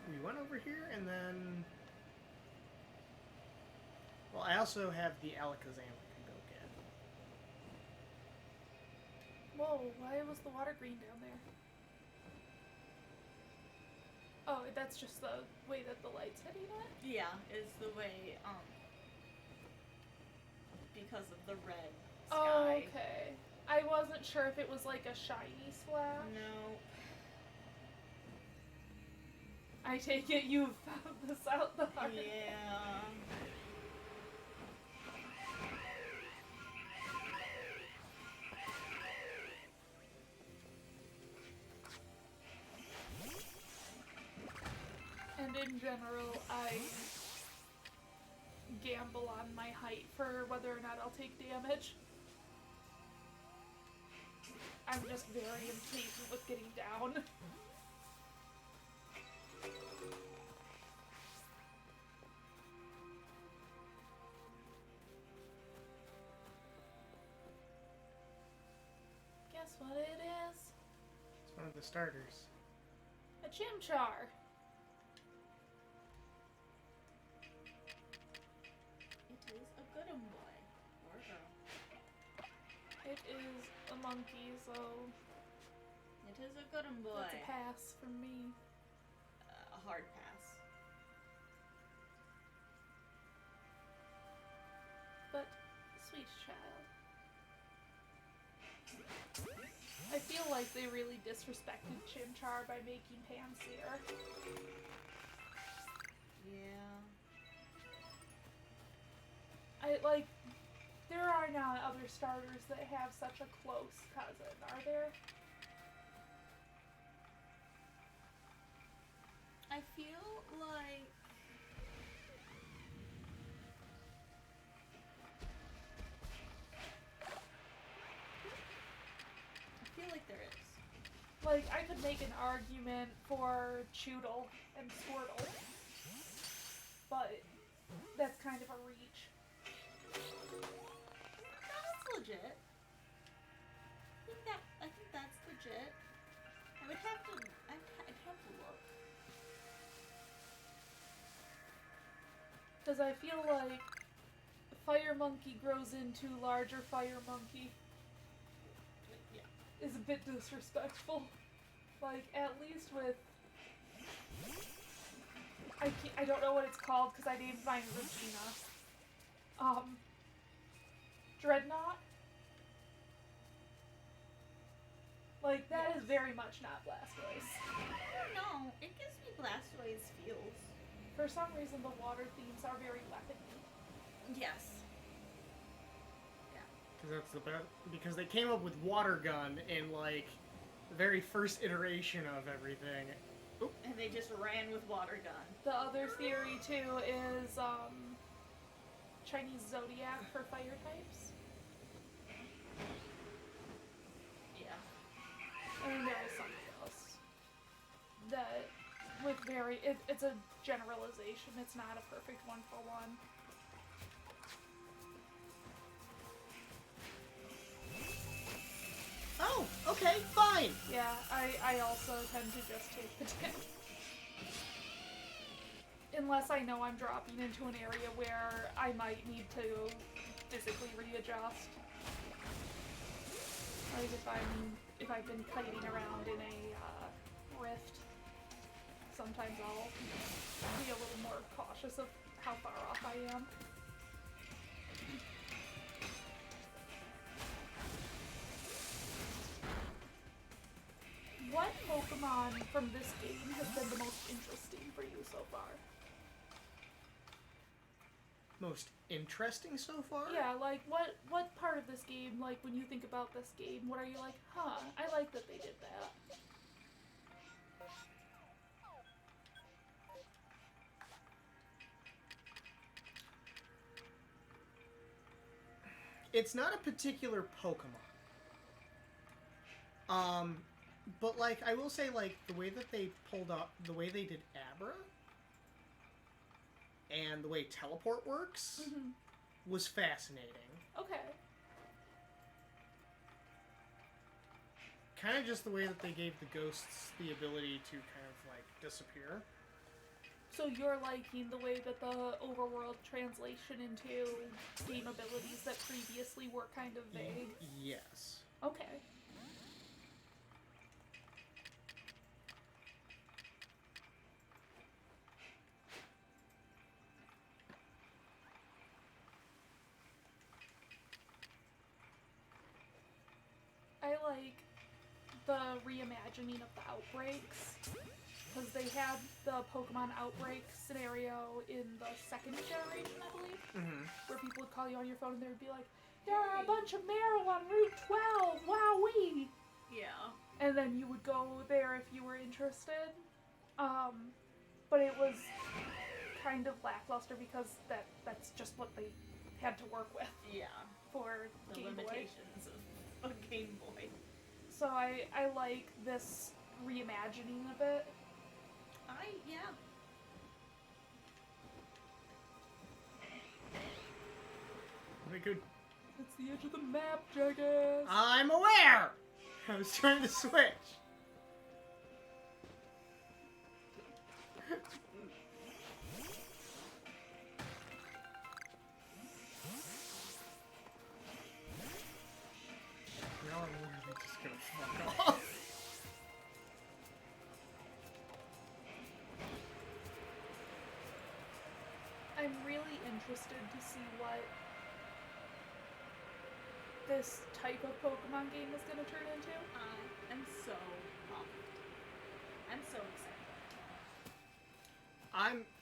we went over here and then... Well, I also have the Alakazam I can go get. Whoa, why was the water green down there? Oh, that's just the way that the light's hitting it? Yeah, it's the way, because of the red sky. Oh, okay. I wasn't sure if it was like a shiny splash. No. I take it you've found this out the hard way. Yeah. And in general, I gamble on my height for whether or not I'll take damage. I'm just very impatient with getting down. Guess what it is? It's one of the starters. A Chimchar. It is a good boy. Or girl. It is a monkey, so It is a good boy. that's a pass from me. A hard pass. But, sweet child. I feel like they really disrespected Chimchar by making Pansear. Yeah. There are not other starters that have such a close cousin, are there? I feel like there is. Like, I could make an argument for Choodle and Squirtle, but that's kind of a reach. That's legit. I think that's legit. I would have to. I'd have to look. Because I feel like Fire Monkey grows into larger Fire Monkey Yeah. is a bit disrespectful. Like, at least with... I don't know what it's called because I named mine Regina. Dreadnought? Like, that is very much not Blastoise. I don't know. It gives me Blastoise feels. For some reason, the water themes are very weapony. Yes. Because they came up with Water Gun in, like, the very first iteration of everything. Oop. And they just ran with Water Gun. The other theory, too, is, Chinese Zodiac for fire types. Yeah. I mean, there is something else. That, with it's a generalization, it's not a perfect one-for-one. Oh, okay, fine. Yeah, I also tend to just take the damage. unless I know I'm dropping into an area where I might need to physically readjust. Like if I've been kiting around in a rift, sometimes I'll be a little more cautious of how far off I am. What Pokemon from this game has been the most interesting for you so far? Most interesting so far? Yeah, like what part of this game, like when you think about this game, what are you like, huh, I like that they did that? It's not a particular Pokemon. But like I will say, like the way that they pulled up, the way they did Abra, and the way teleport works was fascinating. Okay. Kind of just the way that they gave the ghosts the ability to kind of like disappear. So you're liking the way that the overworld translation into game abilities that previously were kind of vague? Yes. Okay. I like the reimagining of the outbreaks, because they had the Pokemon outbreak scenario in the second generation, I believe, where people would call you on your phone and they would be like, there are a bunch of Meryl on Route 12, wowee! Yeah. And then you would go there if you were interested. But it was kind of lackluster because that's just what they had to work with Yeah. for The Game Boy. limitations of a Game Boy. So I like this reimagining of it. Yeah. We could. It's the edge of the map, Jackass! I'm aware. I was trying to switch. Y'all are literally just gonna fuck off. I'm really interested to see what this type of Pokemon game is going to turn into. I'm so pumped. I'm so excited.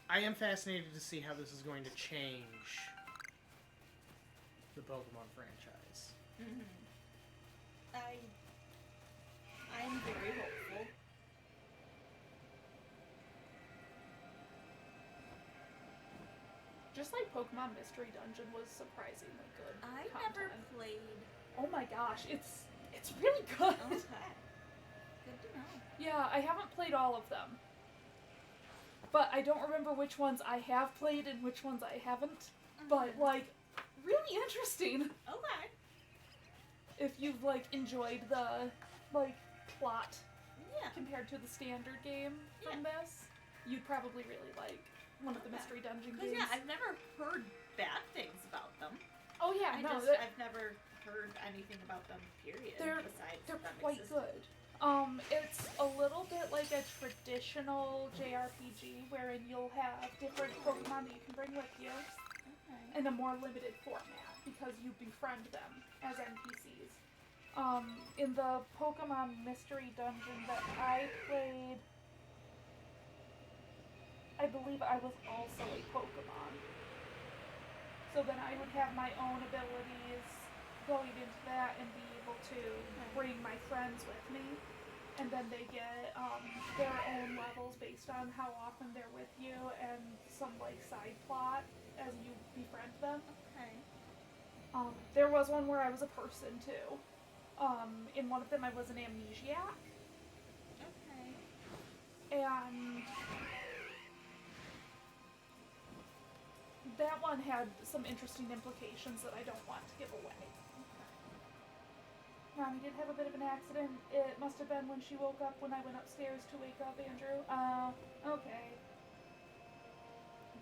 I am fascinated to see how this is going to change the Pokemon franchise. I'm very hopeful. Just like Pokemon Mystery Dungeon was surprisingly good. I content. never played. Oh my gosh, it's really good. Okay. Good to know. Yeah, I haven't played all of them. But I don't remember which ones I have played and which ones I haven't. But like really interesting. Okay. If you've like enjoyed the like plot Yeah. compared to the standard game from this, you'd probably really like one of the Okay. Mystery Dungeon Because games. yeah, I've never heard bad things about them. Oh yeah, I've never heard anything about them. Period. They're- besides they're them quite existing. good. It's a little bit like a traditional JRPG wherein you'll have different Pokemon that you can bring with you Okay. in a more limited format because you befriend them as NPCs. In the Pokemon Mystery Dungeon that I played, I believe I was also a Pokemon. So then I would have my own abilities going into that and be able to bring my friends with me. And then they get their own levels based on how often they're with you and some like side plot as you befriend them. Okay. There was one where I was a person too. In one of them I was an amnesiac. Okay. And that one had some interesting implications that I don't want to give away. Mommy did have a bit of an accident. It must have been when she woke up when I went upstairs to wake up Andrew. Okay.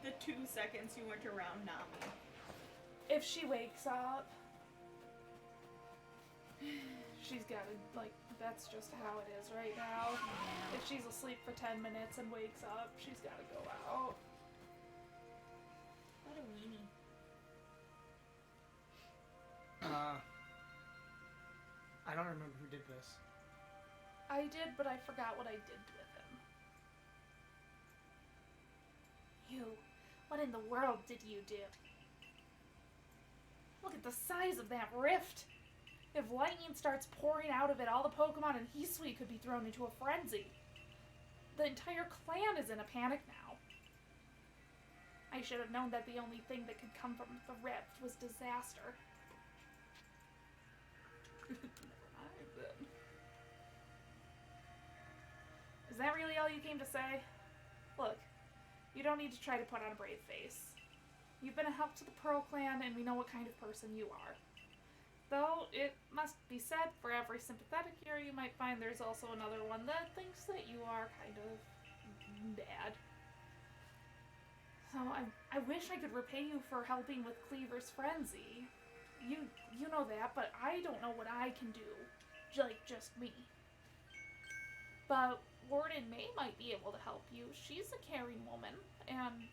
the 2 seconds you weren't around Nami. If she wakes up, she's gotta, like, that's just how it is right now. If she's asleep for 10 minutes and wakes up, she's gotta go out. What a weenie. I don't remember who did this. I did, but I forgot what I did with him. You, what in the world did you do? Look at the size of that rift! If lightning starts pouring out of it, all the Pokemon in Hisui could be thrown into a frenzy. The entire clan is in a panic now. I should have known that the only thing that could come from the rift was disaster. Never mind then. Is that really all you came to say? Look, you don't need to try to put on a brave face. You've been a help to the Pearl Clan, and we know what kind of person you are. Though, it must be said, for every sympathetic hero you might find, there's also another one that thinks that you are kind of bad. So, I wish I could repay you for helping with Cleaver's frenzy. You know that, but I don't know what I can do. Like, just me. But Warden May might be able to help you. She's a caring woman, and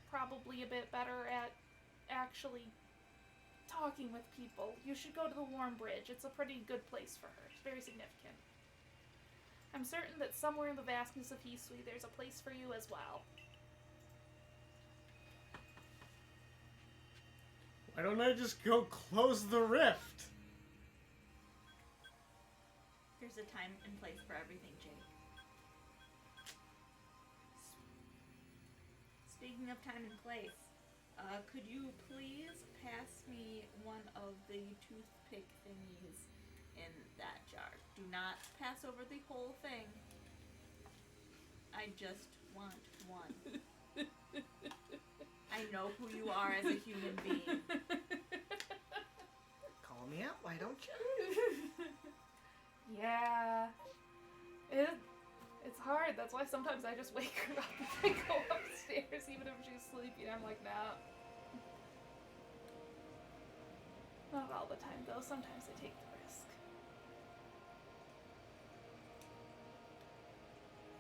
probably a bit better at actually talking with people. You should go to the Warm Bridge. It's a pretty good place for her. It's very significant. I'm certain that somewhere in the vastness of Hisui there's a place for you as well. Why don't I just go close the rift? There's a time and place for everything, Jake. Speaking of time and place, could you please pass me one of the toothpick thingies in that jar? Do not pass over the whole thing. I just want one. I know who you are as a human being. Call me out, why don't you? Yeah. It's hard. That's why sometimes I just wake her up if I go upstairs, even if she's sleeping. I'm like, nah. Not all the time, though. Sometimes I take the risk.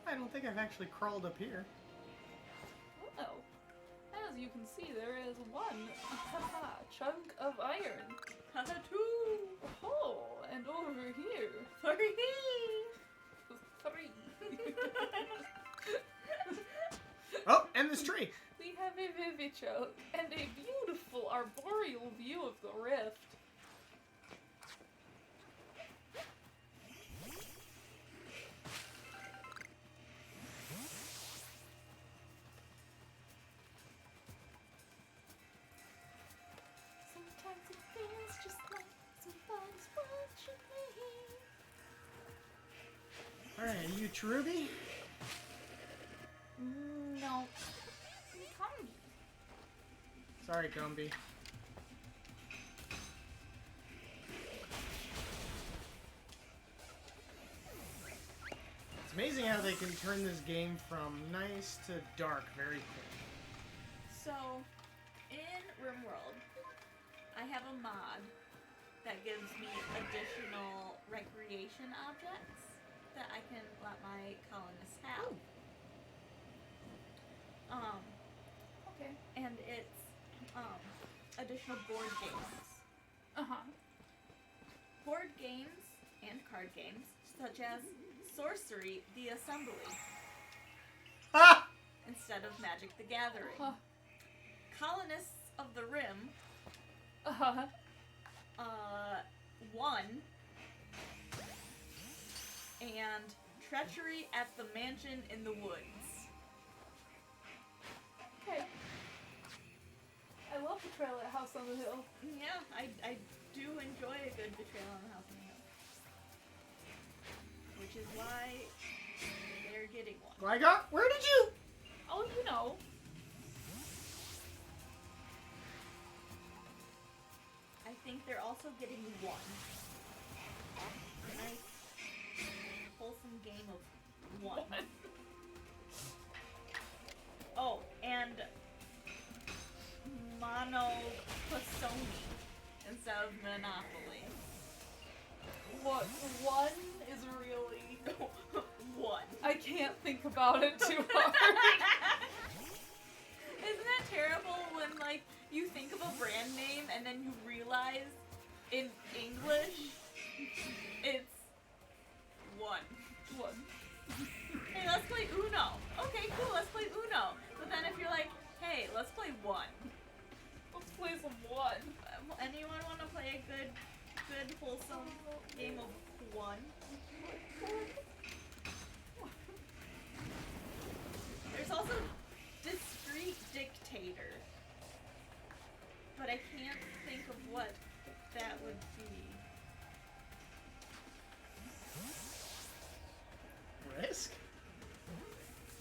I don't think I've actually crawled up here. Oh. As you can see, there is one chunk of iron. Two. Oh, and over here, 3. 3. Oh, and this tree. We have a Vivichoke and a beautiful arboreal view of the rift. Sometimes it feels just like somebody's watching me. Alright, are you Cherubi? No. Come. Sorry, Gumby. It's amazing how they can turn this game from nice to dark very quick. So, in RimWorld, I have a mod that gives me additional recreation objects that I can let my colonists have. Okay. And it's additional board games. Uh-huh. Board games and card games, such as Sorcery the Assembly, Ah! instead of Magic the Gathering. Huh. Colonists of the Rim, Uh-huh. 1, and Treachery at the Mansion in the Woods. Okay. I love Betrayal at House on the Hill. Yeah, I do enjoy a good Betrayal on the House on the Hill. Which is why they're getting one. Gligar, where did you? Oh, you know. I think they're also getting one. A nice, wholesome game of one. Oh, and Monopoly instead of Monopoly. What, one is really... One. I can't think about it too hard. Isn't that terrible when, like, you think of a brand name and then you realize in English it's one. One. Hey, let's play Uno. Okay, cool, let's play Uno. But then if you're like, hey, let's play one. Let's play some one. Anyone want to play a good, wholesome game of one? There's also Discrete Dictator. But I can't think of what that would be. Risk?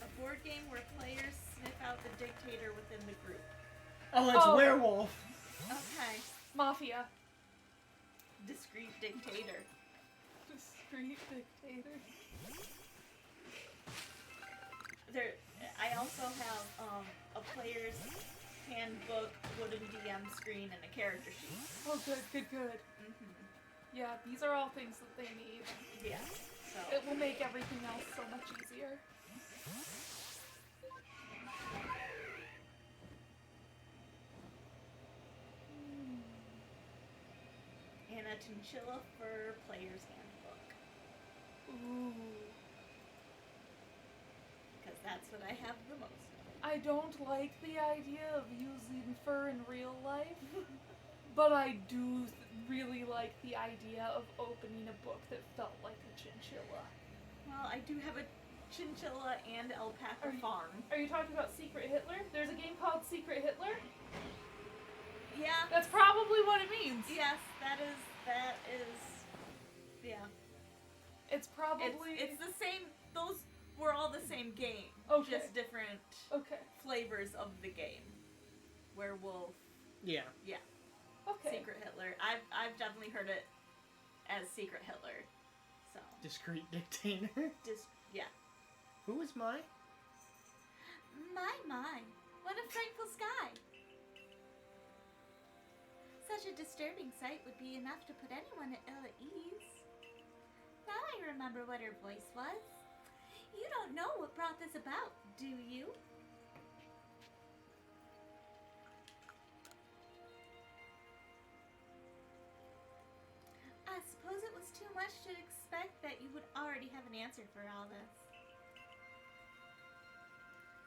A board game where players sniff out the dictator within the group. Oh, it's Oh. Werewolf. Okay. Mafia. Discrete Dictator. Discreet dictator. There, I also have a player's handbook, wooden DM screen, and a character sheet. Oh, good. Mm-hmm. Yeah, these are all things that they need. Yeah. So. It will make everything else so much easier. And a chinchilla fur player's handbook. Ooh. Because that's what I have the most of. I don't like the idea of using fur in real life, but I do really like the idea of opening a book that felt like a chinchilla. Well, I do have a chinchilla and alpaca farm. Are you talking about Secret Hitler? There's a game called Secret Hitler? Yeah. That's probably what it means. Yes, that is, yeah. It's probably... It's the same, those were all the same game. Okay. Just different Okay. flavors of the game. Werewolf, Yeah. Okay. Secret Hitler. I've definitely heard it as Secret Hitler. So, Discrete Dictator. just, yeah. Who is my? My, what a frightful sky. Such a disturbing sight would be enough to put anyone ill at ease. Now I remember what her voice was. You don't know what brought this about, do you? I suppose it was too much to expect that you would already have an answer for all this.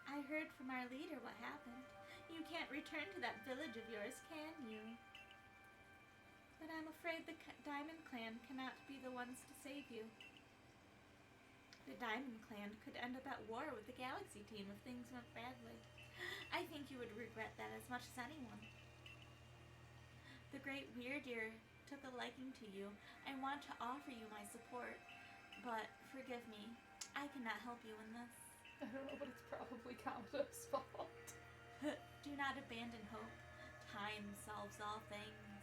I heard from our leader what happened. You can't return to that village of yours, can you? But I'm afraid the Diamond Clan cannot be the ones to save you. The Diamond Clan could end up at war with the Galaxy team if things went badly. I think you would regret that as much as anyone. The Great Weirdeer took a liking to you. I want to offer you my support, but forgive me, I cannot help you in this. I don't know, but it's probably Countess' fault. Do not abandon hope. Time solves all things.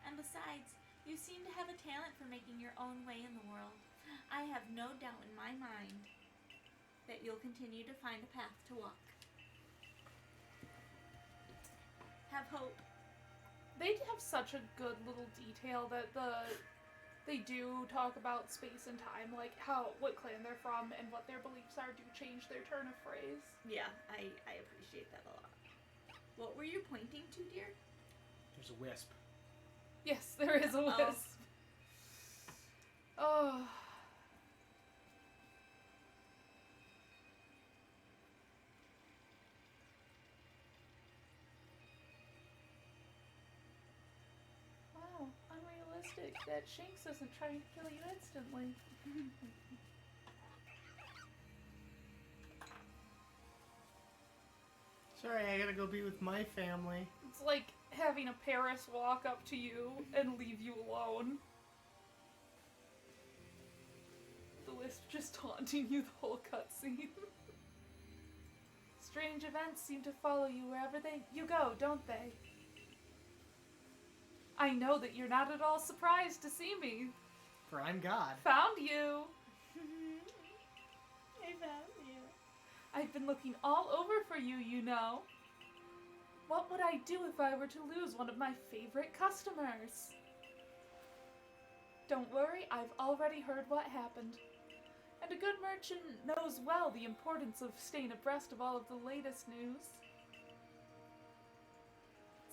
And besides, you seem to have a talent for making your own way in the world. I have no doubt in my mind that you'll continue to find a path to walk. Have hope. They have such a good little detail that they do talk about space and time, like what clan they're from and what their beliefs are do change their turn of phrase. Yeah, I appreciate that a lot. What were you pointing to, dear? There's a wisp. Yes, there is a wisp. Oh. Wow, unrealistic that Shanks isn't trying to kill you instantly. Sorry, I gotta go be with my family. It's like having a Paris walk up to you and leave you alone. The wisp just taunting you the whole cutscene. Strange events seem to follow you wherever you go, don't they? I know that you're not at all surprised to see me. For I'm God. Found you! I found you. I've been looking all over for you, you know. What would I do if I were to lose one of my favorite customers? Don't worry, I've already heard what happened. And a good merchant knows well the importance of staying abreast of all of the latest news.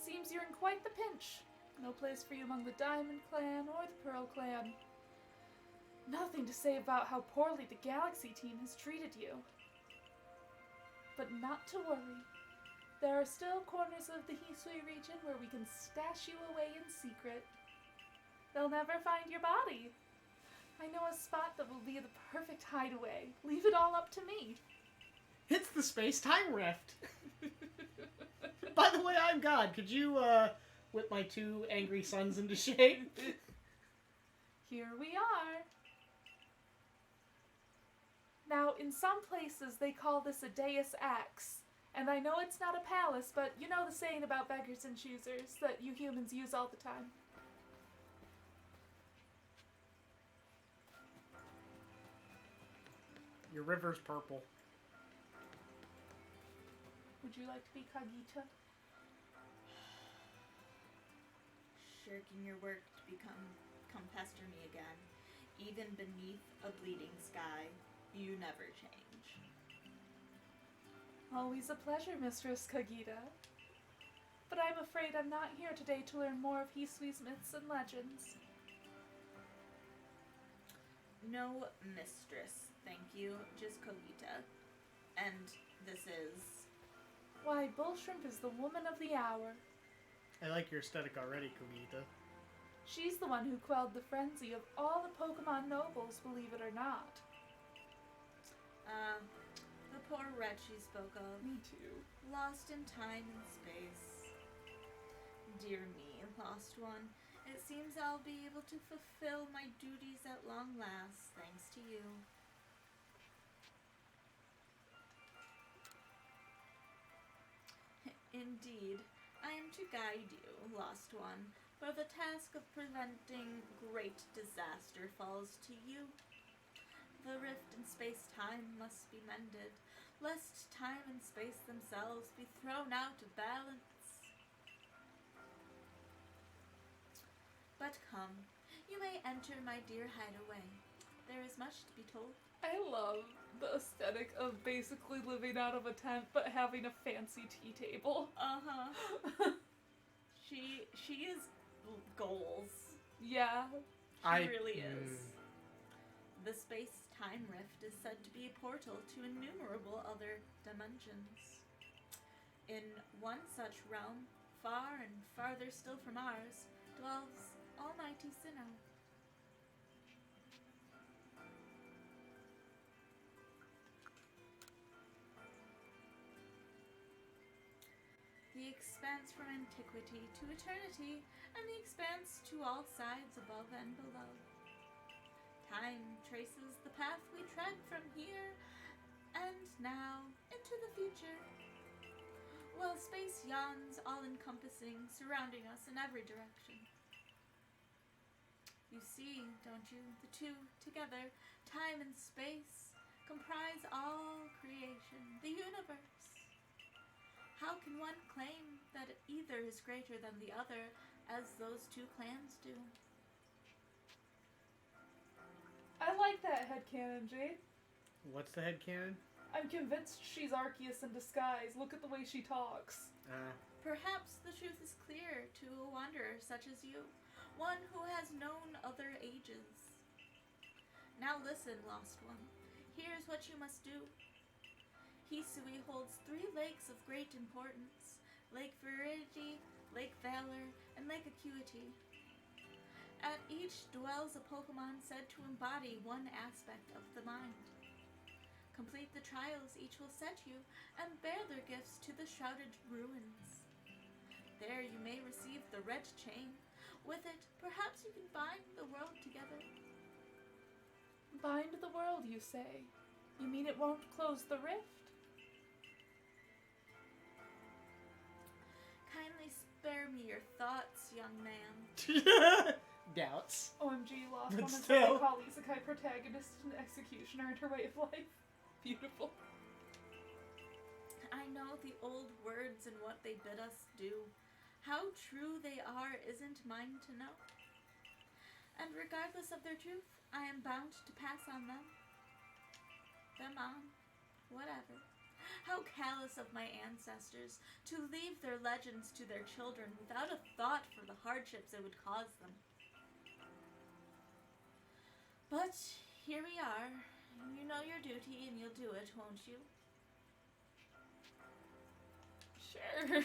Seems you're in quite the pinch. No place for you among the Diamond Clan or the Pearl Clan. Nothing to say about how poorly the Galaxy team has treated you. But not to worry. There are still corners of the Hisui region where we can stash you away in secret. They'll never find your body. I know a spot that will be the perfect hideaway. Leave it all up to me. It's the space-time rift. By the way, I'm God. Could you whip my two angry sons into shape? Here we are. Now, in some places, they call this a Deus Ex. And I know it's not a palace, but you know the saying about beggars and choosers that you humans use all the time. Your river's purple. Would you like to be Kagita? Shirking your work to come pester me again. Even beneath a bleeding sky, you never change. Always a pleasure, Mistress Kagita. But I'm afraid I'm not here today to learn more of Hisui's myths and legends. No, mistress, thank you. Just Kogita. And this is... Why, Bullshrimp is the woman of the hour. I like your aesthetic already, Kogita. She's the one who quelled the frenzy of all the Pokemon nobles, believe it or not. The poor wretch you spoke of. Me too. Lost in time and space. Dear me, lost one. It seems I'll be able to fulfill my duties at long last, thanks to you. Indeed, I am to guide you, lost one, for the task of preventing great disaster falls to you. The rift in space-time must be mended, lest time and space themselves be thrown out of balance. But come, you may enter my dear hideaway. There is much to be told. I love the aesthetic of basically living out of a tent but having a fancy tea table. Uh-huh. She is goals. Yeah. She really is. The space-time rift is said to be a portal to innumerable other dimensions. In one such realm, far and farther still from ours, dwells Almighty Sinnoh. The expanse from antiquity to eternity, and the expanse to all sides above and below. Time traces the path we tread from here and now into the future, while space yawns all-encompassing, surrounding us in every direction. You see, don't you, the two together, time and space, comprise all creation, the universe. How can one claim that either is greater than the other, as those two clans do? I like that headcanon, Jade. What's the headcanon? I'm convinced she's Arceus in disguise. Look at the way she talks. Perhaps the truth is clear to a wanderer such as you, one who has known other ages. Now listen, lost one. Here's what you must do. Hisui holds 3 lakes of great importance: Lake Viridity, Lake Valor, and Lake Acuity. At each dwells a Pokemon said to embody one aspect of the mind. Complete the trials each will set you, and bear their gifts to the shrouded ruins. There you may receive the red chain. With it, perhaps you can bind the world together. Bind the world, you say? You mean it won't close the rift? Kindly spare me your thoughts, young man. Doubts. OMG, Lost But Woman still. said they call Isekai protagonist and executioner in her way of life. Beautiful. I know the old words and what they bid us do. How true they are isn't mine to know. And regardless of their truth, I am bound to pass on them. Them on. Whatever. How callous of my ancestors to leave their legends to their children without a thought for the hardships it would cause them. But here we are. You know your duty and you'll do it, won't you? Sure.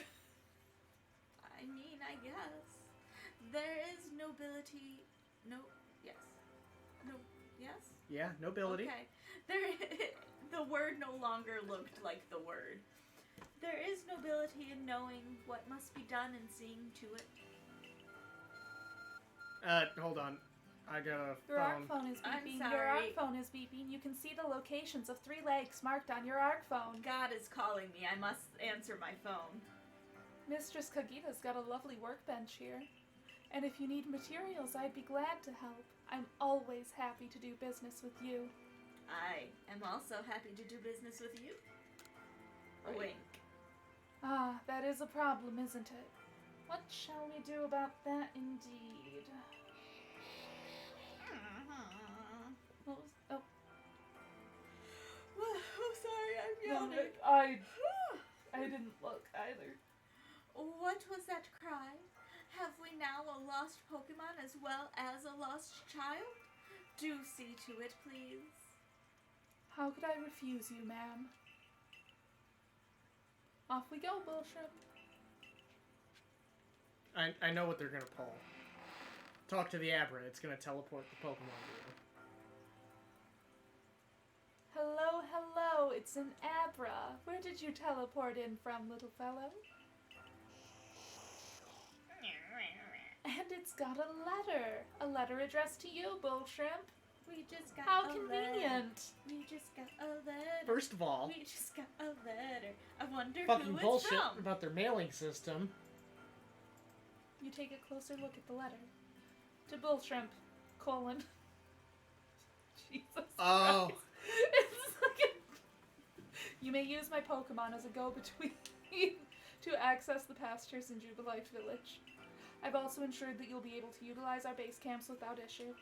I mean, I guess. There is nobility. No. Yes. No. Yes? Yeah, nobility. Okay. The word no longer looked like the word. There is nobility in knowing what must be done and seeing to it. Hold on. I got a Your phone. ARC phone is I'm beeping. Your sorry. ARC phone is beeping. You can see the locations of 3 lakes marked on your ARC phone. God is calling me. I must answer my phone. Mistress Kagita's got a lovely workbench here. And if you need materials, I'd be glad to help. I'm always happy to do business with you. I am also happy to do business with you. A wink. Ah, that is a problem, isn't it? What shall we do about that indeed? What was... Oh, Oh, sorry, I'm no, yawning. I didn't look either. What was that cry? Have we now a lost Pokemon as well as a lost child? Do see to it, please. How could I refuse you, ma'am? Off we go, Bullshit. I know what they're gonna pull. Talk to the Abra. It's gonna teleport the Pokemon to you. Hello, hello, it's an Abra. Where did you teleport in from, little fellow? And it's got a letter addressed to you, Bull Shrimp. We just got How a convenient. letter. We just got a letter. First of all, We just got a letter. I wonder fucking who it's bullshit from. about their mailing system. You take a closer look at the letter. To Bull Shrimp, colon. Jesus Oh. Christ. It's like you may use my Pokemon as a go-between to access the pastures in Jubilite Village. I've also ensured that you'll be able to utilize our base camps without issue.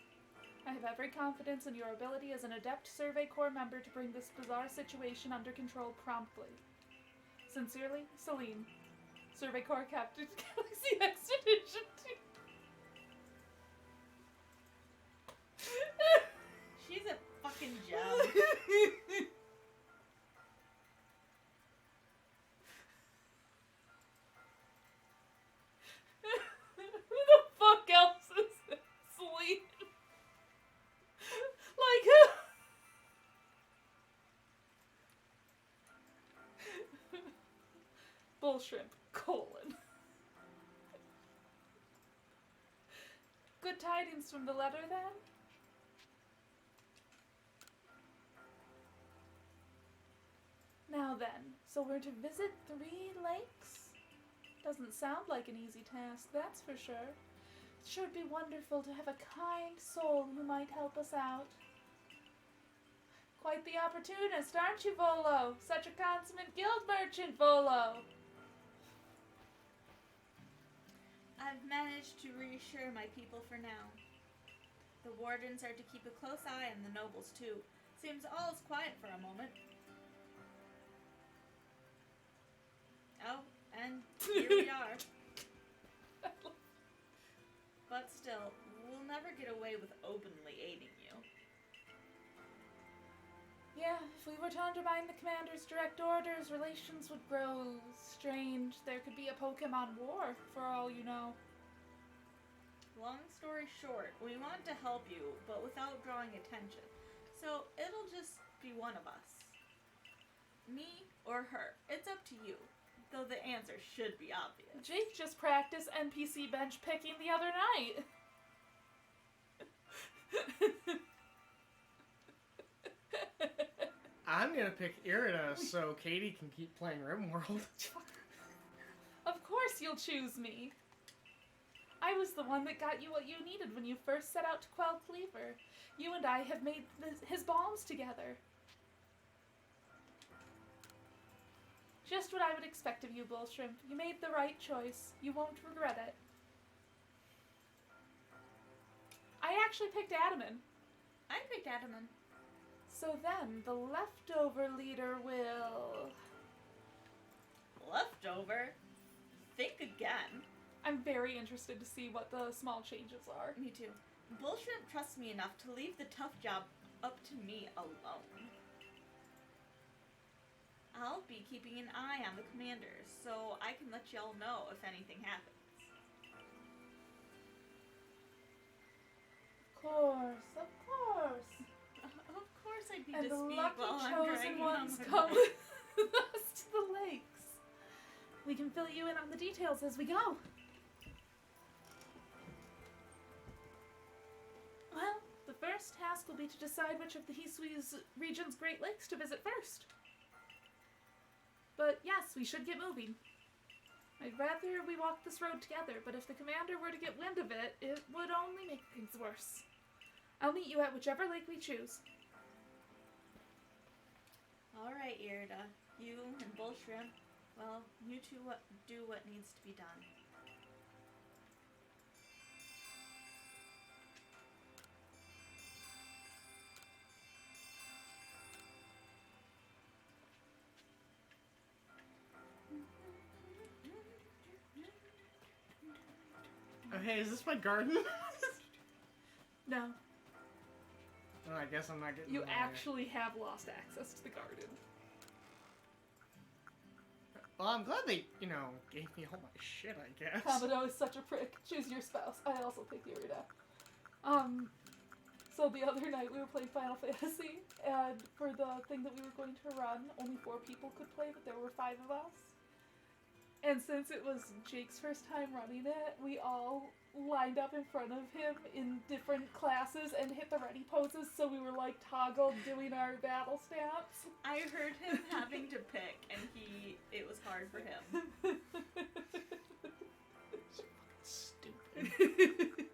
I have every confidence in your ability as an adept Survey Corps member to bring this bizarre situation under control promptly. Sincerely, Celine, Survey Corps Captain, Galaxy Expedition 2. She's a fucking gem. Who the fuck else is this? Celine? Like who? Bull Shrimp, colon. Good tidings from the letter, then? Now then, so we're to visit 3 lakes? Doesn't sound like an easy task, that's for sure. It should be wonderful to have a kind soul who might help us out. Quite the opportunist, aren't you, Volo? Such a consummate guild merchant, Volo! I've managed to reassure my people for now. The wardens are to keep a close eye on the nobles, too. Seems all is quiet for a moment. Oh, and here we are. But still, we'll never get away with openly aiding you. Yeah, if we were to undermine the commander's direct orders, relations would grow strange. There could be a Pokemon war, for all you know. Long story short, we want to help you, but without drawing attention. So it'll just be one of us. Me or her. It's up to you. Though the answer should be obvious. Jake just practiced NPC bench picking the other night. I'm gonna pick Irida so Katie can keep playing RimWorld. Of course you'll choose me. I was the one that got you what you needed when you first set out to quell Cleaver. You and I have made his bombs together. Just what I would expect of you, Bullshrimp. You made the right choice. You won't regret it. I actually picked Adaman. I picked Adaman. So then, the leftover leader will... Leftover? Think again. I'm very interested to see what the small changes are. Me too. Bullshrimp trusts me enough to leave the tough job up to me alone. I'll be keeping an eye on the commanders, so I can let y'all know if anything happens. Of course. Of course I need And to the speak lucky while I'm chosen dragging ones on come my with us to the lakes. We can fill you in on the details as we go. Well, the first task will be to decide which of the Hisui region's Great Lakes to visit first. But yes, we should get moving. I'd rather we walk this road together, but if the commander were to get wind of it, it would only make things worse. I'll meet you at whichever lake we choose. Alright, Irida. You and Bullshrimp, well, you two do what needs to be done. Oh, hey, is this my garden? No, Oh, I guess I'm not getting. you the- actually have lost access to the garden. Well, I'm glad they, gave me all my shit. I guess. Kamado is such a prick. Choose your spouse. I also picked Irida. So the other night we were playing Final Fantasy, and for the thing that we were going to run, only 4 people could play, but there were 5 of us. And since it was Jake's first time running it, we all lined up in front of him in different classes and hit the ready poses, so we were like toggled doing our battle stance. I heard him having to pick, and it was hard for him. Stupid.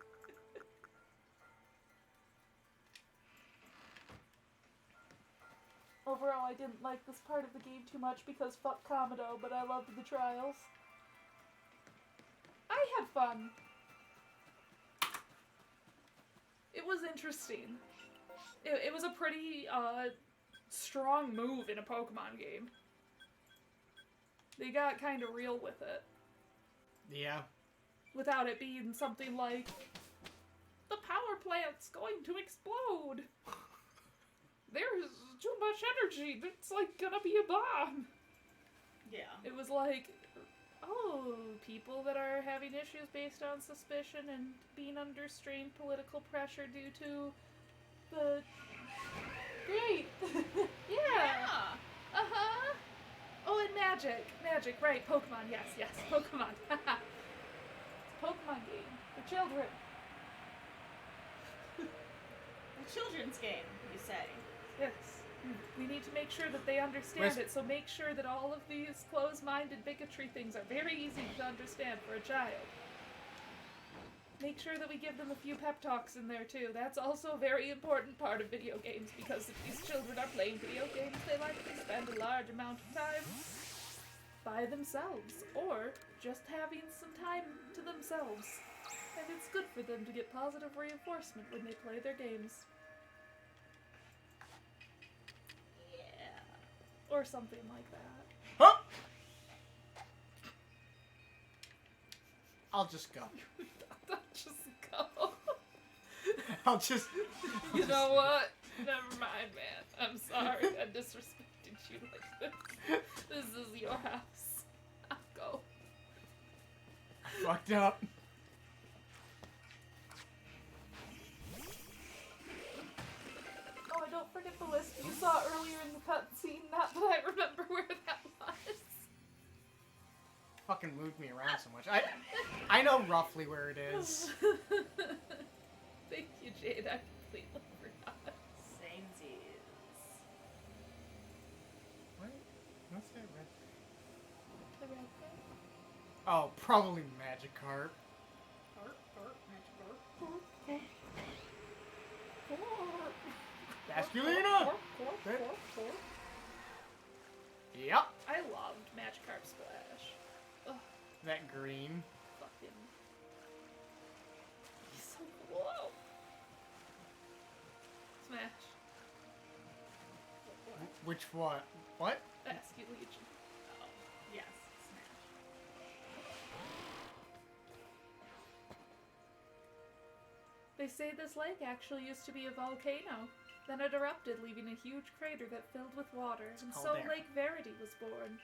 Overall, I didn't like this part of the game too much because fuck Kamado, but I loved the trials. I had fun. It was interesting. It was a pretty strong move in a Pokemon game. They got kind of real with it. Yeah. Without it being something like, the power plant's going to explode. There's too much energy. It's like gonna be a bomb. Yeah. It was like, oh, people that are having issues based on suspicion and being under strained political pressure due to the... Great! Yeah! Uh-huh! Oh, and magic. Magic, right. Pokemon, yes, Pokemon. It's a Pokemon game for children. A children's game, you say? Yes. We need to make sure that they understand it, so make sure that all of these closed-minded bigotry things are very easy to understand for a child. Make sure that we give them a few pep talks in there, too. That's also a very important part of video games, because if these children are playing video games, they likely spend a large amount of time by themselves, or just having some time to themselves. And it's good for them to get positive reinforcement when they play their games. Or something like that. Huh? I'll just go. Just go. I'll just. You know what? Never mind, man. I'm sorry I disrespected you like this. This is your house. I'll go. I fucked up. Oh, and don't forget the list you saw earlier in the cutscene. Not that I remember where that was. Fucking moved me around so much. I know roughly where it is. Thank you, Jade. I completely forgot. Samesies. What? What's that red? The red thing? Oh, probably Magikarp. Basculina! Yep. I loved Magikarp Splash. Ugh, That green. fucking. He's so cool. Smash. Which one? What? Askew Legion. Oh, yes, smash. They say this lake actually used to be a volcano. Then it erupted, leaving a huge crater that filled with water, and so Caldera. Lake Verity was born.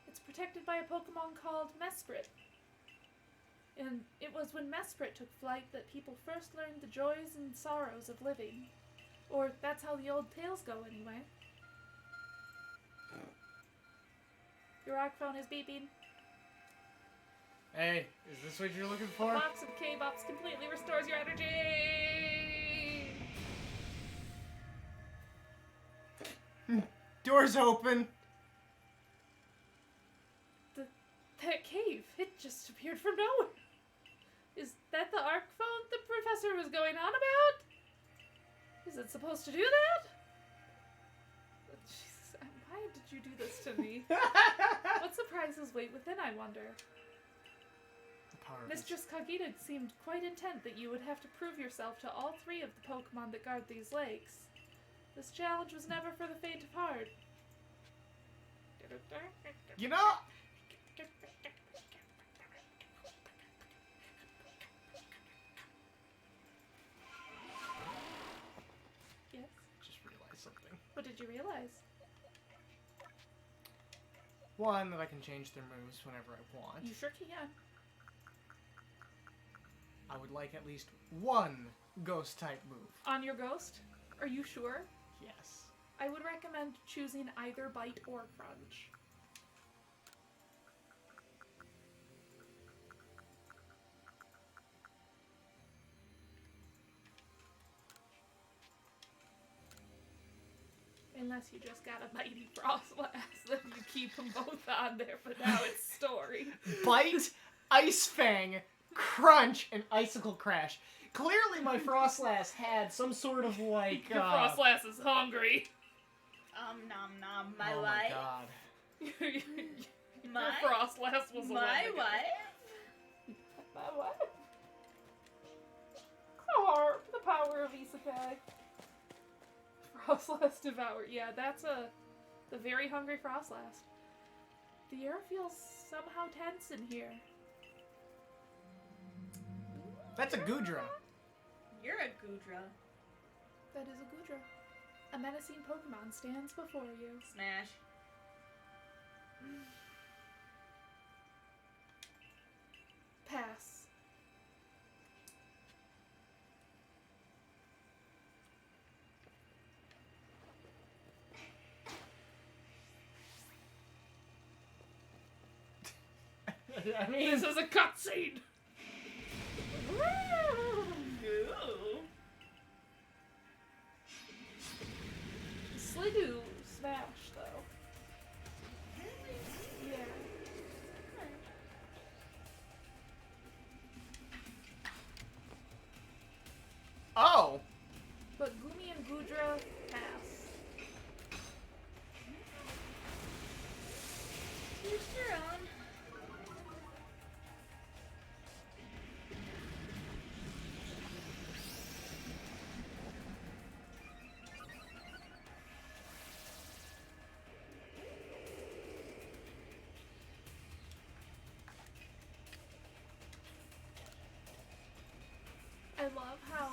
It's protected by a Pokemon called Mesprit. And it was when Mesprit took flight that people first learned the joys and sorrows of living. Or that's how the old tales go, anyway. Your arc phone is beeping. Hey, is this what you're looking A for? box of K-Bops completely restores your energy! Door's open. That cave, it just appeared from nowhere. Is that the arc phone the professor was going on about? Is it supposed to do that? Jesus, why did you do this to me? What surprises wait within, I wonder? The power of this- Mistress Kagita seemed quite intent that you would have to prove yourself to all three of the Pokemon that guard these lakes. This challenge was never for the faint of heart. You know, Yes? just realized something. What did you realize? One, that I can change their moves whenever I want. You sure can. I would like at least one ghost type move. On your ghost? Are you sure? Yes. I would recommend choosing either Bite or Crunch. Unless you just got a Mighty Frostlass, then you keep them both on there, but now it's story. Bite, Ice Fang, Crunch, and Icicle Crash. Clearly my Frostlass had some sort of like, Your Frostlass is hungry. Nom nom, my oh wife. my god. Your My- Frostlass was the one My that got- wife? My what? Oh, the power of Isekai. Frostlass Devour. Yeah, that's the very hungry Frostlass. The air feels somehow tense in here. That's a Goodra. You're a Goodra. That is a Goodra. A menacing Pokemon stands before you. Smash. Pass. I mean, This is a cutscene! Ooh. Sliggoo smash, though. Yeah. oh! But Gumi and Goodra pass. Choose your own. I love how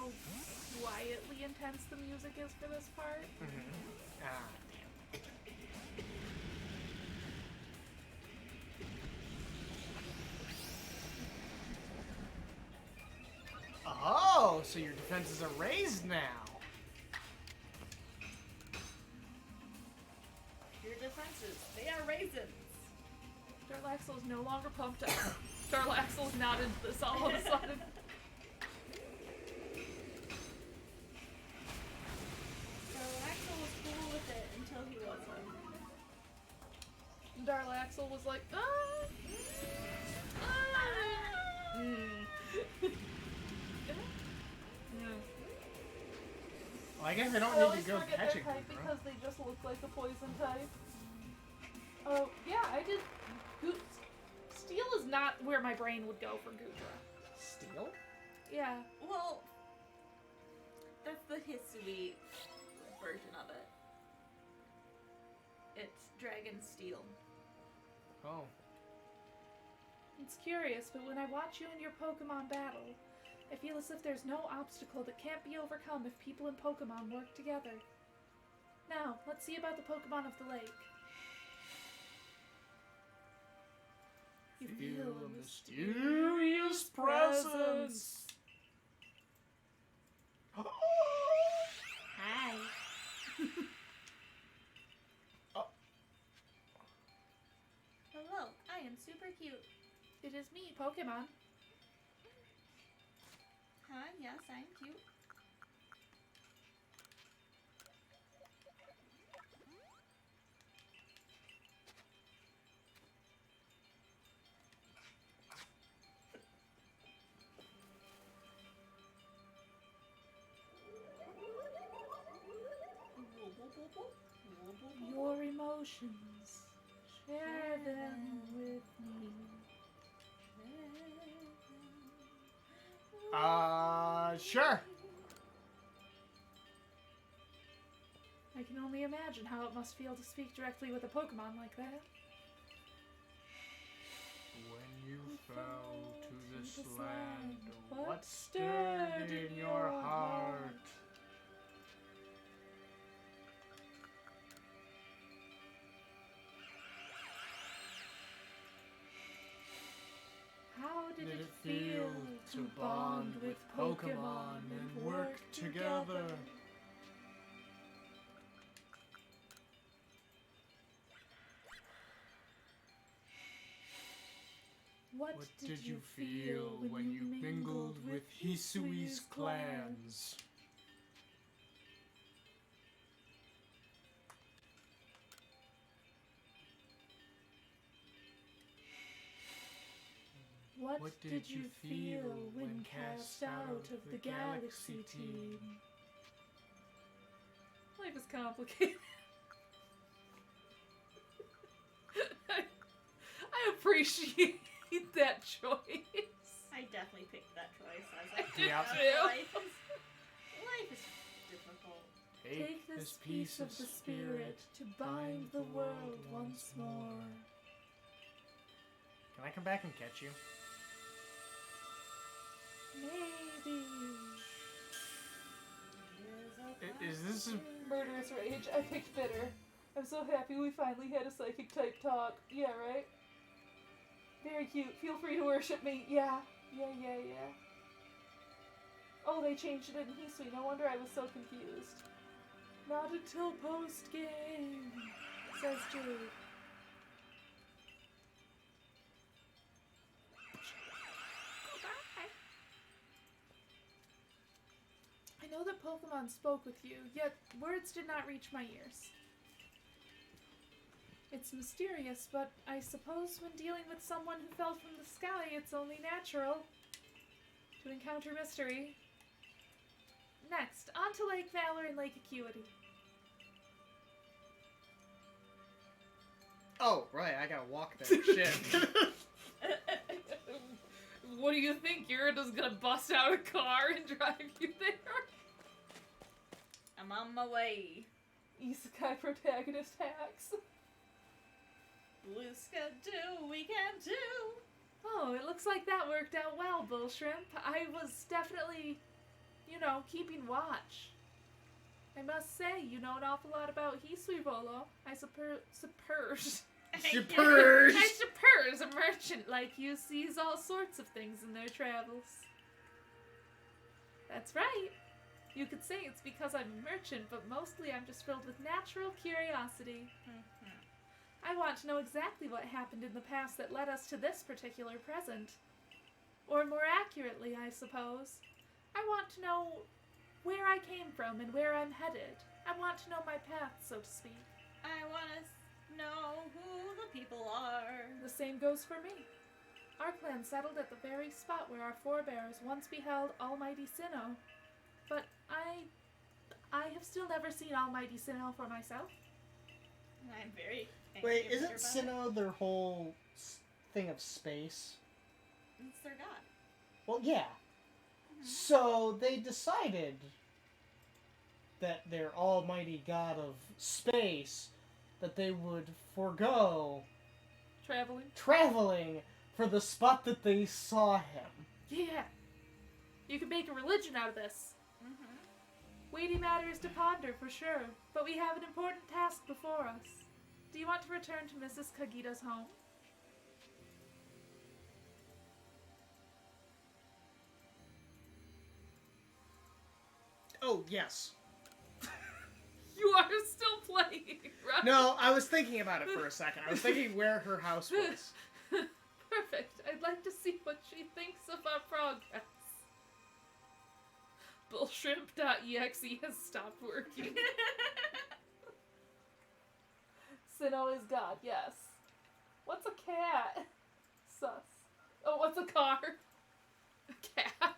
quietly intense the music is for this part. Ah, damn. Oh, so your defenses are raised now. Your defenses, they are raisins. Darlaxle is no longer pumped up. Darlaxle's not into this all of a sudden. Axel was cool with it until he wasn't. Darlaxle was like, ah! Well, I guess I don't I need always to go forget catch a their type Goodra. because they just look like a poison type. Oh, yeah, I did. Steel is not where my brain would go for Goodra. Steel? Yeah. Well, that's the Hisui version of it. It's Dragon Steel. Oh. It's curious, but when I watch you in your Pokemon battle, I feel as if there's no obstacle that can't be overcome if people in Pokemon work together. Now, let's see about the Pokemon of the lake. You feel a mysterious presence. Hi. Hello, I am super cute. It is me, Pokemon. Hi, yes, I'm cute. Your emotions, share them with me. Sure. I can only imagine how it must feel to speak directly with a Pokemon like that. When you fell to this land, what stirred in your heart? How did Did it it feel to bond with Pokemon and work together? What Did you feel when you mingled with Hisui's clans? What did you feel when cast out of the Galaxy Team? Life is complicated. I appreciate that choice. I definitely picked that choice. I was like, Yeah. life is difficult. Take this piece of the spirit to bind the world once more. Can I come back and catch you? Maybe. Is this a... Murderous Rage. I picked Bitter. I'm so happy we finally had a psychic type talk. Yeah, right? Very cute. Feel free to worship me. Yeah. Yeah. Oh, they changed it in Hisui. No wonder I was so confused. Not until post-game, says Jade. I know that Pokemon spoke with you, yet words did not reach my ears. It's mysterious, but I suppose when dealing with someone who fell from the sky, it's only natural to encounter mystery. Next, on to Lake Valor and Lake Acuity. Oh, right, I gotta walk there. Shit. What do you think? Yurida's gonna bust out a car and drive you there? I'm on my way. Isekai protagonist hacks. Blue Skidoo, we can do. Oh, it looks like that worked out well, Bull Shrimp. I was definitely, keeping watch. I must say, you know an awful lot about Hisui Volo. I suppose a merchant like you sees all sorts of things in their travels. That's right. You could say it's because I'm a merchant, but mostly I'm just filled with natural curiosity. I want to know exactly what happened in the past that led us to this particular present. Or more accurately, I suppose, I want to know where I came from and where I'm headed. I want to know my path, so to speak. I want to know who the people are. The same goes for me. Our clan settled at the very spot where our forebears once beheld Almighty Sinnoh. But I have still never seen Almighty Sinnoh for myself. I'm very Wait, angry isn't about it. Sinnoh their whole thing of space? It's their god. Well, yeah. So they decided that their almighty god of space, that they would forego traveling for the spot that they saw him. Yeah. You could make a religion out of this. Mm-hmm. Weighty matters to ponder, for sure. But we have an important task before us. Do you want to return to Mrs. Kagita's home? Oh, yes. You are still playing, right? No, I was thinking about it for a second. I was thinking where her house was. Perfect. I'd like to see what she thinks of our progress. Bullshrimp.exe has stopped working. Sinnoh is God, yes. What's a cat? Sus. Oh, what's a car? A cat.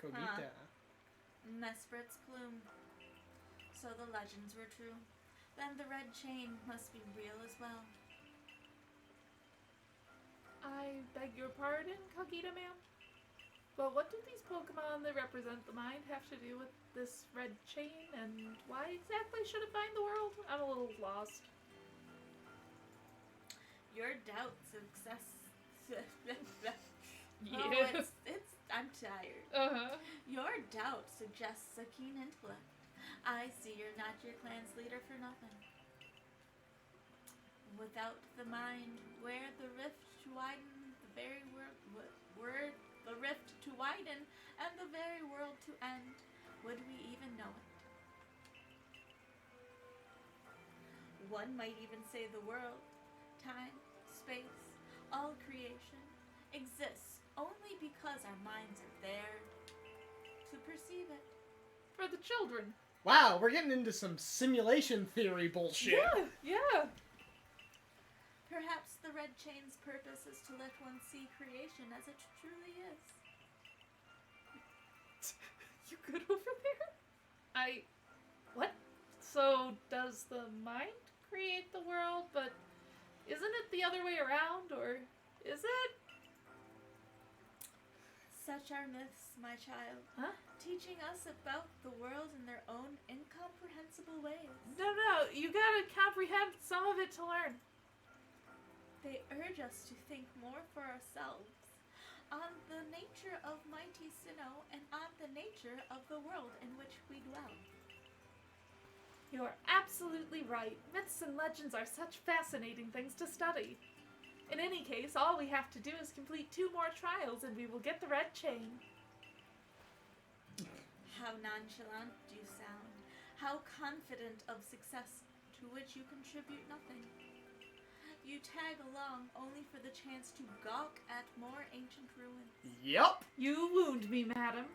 Kogita. Mesprit's plume. So the legends were true. Then the red chain must be real as well. I beg your pardon, Kagita ma'am? But what do these Pokemon that represent the mind have to do with this red chain, and why exactly should it bind the world? I'm a little lost. Your doubt success. Yeah. Oh, it's. I'm tired. Uh-huh. Your doubt suggests a keen intellect. I see you're not your clan's leader for nothing. Without the mind, where the rift to widen, the very word the rift to widen, and the very world to end, would we even know it? One might even say the world, time, space, all creation, exists only because our minds are there to perceive it. For the children. Wow, we're getting into some simulation theory bullshit. Yeah. Perhaps the red chain's purpose is to let one see creation as it truly is. You good over there? What? So, does the mind create the world, but isn't it the other way around, or is it? Such are myths, my child. Huh? Teaching us about the world in their own incomprehensible ways. No, you gotta comprehend some of it to learn. They urge us to think more for ourselves on the nature of mighty Sinnoh and on the nature of the world in which we dwell. You're absolutely right. Myths and legends are such fascinating things to study. In any case, all we have to do is complete 2 more trials and we will get the red chain. How nonchalant you sound. How confident of success to which you contribute nothing. You tag along only for the chance to gawk at more ancient ruins. Yup. You wound me, madam.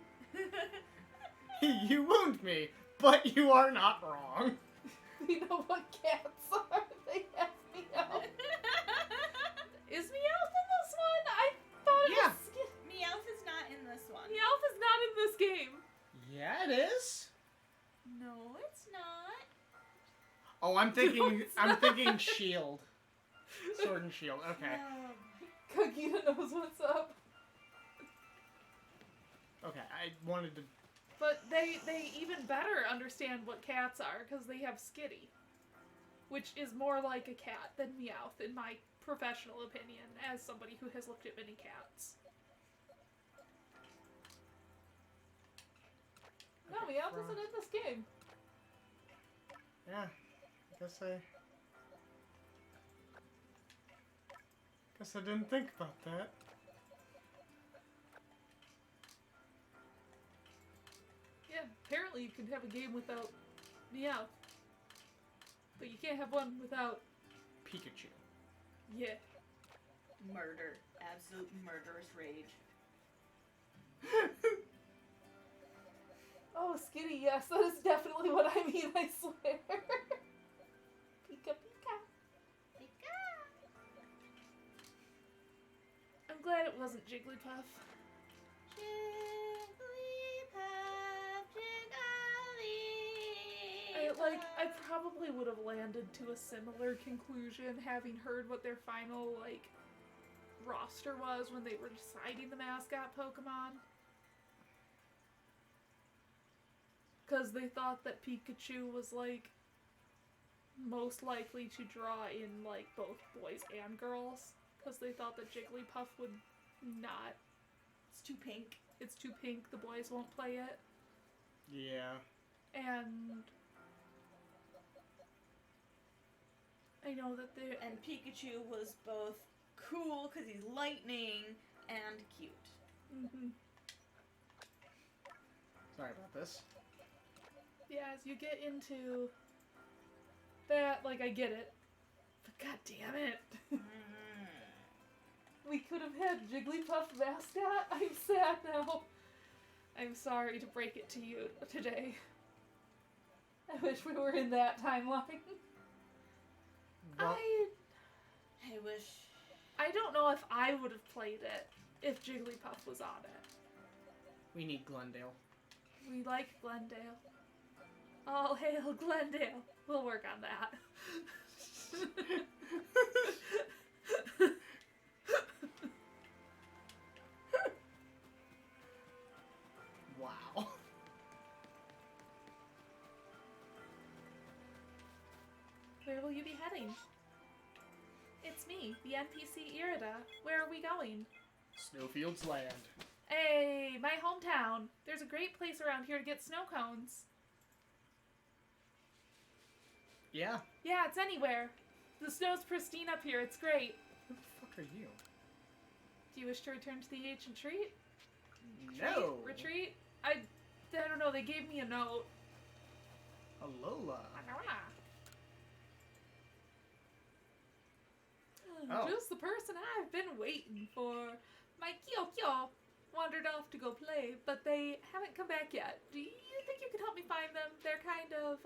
You wound me, but you are not wrong. We know what cats are. They have Meowth. Is Meowth in this one? I thought it Yeah. was... Meowth is not in this one. Meowth is not in this game. Yeah, it is. No, it's not. Oh, I'm thinking Shield. Sword and Shield. Okay. Kagita knows what's up. Okay, I wanted to. But they even better understand what cats are because they have Skitty, which is more like a cat than Meowth, in my professional opinion, as somebody who has looked at many cats. No, Okay, Meowth isn't in this game. Yeah, guess I didn't think about that. Yeah, apparently you can have a game without Meowth. But you can't have one without... Pikachu. Yeah. Murder. Absolute murderous rage. Oh, Skitty, yes, that is definitely what I mean, I swear. Pika Pika. I'm glad it wasn't Jigglypuff. Jigglypuff. Like, I probably would have landed to a similar conclusion having heard what their final, like, roster was when they were deciding the mascot Pokemon. Because they thought that Pikachu was, like, most likely to draw in, like, both boys and girls. Because they thought that Jigglypuff would not. It's too pink. It's too pink, the boys won't play it. Yeah. And I know that they And Pikachu was both cool because he's lightning and cute. Mhm. Sorry about this. Yeah, as you get into that, like, I get it. But god damn it. We could have had Jigglypuff mascot. I'm sad now. I'm sorry to break it to you today. I wish we were in that timeline. Well, I wish. I don't know if I would have played it if Jigglypuff was on it. we need Glendale. We like Glendale. All hail Glendale. We'll work on that. Wow. Where will you be heading? It's me, the NPC Irida. Where are we going? Snowfield's Land. Hey, my hometown. There's a great place around here to get snow cones. Yeah. Yeah, it's anywhere. The snow's pristine up here. It's great. Who the fuck are you? Do you wish to return to the ancient treat? No. Retreat? I don't know. They gave me a note. Alola. Oh. Just the person I've been waiting for. My Kyo wandered off to go play, but they haven't come back yet. Do you think you could help me find them? They're kind of,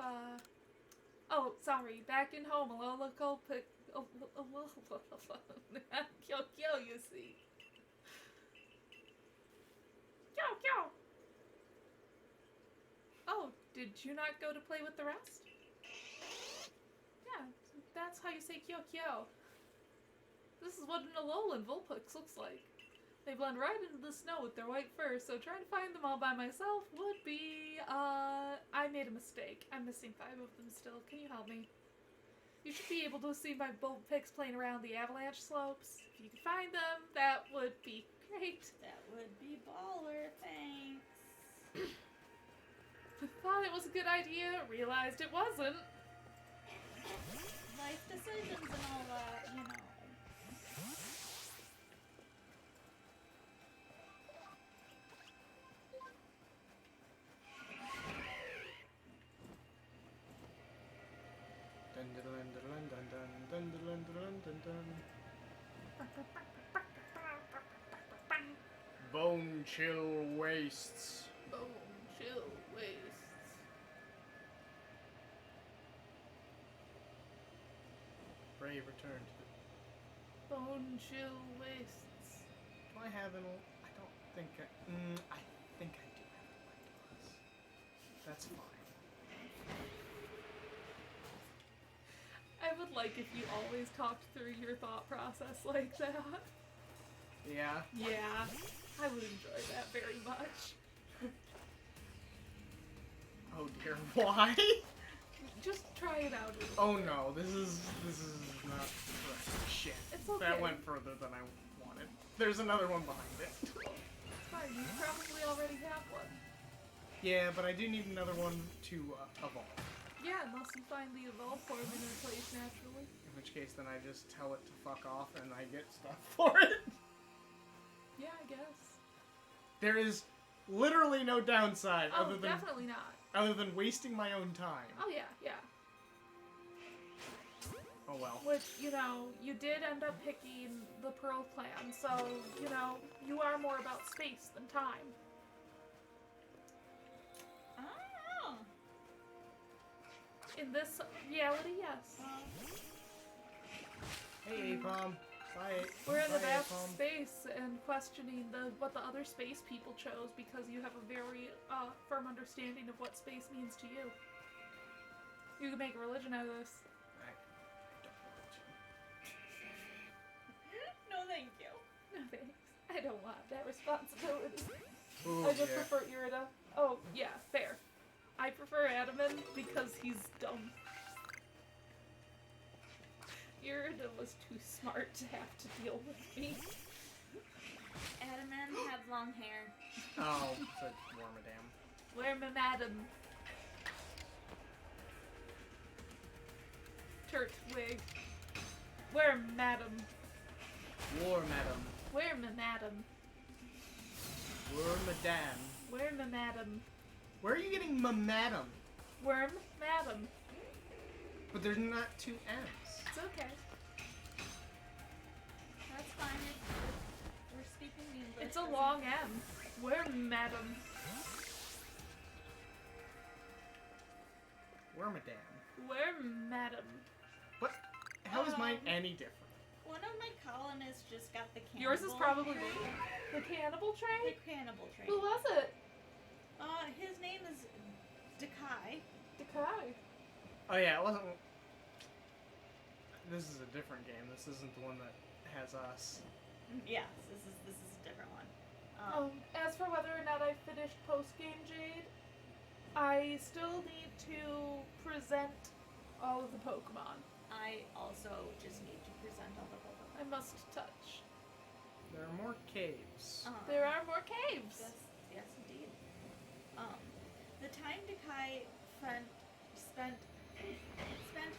Oh, sorry. Back in home, Alola Culpic... Kyo, you see. Kyo! Oh, did you not go to play with the rest? Yeah, that's how you say Kyo. This is what an Alolan Vulpix looks like. They blend right into the snow with their white fur, so trying to find them all by myself would be, I made a mistake. I'm missing 5 of them still. Can you help me? You should be able to see my Vulpix playing around the avalanche slopes. If you could find them, that would be great. That would be baller, thanks. I thought it was a good idea, realized it wasn't. Life decisions and all that, you know. Bone chill wastes. Bone chill wastes. Brave returned. Bone chill wastes. Do I have an? I don't think I think I do have an Electabuzz. That's fine. I would like if you always talked through your thought process like that. Yeah. Yeah, I would enjoy that very much. Oh dear. Why? Just try it out. Oh no. This is not right. Shit. It's okay. That went further than I wanted. There's another one behind it. It's fine, you probably already have one. Yeah, but I do need another one to evolve. Yeah, unless you find the evolve form in your place naturally. In which case, then I just tell it to fuck off and I get stuff for it. Yeah, I guess. There is literally no downside Oh, other than definitely not. wasting my own time. Oh yeah, yeah. Oh well. Which, you know, you did end up picking the Pearl Clan, so, you know, you are more about space than time. Oh. In this reality, yes. Hey, Apom. Bye. We're in a Bye, vast Apom. space and questioning what the other space people chose because you have a very firm understanding of what space means to you. You can make a religion out of this. I don't want to. No, thank you. No thanks. I don't want that responsibility. Ooh, I just yeah. prefer Irida. Oh, yeah, fair. I prefer Adaman because he's dumb. Irida was too smart to have to deal with me. Adaman had long hair. Oh, it's a Wormadam. Where my madam? Turtwig. Where madam? War Madam. Where my madam? Wormadam. Where my madam? Where are you getting Madam? Worm madam. But there's not two M's. It's okay. That's fine. We're speaking English. It's a long M. Where madam? Wormadam. Where madam? What? How is mine any different? One of my colonists just got the cannibal. Yours is probably trait. the cannibal The trait? cannibal trait. Who was it? His name is Dekai. Dekai. Oh yeah, it wasn't. This is a different game. This isn't the one that has us. Yes, this is a different one. As for whether or not I finished post-game Jade, I still need to present all of the Pokemon. I also just need to present all the Pokemon. I must touch. There are more caves. There are more caves. Yes, indeed. The time Dekai spent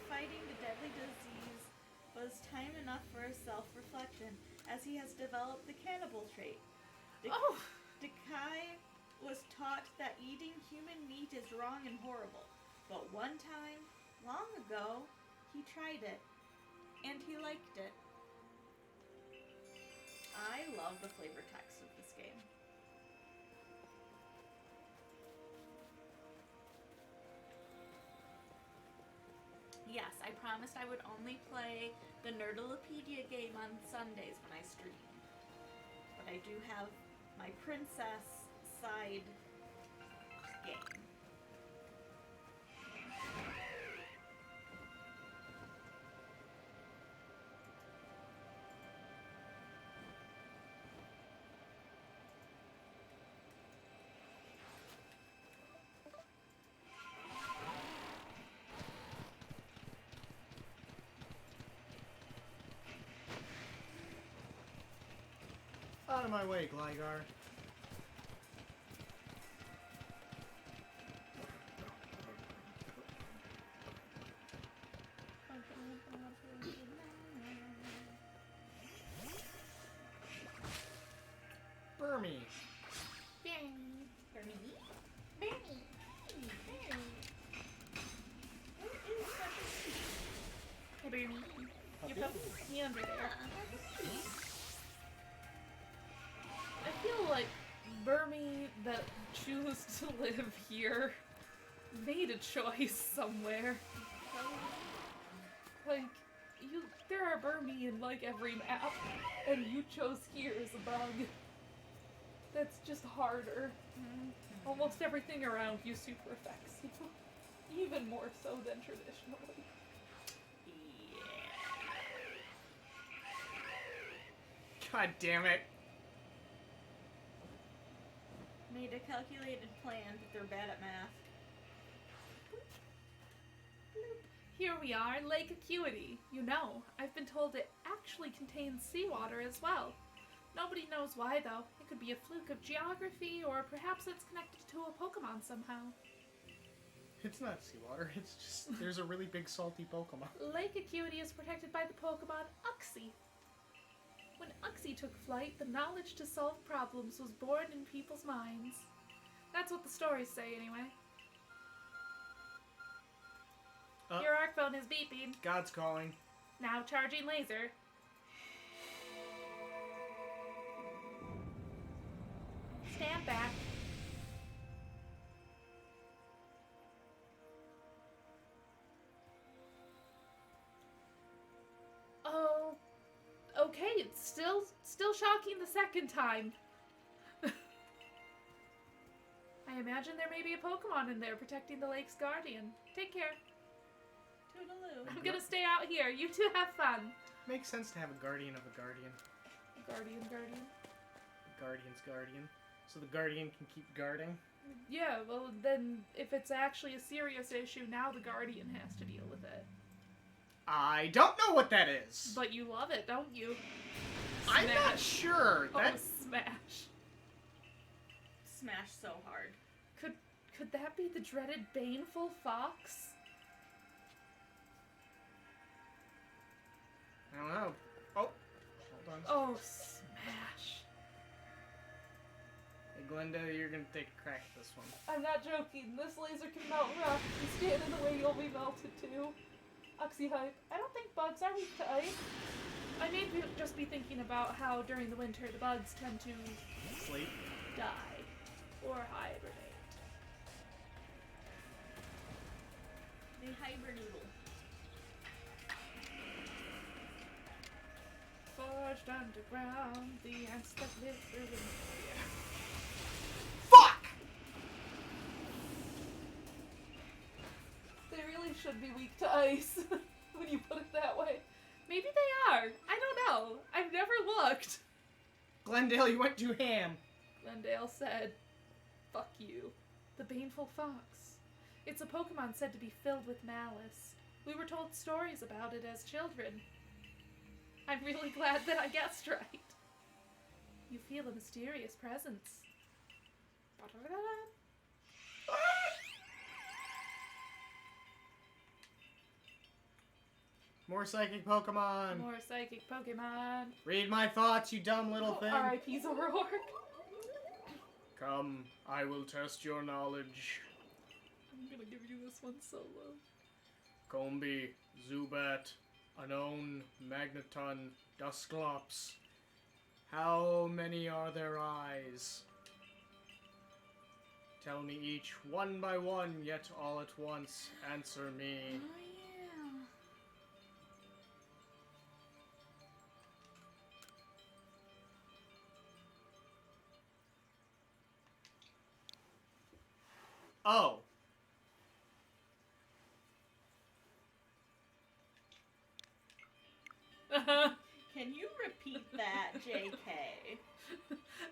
fighting the deadly disease was time enough for a self-reflection, as he has developed the cannibal trait. Oh, Dekai was taught that eating human meat is wrong and horrible, but one time, long ago, he tried it, and he liked it. I love the flavor text of this game. Yes, I promised I would only play the Nerdalopedia game on Sundays when I stream. But I do have my princess side game. Out of my way, Gligar. Burmy. For me? hey, baby. You put me under there. I feel like Burmy that choose to live here made a choice somewhere. Like, there are Burmy in like every map, and you chose here as a bug. That's just harder. Almost everything around you super affects you. Even more so than traditionally. God damn it. Made a calculated plan, but they're bad at math. Here we are in Lake Acuity. You know, I've been told it actually contains seawater as well. Nobody knows why, though. It could be a fluke of geography, or perhaps it's connected to a Pokemon somehow. It's not seawater, it's just there's a really big salty Pokemon. Lake Acuity is protected by the Pokemon Uxie. When Uxie took flight, the knowledge to solve problems was born in people's minds. That's what the stories say, anyway. Your arc phone is beeping. God's calling. Now charging laser. Stand back. Oh, okay. It's still shocking the second time. I imagine there may be a Pokemon in there protecting the lake's guardian. Take care. Toodaloo. I'm gonna stay out here. You two have fun. Makes sense to have a guardian of a guardian. Guardian. Guardian's guardian. So the guardian can keep guarding. Yeah, well then, if it's actually a serious issue, now the guardian has to deal with it. I don't know what that is. But you love it, don't you? I'm not Smash. sure. Oh, That smash. Smash so hard. Could that be the dreaded baneful fox? I don't know. Oh, hold on. Oh, smash. Hey, Glenda, you're gonna take a crack at this one. I'm not joking. This laser can melt rock. If you stand in the way, you'll be melted too. Oxyhype. I don't think bugs are weak to ice. I may just be thinking about how during the winter the bugs tend to Sleep. die or hibernate. They hibernoodle. Forged underground, the ants that live through the year. Fuck! They really should be weak to ice when you put it that way. Maybe they are. I don't know. I've never looked. Glendale, you went too ham. Glendale said, "Fuck you." The Baneful Fox. It's a Pokemon said to be filled with malice. We were told stories about it as children. I'm really glad that I guessed right. You feel a mysterious presence. More psychic Pokemon. More psychic Pokemon. Read my thoughts, you dumb little thing. R.I.P. Zoroark. Come, I will test your knowledge. I'm gonna give you this one solo. Combi, Zubat, Unknown, Magneton, Dusclops. How many are there eyes? Tell me each one by one, yet all at once. Answer me. Oh yeah. Oh. Can you repeat that, JK?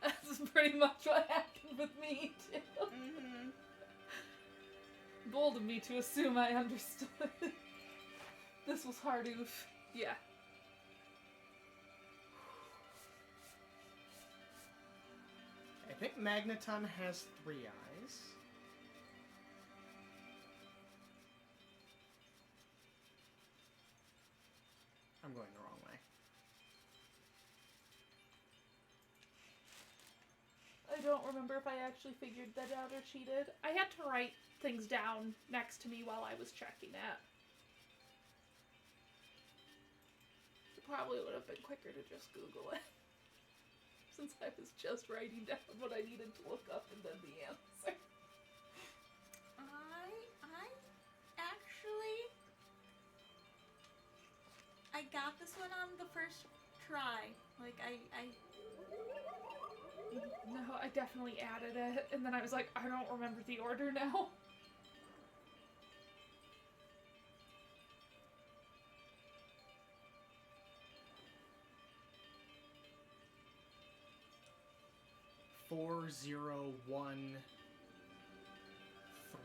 That's pretty much what happened with me, too. Mm-hmm. Bold of me to assume I understood. This was hard oof. Yeah. I think Magneton has 3 eyes. I'm going the wrong way. I don't remember if I actually figured that out or cheated. I had to write things down next to me while I was checking it. It probably would have been quicker to just Google it. Since I was just writing down what I needed to look up and then the answer. I actually, I got this one on the first try. Like, No, I definitely added it, and then I was like, I don't remember the order now. Four, 0, 1,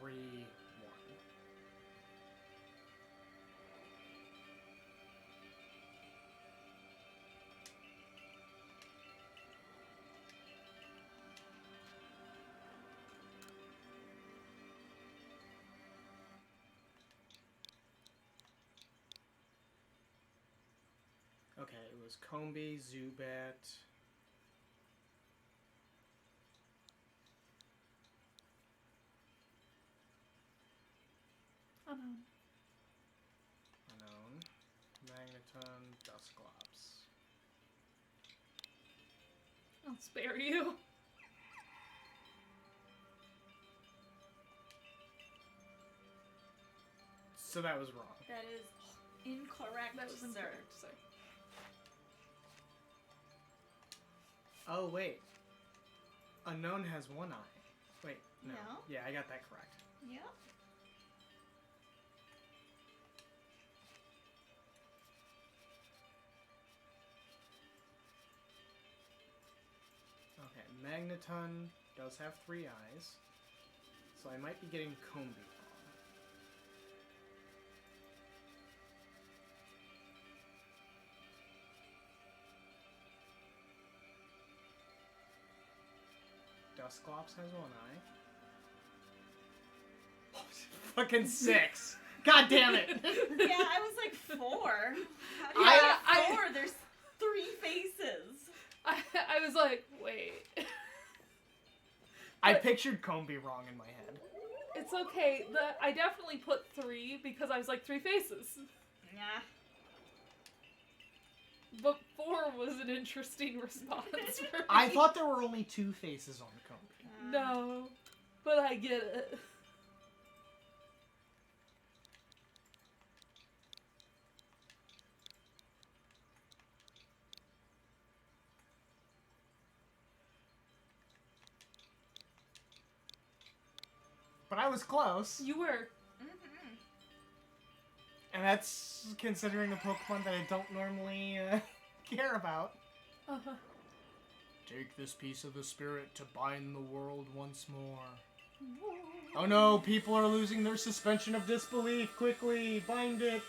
3, 1. Okay, it was Combi, Zubat. Unknown. Magneton, Dusclops. I'll spare you. So that was wrong. that is incorrect, That was sir. incorrect, sir. Oh, wait. Unknown has 1 eye. Wait, no. No? Yeah, I got that correct. Yep. Magneton does have 3 eyes, so I might be getting Combi wrong. Dusclops has 1 eye. Fucking 6! God damn it! Yeah, I was like 4. How do you Yeah, get 4? There's 3 faces. I was like, wait. I pictured Combi wrong in my head. It's okay. I definitely put 3 because I was like 3 faces. Nah. But 4 was an interesting response for me. I thought there were only 2 faces on Combi. No, but I get it. But I was close. You were. Mm-hmm. And that's considering a Pokemon that I don't normally care about. Uh-huh. Take this piece of the spirit to bind the world once more. Oh no, people are losing their suspension of disbelief. Quickly, bind it.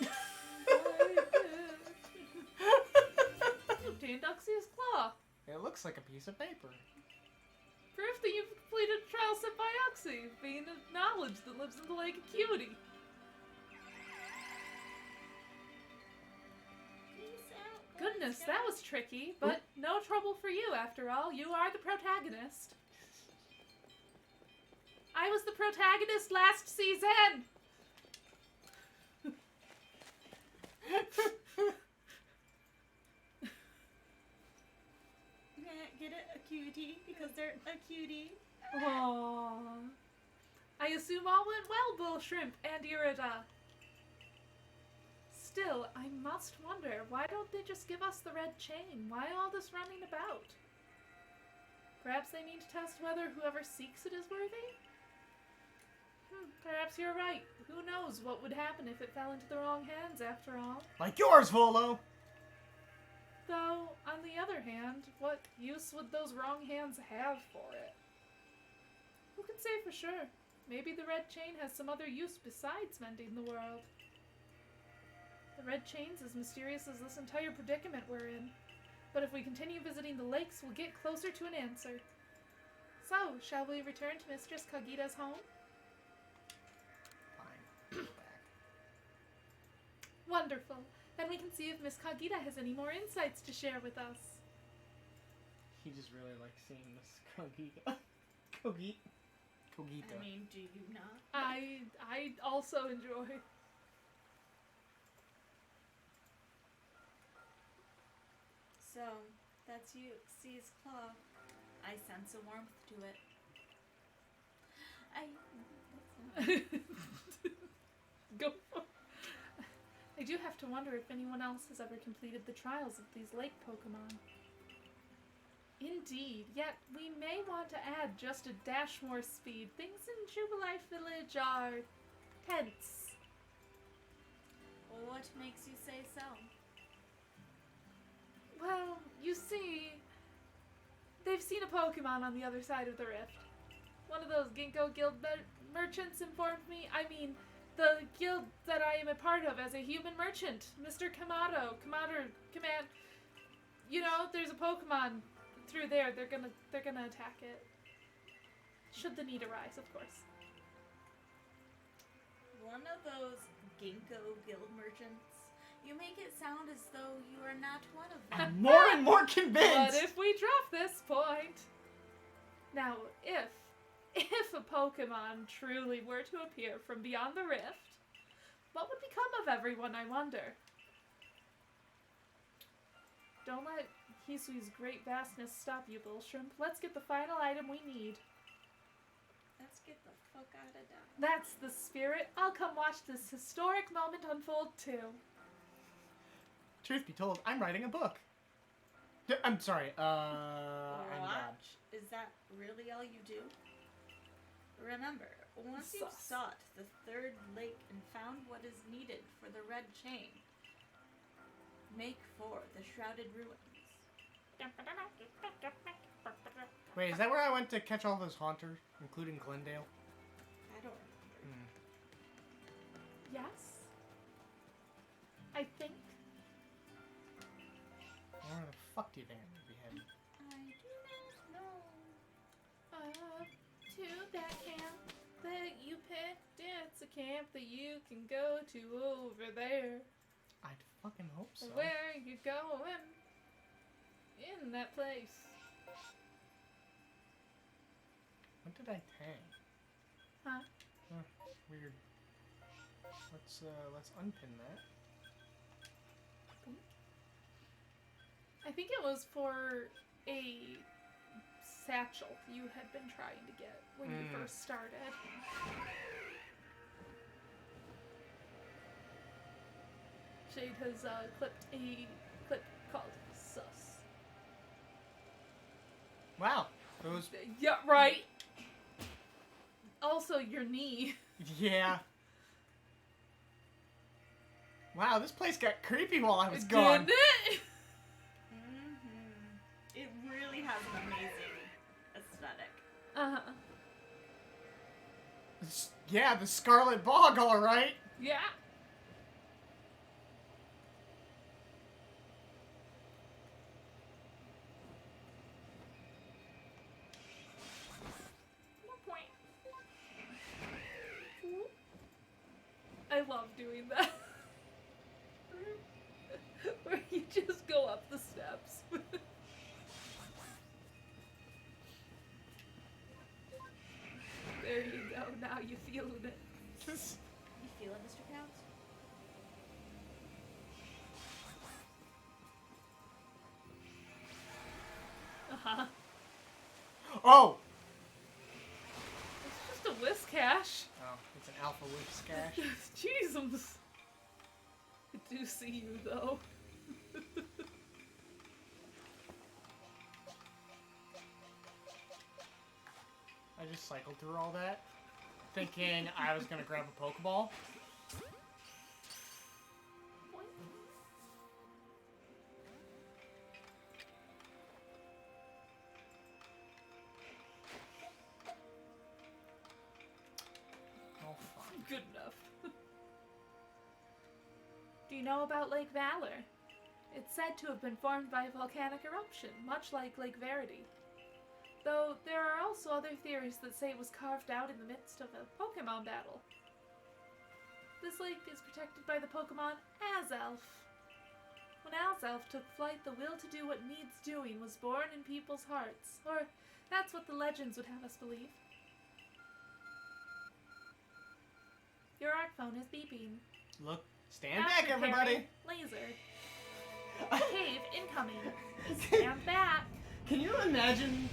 Obtained Uxie's Claw. It looks like a piece of paper. Proof that you've completed a trial set by Uxie, being a knowledge that lives in the Lake Acuity. Goodness, that was tricky, but no trouble for you after all. You are the protagonist. I was the protagonist last season! Get it? A cutie? Because they're a cutie. Aww. I assume all went well, Bull Shrimp and Irida. Still, I must wonder, why don't they just give us the red chain? Why all this running about? Perhaps they mean to test whether whoever seeks it is worthy? Perhaps you're right. Who knows what would happen if it fell into the wrong hands, after all? Like yours, Volo! Though, on the other hand, what use would those wrong hands have for it? Who can say for sure? Maybe the red chain has some other use besides mending the world. The red chain's as mysterious as this entire predicament we're in. But if we continue visiting the lakes, we'll get closer to an answer. So, shall we return to Mistress Kagita's home? Fine. Go back. Wonderful. Then we can see if Miss Kagita has any more insights to share with us. He just really likes seeing this Kogita. Kogita. I mean, do you not? I also enjoy. So, that's you, C's claw. I sense a warmth to it. Go for it. I do have to wonder if anyone else has ever completed the trials of these lake Pokemon. Indeed, yet we may want to add just a dash more speed. Things in Jubilife Village are tense. Well, what makes you say so? Well, you see, they've seen a Pokemon on the other side of the rift. One of those Ginkgo Guild merchants informed me, the guild that I am a part of as a human merchant, Mr. Kamado, you know, there's a Pokemon through there. They're gonna attack it. Should the need arise, of course. One of those Ginkgo Guild merchants? You make it sound as though you are not one of them. I'm more and more convinced! But if we drop this point... Now, if a Pokemon truly were to appear from beyond the rift, what would become of everyone, I wonder? Don't let Hisui's great vastness stop you, Bullshrimp. Let's get the final item we need. Let's get the fuck out of town. That's the spirit. I'll come watch this historic moment unfold, too. Truth be told, I'm writing a book. I'm sorry, I'm God. Is that really all you do? Remember, once you've Sus. sought the third lake and found what is needed for the red chain, make for the Shrouded Ruins. Wait, is that where I went to catch all those haunters, including Glendale? I don't remember. Yes. I think. Where the fuck do you think I'm gonna be heading? I do not know. To that camp that you picked. It's a camp that you can go to over there. I'd fucking hope so. Where you going? In that place. What did I tag? Huh? Weird. Let's unpin that. I think it was for a satchel you had been trying to get when you first started. Shade has clipped a clip called Sus. Wow, those. Yeah, right. Also, your knee. Yeah. Wow, this place got creepy while I was gone. Didn't it? It really has an amazing aesthetic. Uh-huh. Yeah, the Scarlet Bog, all right. Yeah. I love doing that. Where you just go up the steps. There you go. Now you feeling it. You feel it, Mr. Counts? Uh-huh. Oh! It's just a whisk cache. Oh, it's an alpha whip cache. Jesus. I do see you though. I just cycled through all that, thinking I was gonna grab a Pokeball. Oh, fuck. Good enough. Do you know about Lake Valor? It's said to have been formed by a volcanic eruption, much like Lake Verity. Though there are also other theories that say it was carved out in the midst of a Pokemon battle. This lake is protected by the Pokemon Azelf. When Azelf took flight, the will to do what needs doing was born in people's hearts. Or that's what the legends would have us believe. Your arc phone is beeping. Look, stand back, After everybody! Harry, laser. Cave incoming. Stand back. Can you imagine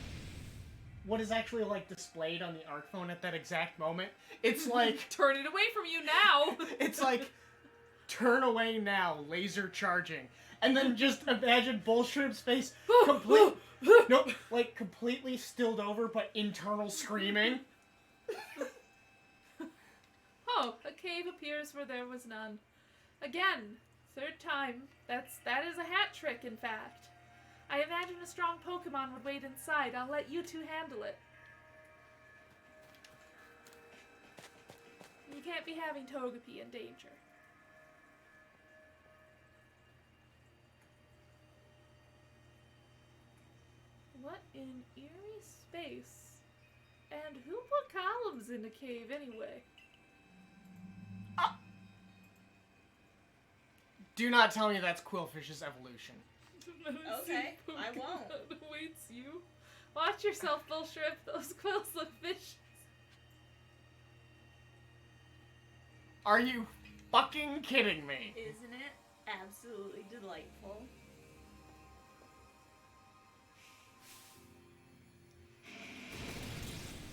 what is actually, like, displayed on the arc phone at that exact moment? It's like, Turn it away from you now. it's like, turn away now, laser charging. And then just imagine Bullshrimp's face completely stilled over, but internal screaming. Oh, a cave appears where there was none. Again, third time. That is a hat trick, in fact. I imagine a strong Pokemon would wait inside. I'll let you two handle it. You can't be having Togepi in danger. What in eerie space? And who put columns in the cave anyway? Do not tell me that's Quillfish's evolution. Okay, I won't. Awaits you. Watch yourself, Bullshrimp. Those quills look vicious. Are you fucking kidding me? Isn't it absolutely delightful?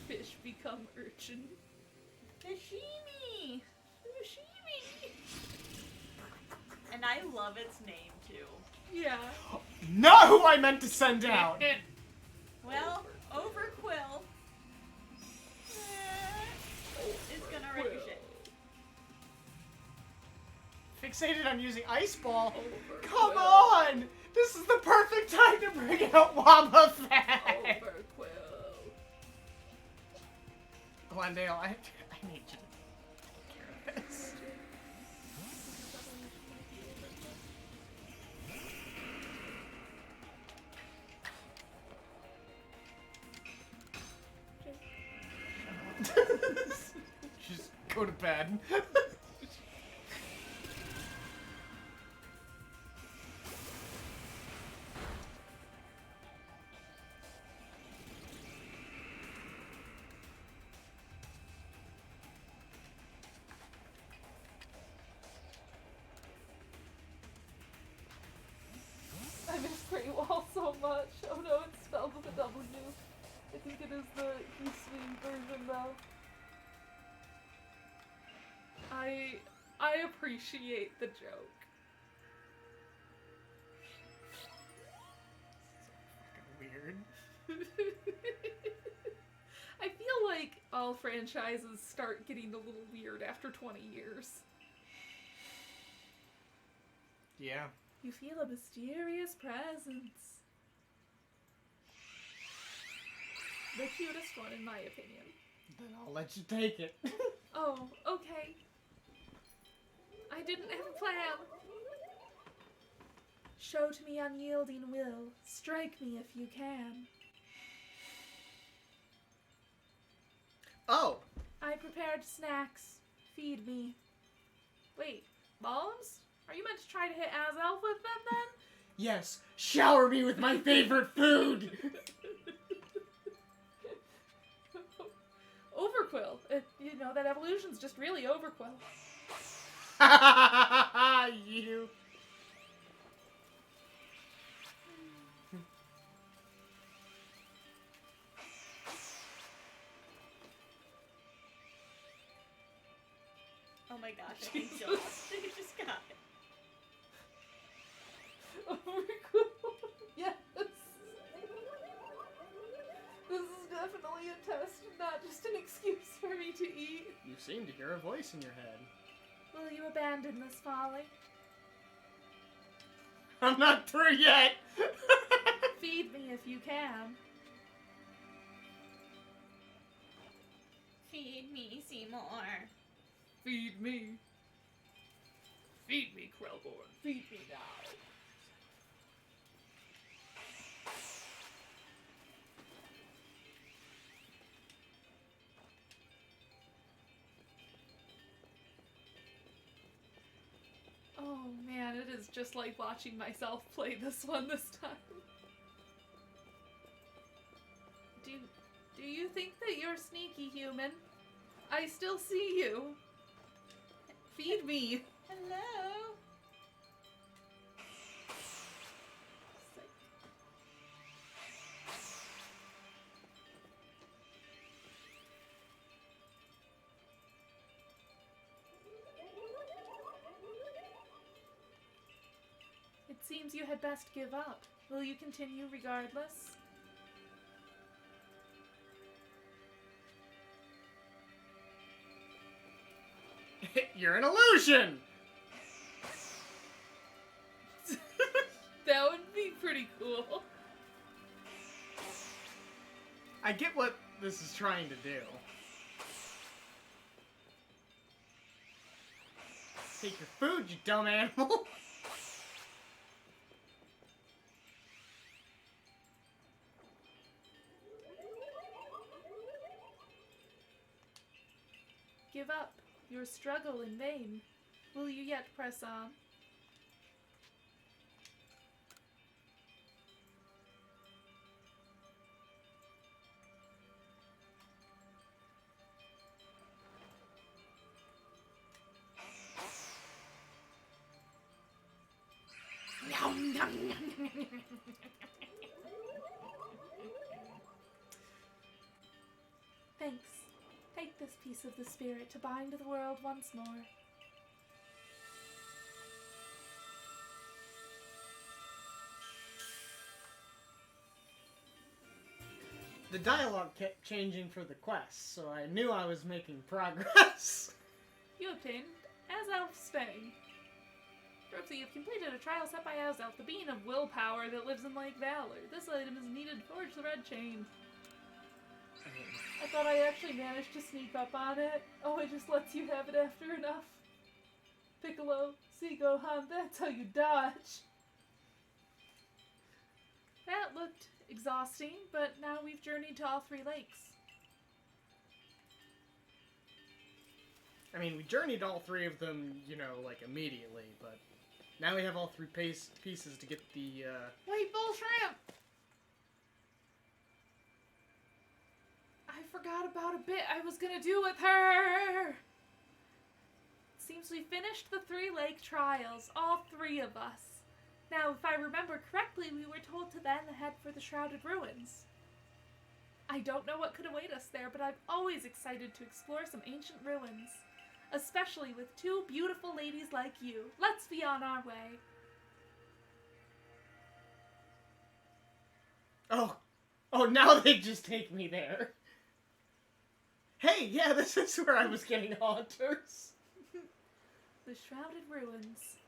Fish become urchin. Kashimi! Kashimi! And I love its name, too. Yeah. Not who I meant to send out! Well, Overquill is gonna ricochet. Fixated on using Ice Ball? Come on! This is the perfect time to bring Wobba Fett! Overquill. Glendale, I need you to take care of this. Just go to bed. I miss Great Wall so much. Oh no, it's spelled with a W. I think it is the Eastman version though. I appreciate the joke. Weird. I feel like all franchises start getting a little weird after 20 years. Yeah. You feel a mysterious presence. The cutest one, in my opinion. Then I'll let you take it. Oh, okay. I didn't have a plan. Show to me unyielding will. Strike me if you can. Oh, I prepared snacks. Feed me. Wait, bombs? Are you meant to try to hit Azelf with them then? Yes, shower me with my favorite food! Overquill. You know, that evolution's just really Overquill. You. Oh my gosh, I think just got it. Overquill. Yes. This is definitely a test, not just an excuse for me to eat. You seem to hear a voice in your head. Will you abandon this folly? I'm not through yet! Feed me if you can. Feed me, Seymour. Feed me. Feed me, Krellborn. Feed me now. Oh man, it is just like watching myself play this one this time. Do you think that you're sneaky, human? I still see you. Feed me. Hello. It seems you had best give up. Will you continue regardless? You're an illusion! That would be pretty cool. I get what this is trying to do. Take your food, you dumb animal! Give up. Your struggle in vain. Will you yet press on? Thanks. Take this piece of the spirit to bind the world once more. The dialogue kept changing for the quest, so I knew I was making progress. You obtained Azelf's Fang. Brooksy, you've completed a trial set by Azelf, the being of willpower that lives in Lake Valor. This item is needed to forge the red chain. I thought I actually managed to sneak up on it. Oh, it just lets you have it after enough. Piccolo, see Gohan, that's how you dodge. That looked exhausting, but now we've journeyed to all 3 lakes. I mean, we journeyed all 3 of them, you know, like immediately, but now we have all 3 pieces to get the, Wait, Bull Shrimp! I forgot about a bit I was gonna do with her! Seems we finished the 3 lake trials, all 3 of us. Now, if I remember correctly, we were told to then head for the Shrouded Ruins. I don't know what could await us there, but I'm always excited to explore some ancient ruins. Especially with 2 beautiful ladies like you. Let's be on our way. Oh, now they just take me there. Hey, yeah, this is where I was getting haunters. The Shrouded Ruins.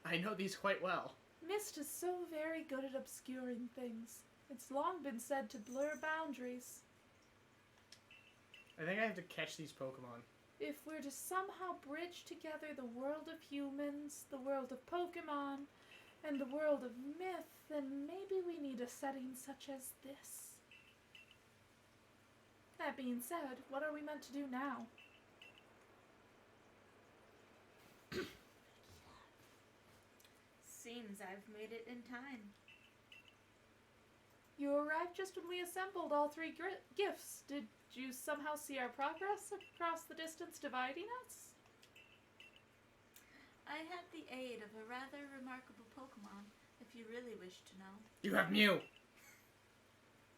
I know these quite well. Mist is so very good at obscuring things. It's long been said to blur boundaries. I think I have to catch these Pokemon. If we're to somehow bridge together the world of humans, the world of Pokemon, and the world of myth, then maybe we need a setting such as this. That being said, what are we meant to do now? Seems I've made it in time. You arrived just when we assembled all 3 gifts. Did you somehow see our progress across the distance dividing us? I had the aid of a rather remarkable Pokemon, if you really wish to know. You have Mew.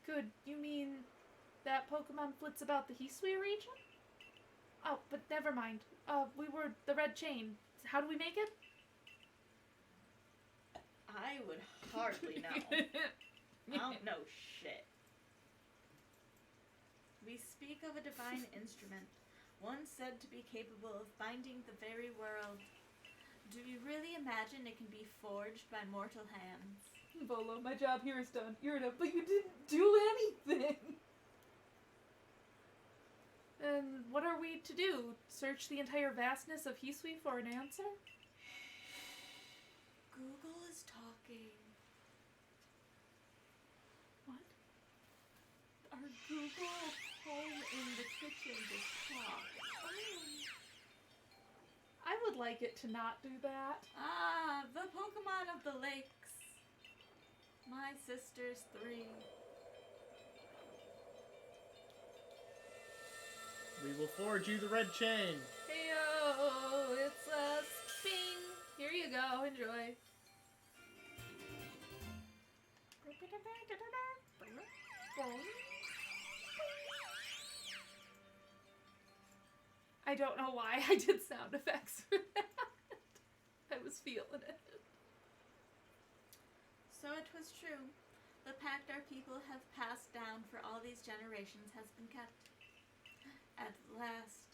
Good. You mean that Pokemon flits about the Hisui region? Oh, but never mind. We were the Red Chain. How do we make it? I would hardly know. I don't know shit. We speak of a divine instrument, one said to be capable of binding the very world. Do you really imagine it can be forged by mortal hands? Volo, my job here is done. You're enough, but you didn't do anything. And what are we to do? Search the entire vastness of Hisui for an answer? Google is talking. What? Our Google home in the kitchen just talk. I would like it to not do that. Ah, the Pokemon of the lakes. My sisters 3. We will forge you the red chain. Heyo, it's a sping. Here you go, enjoy. I don't know why I did sound effects for that. I was feeling it. So it was true. The pact our people have passed down for all these generations has been kept. At last,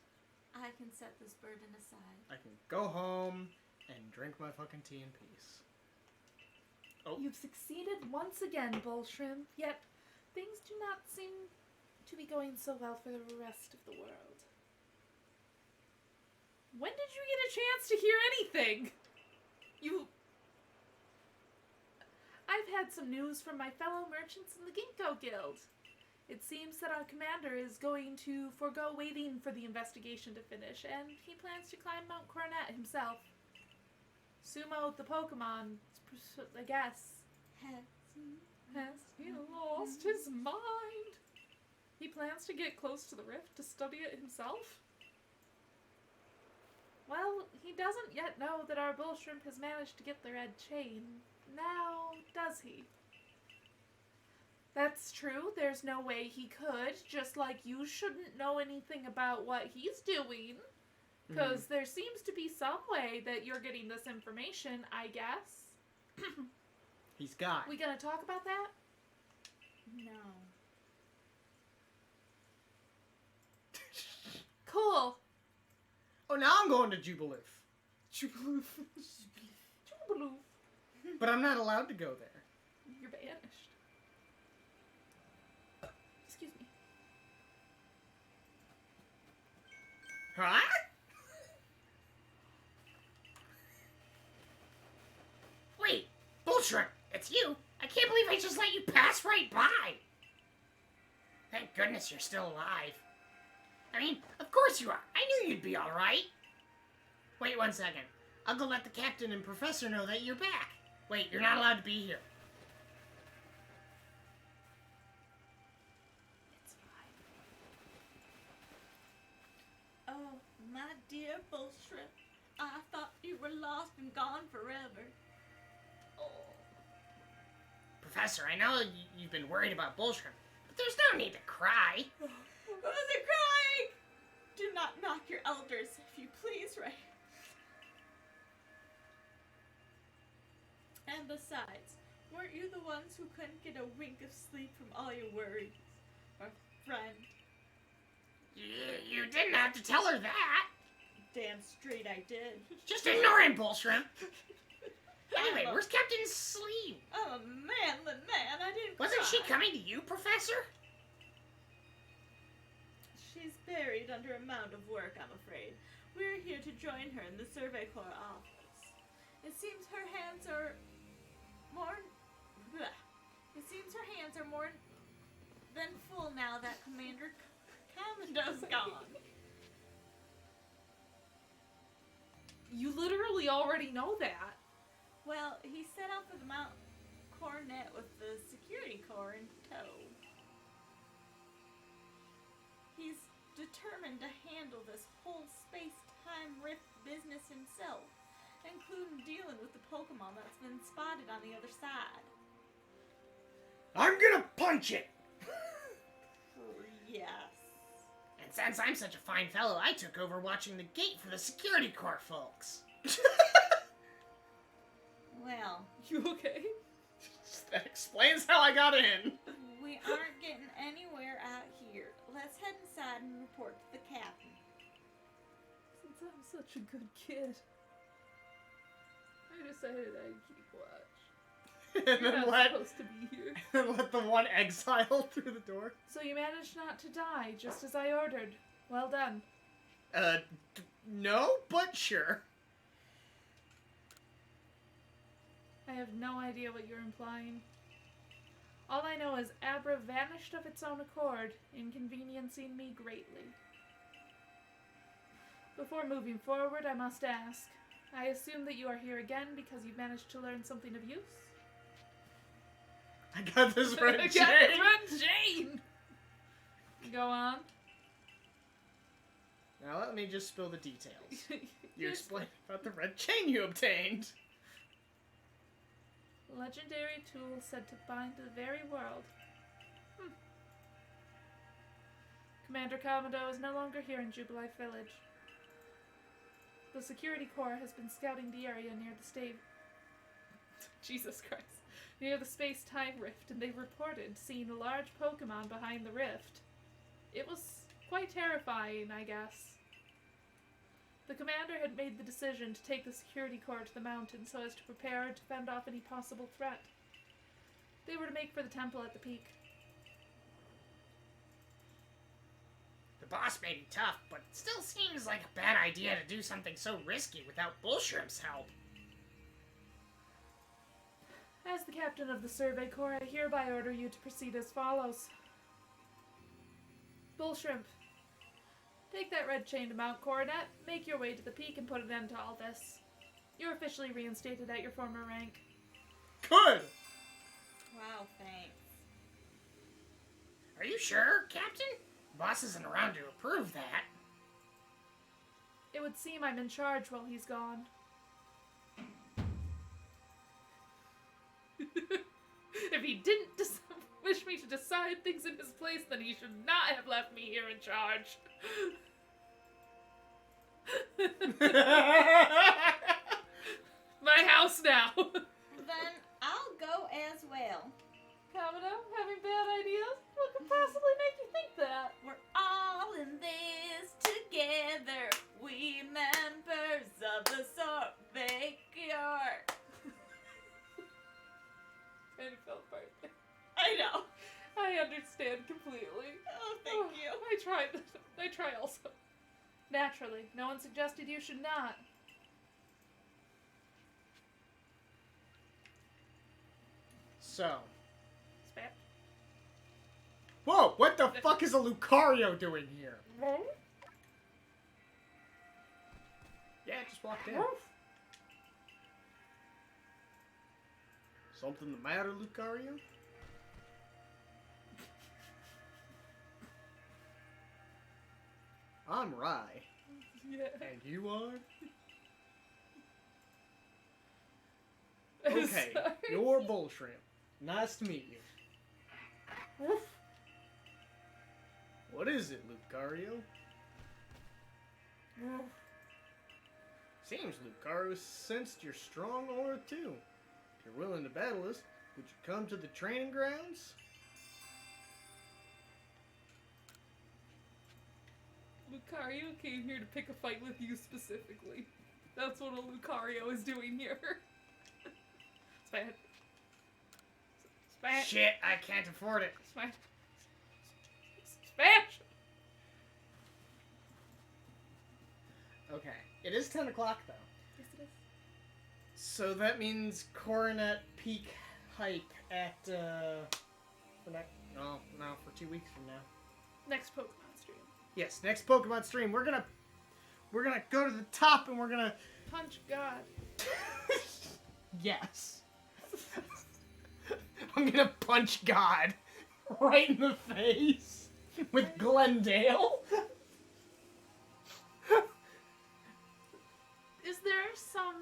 I can set this burden aside. I can go home and drink my fucking tea in peace. Oh. You've succeeded once again, Bullshrimp, yet things do not seem to be going so well for the rest of the world. When did you get a chance to hear anything? I've had some news from my fellow merchants in the Ginkgo Guild. It seems that our commander is going to forego waiting for the investigation to finish, and he plans to climb Mount Coronet himself. Sumo the Pokemon, I guess. Has he lost his mind? He plans to get close to the rift to study it himself? Well, he doesn't yet know that our Bullshrimp has managed to get the red chain. Now, does he? That's true, there's no way he could, just like you shouldn't know anything about what he's doing. Because there seems to be some way that you're getting this information, I guess. He's got. We gonna talk about that? No. Cool. Oh, now I'm going to Jubileef. Jubileef. Palouf. But I'm not allowed to go there. You're banished. Excuse me. Huh? Wait, Bullshrimp, it's you. I can't believe I just let you pass right by. Thank goodness you're still alive. I mean, of course you are. I knew you'd be alright. Wait 1 second. I'll go let the captain and professor know that you're back. Wait, you're not allowed to be here. It's fine. Oh, my dear Bullshrimp. I thought you were lost and gone forever. Oh. Professor, I know you've been worried about Bullshrimp, but there's no need to cry. Who's it crying? Do not knock your elders, if you please, Ray. And besides, weren't you the ones who couldn't get a wink of sleep from all your worries? Our friend. You didn't have to tell her that. Damn straight I did. Just ignore him, Bullshrimp. Anyway, where's Captain Sleeve? I'm a manly man. I didn't Wasn't cry. she coming to you, Professor? She's buried under a mound of work, I'm afraid. We're here to join her in the Survey Corps office. It seems her hands are more... Bleh. It seems her hands are more than full now that Commander Kamando's gone. You literally already know that. Well, he set out for the Mount Coronet with the Security Corps in tow. He's determined to handle this whole space-time rift business himself, including dealing with the Pokemon that's been spotted on the other side. I'm gonna punch it! Yes. And since I'm such a fine fellow, I took over watching the gate for the Security Corps folks. Well, You okay? That explains how I got in. we aren't getting anywhere out here. Let's head inside and report to the captain. Since I'm such a good kid, I decided I'd keep watch. And You're then not let, supposed to be here. let the one exile through the door. So you managed not to die, just as I ordered. Well done. No, but sure. I have no idea what you're implying. All I know is Abra vanished of its own accord, inconveniencing me greatly. Before moving forward, I must ask. I assume that you are here again because you've managed to learn something of use? I got this red Got chain. this red chain! Go on. Now let me just spill the details. You Yes. explain about the red chain you obtained. Legendary tool said to bind the very world. Commander Kamado is no longer here in Jubilife Village. The Security Corps has been scouting the area near the Jesus Christ. Near the space-time rift, and they reported seeing a large Pokemon behind the rift. It was quite terrifying, I guess. The commander had made the decision to take the Security Corps to the mountain so as to prepare to fend off any possible threat. They were to make for the temple at the peak. The boss may be tough, but it still seems like a bad idea to do something so risky without Bullshrimp's help. As the captain of the Survey Corps, I hereby order you to proceed as follows. Bullshrimp, take that red chain to Mount Coronet, make your way to the peak, and put an end to all this. You're officially reinstated at your former rank. Good! Wow, thanks. Are you sure, Captain? Boss isn't around to approve that. It would seem I'm in charge while he's gone. If he didn't wish me to decide things in his place, then he should not have left me here in charge. My house now. Then I'll go as well. Kamado, having bad ideas? What could possibly make you think that? We're all in this together. We members of the Survey Corps. kind of fell apart there. I know. I understand completely. Oh, thank you. I tried. I try also. Naturally, no one suggested you should not. So. Spat. Whoa! What the fuck is a Lucario doing here? Yeah, it just walked in. Something the matter, Lucario? I'm Rai. Yeah. And you are? Okay, Sorry. you're Bull Shrimp. Nice to meet you. What is it, Lucario? Seems Lucario sensed your strong aura too. If you're willing to battle us, would you come to the training grounds? Lucario came here to pick a fight with you specifically. That's what a Lucario is doing here. Spat. Spat. Shit, I can't afford it. Spat. Spat. Okay, it is 10 o'clock though. Yes, it is. So that means Coronet peak hype at, for for 2 weeks from now. Next Pokemon stream. Yes, next Pokemon stream, we're gonna go to the top and we're gonna... Punch God. Yes. I'm gonna punch God right in the face with Glendale. Is there some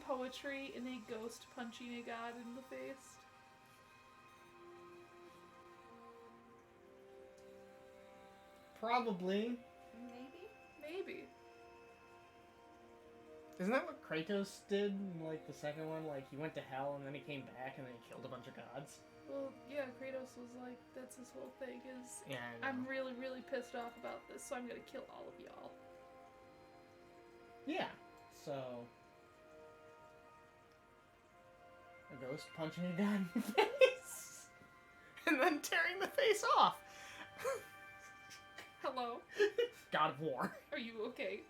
poetry in a ghost punching a god in the face? Probably. Maybe. Isn't that what Kratos did in, like, the second one? Like, he went to hell and then he came back and then he killed a bunch of gods? Well, yeah, Kratos was like, that's his whole thing is, Yeah, I know. I'm really, really pissed off about this, so I'm gonna kill all of y'all. Yeah, so... a ghost punching a guy in the face! And then tearing the face off! Hello? God of War. Are you okay?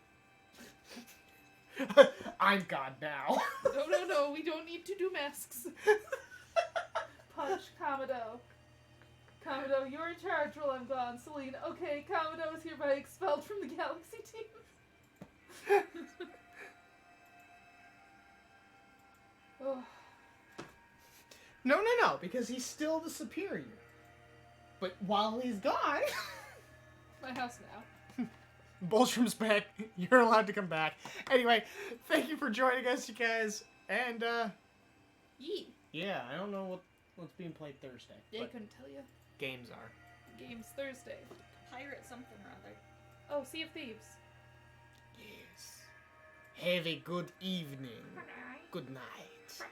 I'm God now. No, we don't need to do masks. Punch Kamado. Kamado, you're in charge while I'm gone. Celine, okay, Kamado is hereby expelled from the Galaxy team. Oh, No, because he's still the superior. But while he's gone... my house now. Bullshrim's back. You're allowed to come back. Anyway, thank you for joining us, you guys. And, Yee. yeah, I don't know what's being played Thursday. They but couldn't tell you. games are. Games Thursday. Pirate something or other. Oh, Sea of Thieves. Yes. Have a good evening. Good night.